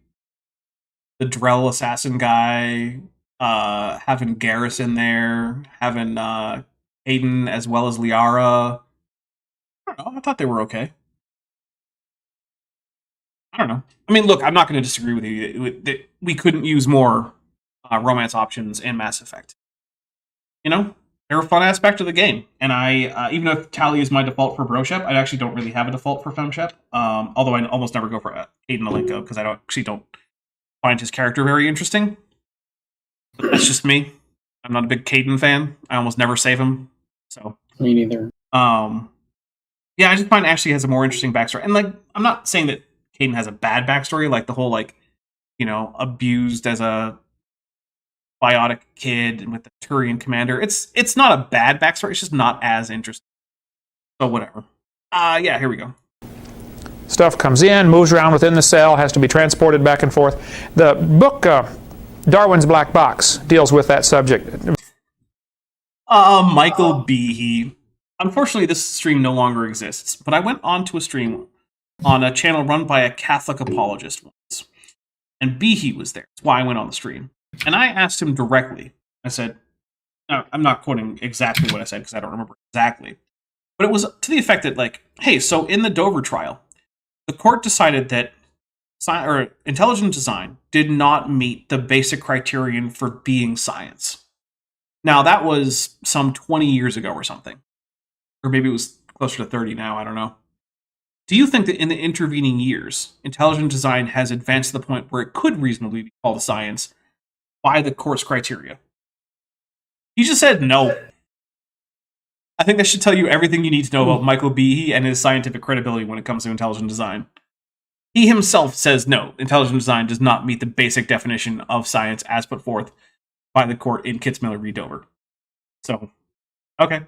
the Drell assassin guy, having Garrus in there, having Aiden as well as Liara, I don't know. I thought they were okay. I don't know. I mean, look, I'm not going to disagree with you. We couldn't use more romance options in Mass Effect. They're a fun aspect of the game. And I, even if Tally is my default for Broshep, I actually don't really have a default for Femshep. Although I almost never go for Aiden Alenko, because I don't find his character very interesting. But that's just me. I'm not a big Caden fan. I almost never save him. So Me neither. yeah, I just find Ashley has a more interesting backstory. And, like, I'm not saying that Caden has a bad backstory, like the whole, like, abused as a biotic kid and with the Turian commander. It's not a bad backstory, it's just not as interesting. So whatever. Yeah, here we go. Stuff comes in, moves around within the cell, has to be transported back and forth. The book, Darwin's Black Box, deals with that subject. Michael Behe. Unfortunately, this stream no longer exists, but I went onto a stream on a channel run by a Catholic apologist once, and Behe was there. That's why I went on the stream. And I asked him directly. I said, I'm not quoting exactly what I said because I don't remember exactly, but it was to the effect that, like, hey, so in the Dover trial, the court decided that intelligent design did not meet the basic criterion for being science. Now, that was some 20 years ago or something. Or maybe it was closer to 30 now, I don't know. Do you think that in the intervening years, intelligent design has advanced to the point where it could reasonably be called a science by the court's criteria? He just said no. I think that should tell you everything you need to know about Michael Behe and his scientific credibility when it comes to intelligent design. He himself says no, intelligent design does not meet the basic definition of science as put forth by the court in Kitzmiller v. Dover. So, okay.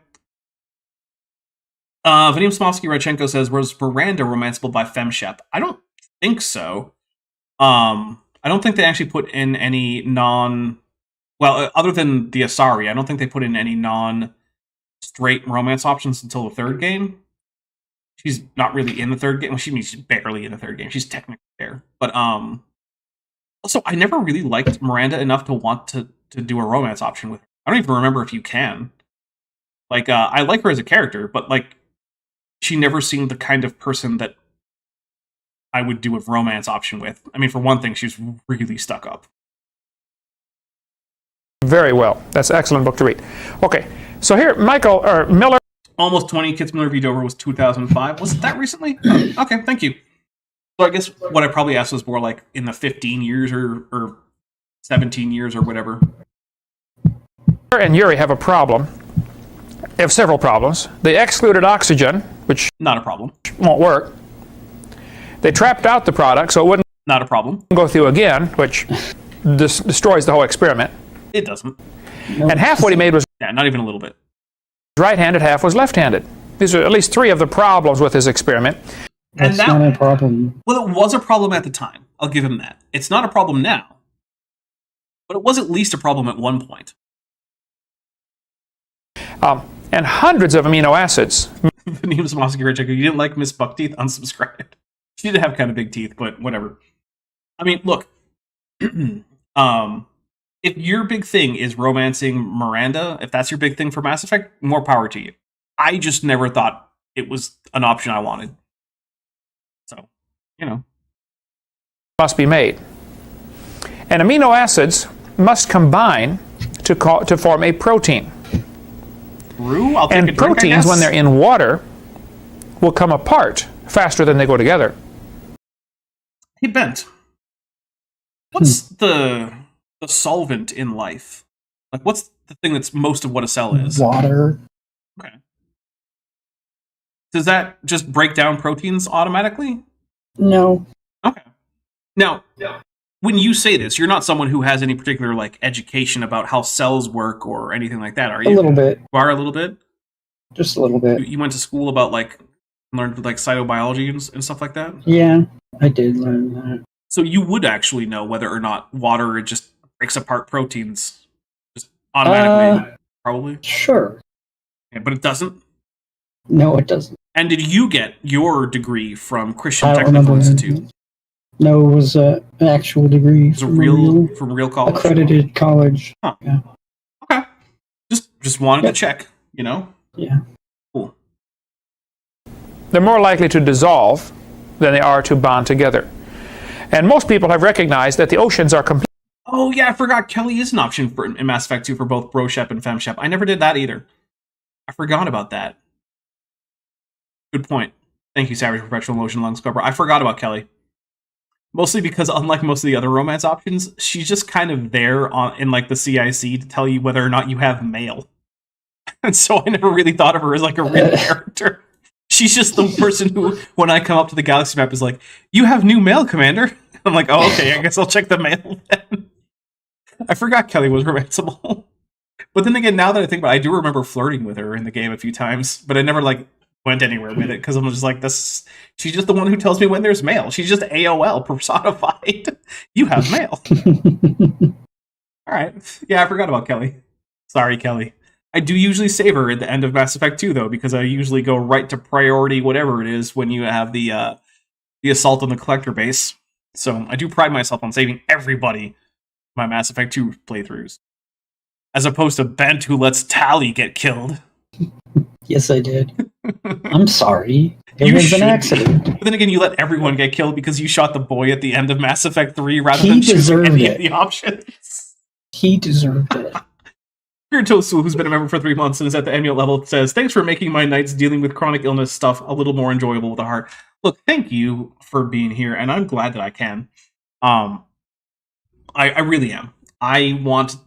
Vadim Smovsky-Radchenko says, was Miranda romanceable by FemShep? I don't think so. I don't think they actually put in any other than the Asari, I don't think they put in any non-straight romance options until the third game. She's not really in the third game. Well, she's barely in the third game. She's technically there. But also, I never really liked Miranda enough to want to do a romance option with her. I don't even remember if you can. Like, I like her as a character, but, like, she never seemed the kind of person that I would do a romance option with. I mean, for one thing, she's really stuck up. Very well. That's an excellent book to read. Okay, so here, Miller. Almost 20, Kitzmiller v. Dover was 2005. Was it that recently? Oh, okay, thank you. So I guess what I probably asked was more like in the 15 years or 17 years or whatever. And Yuri have a problem. They have several problems. They excluded oxygen, which not a problem. Won't work. They trapped out the product, so it wouldn't not a problem. Go through again, which destroys the whole experiment. It doesn't. Nope. And half what he made was not even a little bit. Right-handed, half was left-handed. These are at least three of the problems with his experiment. That's not a problem. Well, it was a problem at the time. I'll give him that. It's not a problem now. But it was at least a problem at one point. And hundreds of amino acids. You didn't like Miss Buckteeth? Unsubscribed. She did have kind of big teeth, but whatever. I mean, look. If your big thing is romancing Miranda, if that's your big thing for Mass Effect, more power to you. I just never thought it was an option I wanted. So, Must be made. And amino acids must combine to form a protein. True. I'll take and a drink, proteins, when they're in water, will come apart faster than they go together. Hey, Bent. What's the solvent in life? Like, what's the thing that's most of what a cell is? Water. Okay. Does that just break down proteins automatically? No. Okay. Now, when you say this, you're not someone who has any particular, like, education about how cells work or anything like that, are you? A little bit. You are a little bit? Just a little bit. You went to school about, like, learned, like, cytobiology and stuff like that? Yeah, I did learn that. So you would actually know whether or not water just breaks apart proteins just automatically, probably? Sure. Yeah, but it doesn't? No, it doesn't. And did you get your degree from Christian Technical Institute? No, it was an actual degree. It was from real college? Accredited college. Huh. Yeah. Okay. Just wanted to check, Yeah. Cool. They're more likely to dissolve than they are to bond together. And most people have recognized that the oceans are complete. Oh, yeah, I forgot Kelly is an option in Mass Effect 2 for both Broshep and Femshep. I never did that either. I forgot about that. Good point. Thank you, Savage Perpetual Motion Lung Scrubber. I forgot about Kelly. Mostly because, unlike most of the other romance options, she's just kind of there in like the CIC to tell you whether or not you have mail. And so I never really thought of her as like a real character. She's just the person who, when I come up to the galaxy map, is like, "You have new mail, Commander." I'm like, "Oh, okay, I guess I'll check the mail then." I forgot Kelly was romanceable. But then again, now that I think about it, I do remember flirting with her in the game a few times, but I never like went anywhere with it because I'm just like, this. She's just the one who tells me when there's mail. She's just AOL personified. You have mail. All right. Yeah, I forgot about Kelly. Sorry, Kelly. I do usually save her at the end of Mass Effect 2, though, because I usually go right to priority whatever it is when you have the assault on the collector base. So I do pride myself on saving everybody my Mass Effect 2 playthroughs. As opposed to Bent, who lets Tally get killed. Yes, I did. I'm sorry. It was an accident. But then again, you let everyone get killed because you shot the boy at the end of Mass Effect 3 rather than choosing any of the options. He deserved it. Tosu, who's been a member for 3 months and is at the annual level, says, "Thanks for making my nights dealing with chronic illness stuff a little more enjoyable with the heart." Look, thank you for being here, and I'm glad that I can. I really am. I want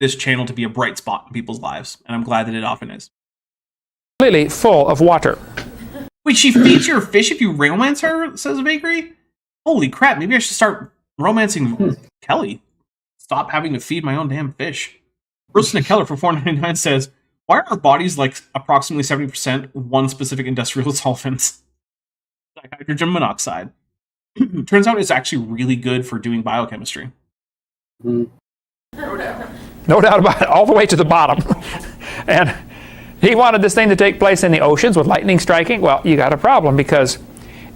this channel to be a bright spot in people's lives, and I'm glad that it often is. completely full of water. Wait, she feeds your fish if you romance her, says Bakery? Holy crap, maybe I should start romancing Kelly. Stop having to feed my own damn fish. Roasting a Keller for $4.99 says, why are our bodies like approximately 70% one specific industrial solvent? Like hydrogen monoxide. Turns out it's actually really good for doing biochemistry. No doubt. No doubt about it, all the way to the bottom. And he wanted this thing to take place in the oceans with lightning striking. Well, you got a problem because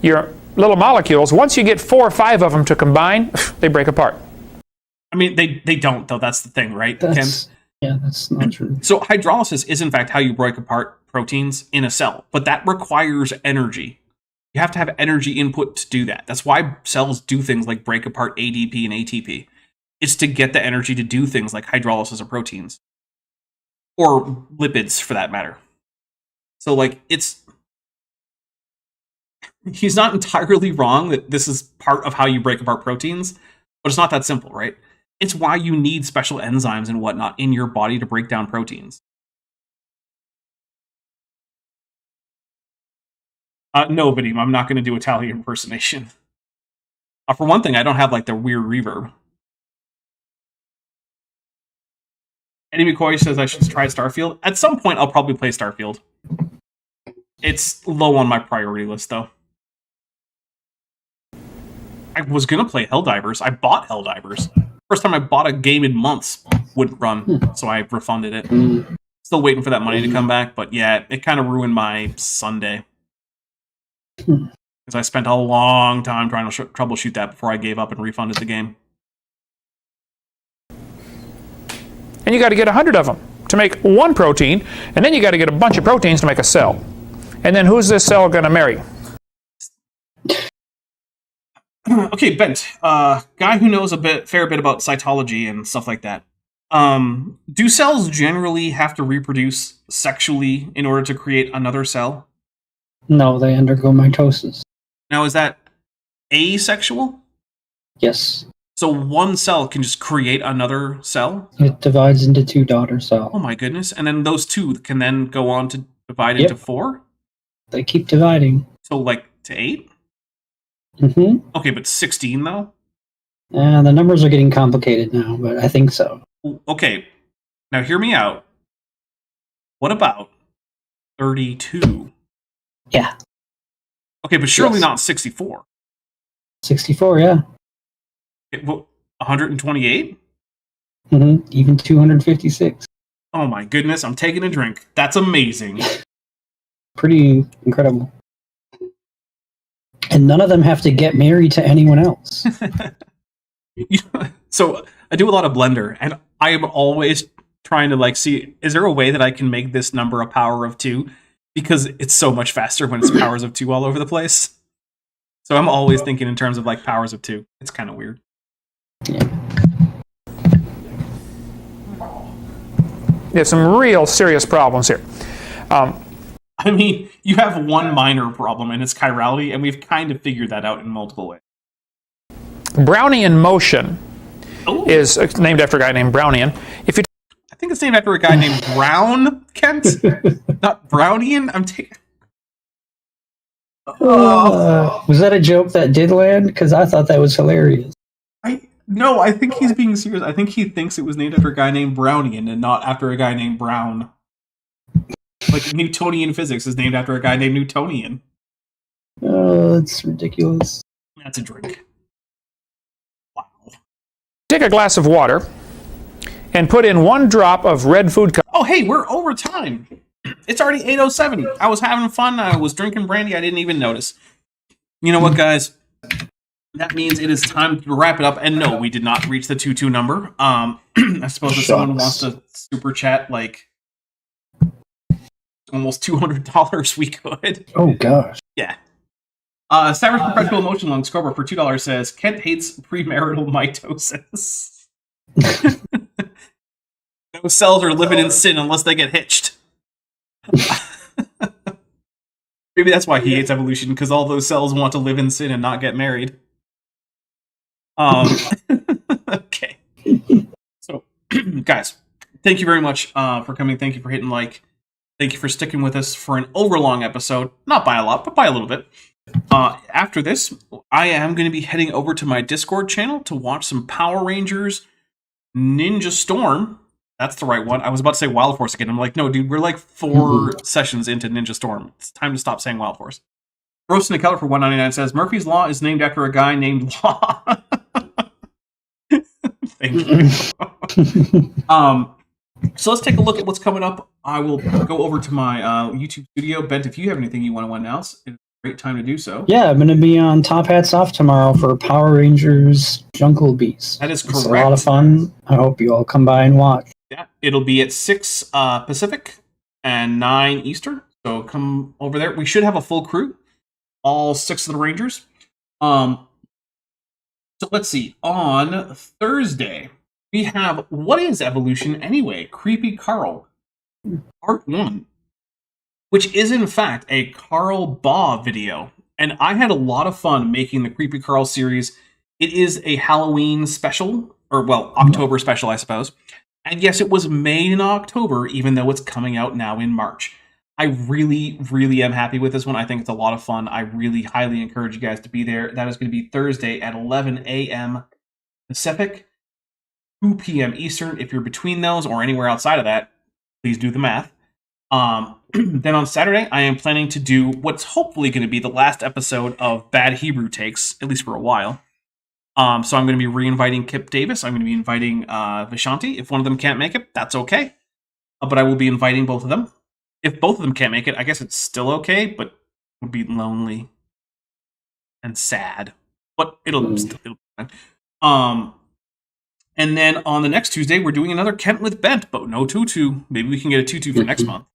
your little molecules, once you get 4 or 5 of them to combine, they break apart. I mean, they don't, though. That's the thing, right, Ken? Yeah, that's not true. So hydrolysis is, in fact, how you break apart proteins in a cell. But that requires energy. You have to have energy input to do that. That's why cells do things like break apart ADP and ATP. It's to get the energy to do things like hydrolysis of proteins. Or lipids, for that matter. So, like, he's not entirely wrong that this is part of how you break apart proteins, but it's not that simple, right? It's why you need special enzymes and whatnot in your body to break down proteins. No, Vadim, I'm not going to do Italian impersonation. For one thing, I don't have, like, the weird reverb. Eddie McCoy says I should try Starfield. At some point, I'll probably play Starfield. It's low on my priority list, though. I was going to play Helldivers. I bought Helldivers. First time I bought a game in months. Wouldn't run, so I refunded it. Still waiting for that money to come back, but yeah, it kind of ruined my Sunday. Because I spent a long time trying to troubleshoot that before I gave up and refunded the game. And you got to get 100 of them to make one protein, and then you got to get a bunch of proteins to make a cell. And then who's this cell going to marry? Okay, Bent, guy who knows fair bit about cytology and stuff like that. Do cells generally have to reproduce sexually in order to create another cell? No, they undergo mitosis. Now, is that asexual? Yes. So one cell can just create another cell? It divides into 2 daughter cells. Oh my goodness. And then those 2 can then go on to divide into 4? They keep dividing. So like to 8? Mm-hmm. Okay, but 16 though? The numbers are getting complicated now, but I think so. Okay, now hear me out. What about 32? Yeah. Okay, but surely Yes. not 64. 64, yeah. Okay, well, 128? Mm-hmm. Even 256. Oh my goodness, I'm taking a drink. That's amazing. Pretty incredible. And none of them have to get married to anyone else. So I do a lot of Blender, and I am always trying to like see, is there a way that I can make this number a power of 2? Because it's so much faster when it's powers of 2 all over the place. So I'm always thinking in terms of like powers of 2. It's kind of weird. Yeah. There's some real serious problems here. I mean, you have one minor problem, and it's chirality, and we've kind of figured that out in multiple ways. Brownian motion Ooh. is named after a guy named Brownian. If you I think it's named after a guy named Brown, Kent? Not Brownian? I'm taking... Was that a joke that did land? Because I thought that was hilarious. No, I think he's being serious. I think he thinks it was named after a guy named Brownian and not after a guy named Brown. Like Newtonian physics is named after a guy named Newtonian. Oh, that's ridiculous. That's a drink. Wow. take a glass of water and put in 1 drop of red food coloring. Oh, hey, we're over time. It's already 8:07. I was having fun. I was drinking brandy. I didn't even notice. You know what, guys? That means it is time to wrap it up. And no, we did not reach the 2-2 number. I suppose if someone wants to super chat, like, almost $200, we could. Oh, gosh. Yeah. Savage Perpetual Emotion Lung Scrubber for $2 says, Kent hates premarital mitosis. Those cells are living in sin unless they get hitched. Maybe that's why he hates evolution, because all those cells want to live in sin and not get married. Okay. So, guys, thank you very much for coming. Thank you for hitting like. Thank you for sticking with us for an overlong episode. Not by a lot, but by a little bit. After this, I am going to be heading over to my Discord channel to watch some Power Rangers Ninja Storm. That's the right one. I was about to say Wild Force again. I'm like, no, dude, we're like 4 sessions into Ninja Storm. It's time to stop saying Wild Force. Roast in the Keller for $1.99 says, Murphy's Law is named after a guy named Law. Thank you. So let's take a look at what's coming up. I will go over to my YouTube studio. Bent, if you have anything you want to announce, it's a great time to do so. Yeah, I'm going to be on Top Hats Off tomorrow for Power Rangers Jungle Beast. That is correct. It's a lot of fun. I hope you all come by and watch. Yeah, it'll be at 6 Pacific and 9 Eastern. So come over there. We should have a full crew, all 6 of the Rangers. So let's see. On Thursday, we have What is Evolution Anyway? Creepy Carl, Part 1, which is in fact a Carl Baugh video. And I had a lot of fun making the Creepy Carl series. It is a Halloween special, or well, October special, I suppose. And yes, it was made in October, even though it's coming out now in March. I really, really am happy with this one. I think it's a lot of fun. I really highly encourage you guys to be there. That is going to be Thursday at 11 a.m. Pacific, 2 p.m. Eastern. If you're between those or anywhere outside of that, please do the math. Then on Saturday, I am planning to do what's hopefully going to be the last episode of Bad Hebrew Takes, at least for a while. So I'm going to be re-inviting Kip Davis. I'm going to be inviting Vishanti. If one of them can't make it, that's okay. But I will be inviting both of them. If both of them can't make it, I guess it's still okay, but it would be lonely and sad. But it'll be fine. And then on the next Tuesday, we're doing another Kent with Bent, but no tutu. Maybe we can get a tutu for next month.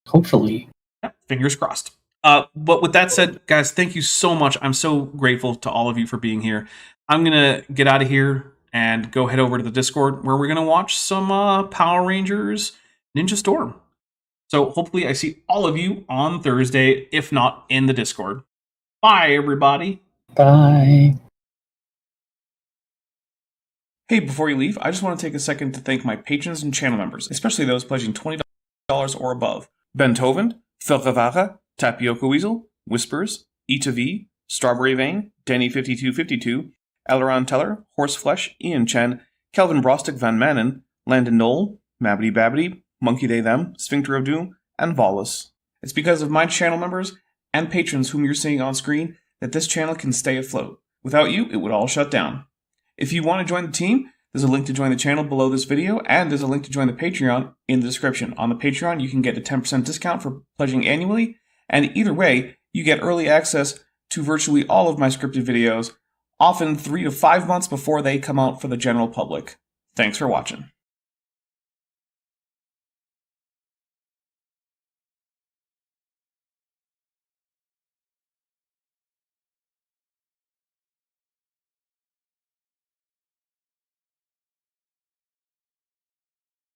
Hopefully. Yeah, fingers crossed. But with that said, guys, thank you so much. I'm so grateful to all of you for being here. I'm going to get out of here and go head over to the Discord where we're going to watch some Power Rangers Ninja Storm. So hopefully I see all of you on Thursday, if not in the Discord. Bye, everybody. Bye. Hey, before you leave, I just want to take a second to thank my patrons and channel members, especially those pledging $20 or above. Ben Hovind, Phil Rivara, Tapioca Weasel, Whispers, Eta V, Strawberry Vein, Denny5252, Elron Teller, Horseflesh, Ian Chen, Kelvin Brostick Van Manen, Landon Knoll, Mabbity Babbity, Monkey They Them, Sphincter of Doom, and Volus. It's because of my channel members and patrons whom you're seeing on screen that this channel can stay afloat. Without you, it would all shut down. If you want to join the team, there's a link to join the channel below this video, and there's a link to join the Patreon in the description. On the Patreon, you can get a 10% discount for pledging annually, and either way, you get early access to virtually all of my scripted videos, often 3 to 5 months before they come out for the general public. Thanks for watching.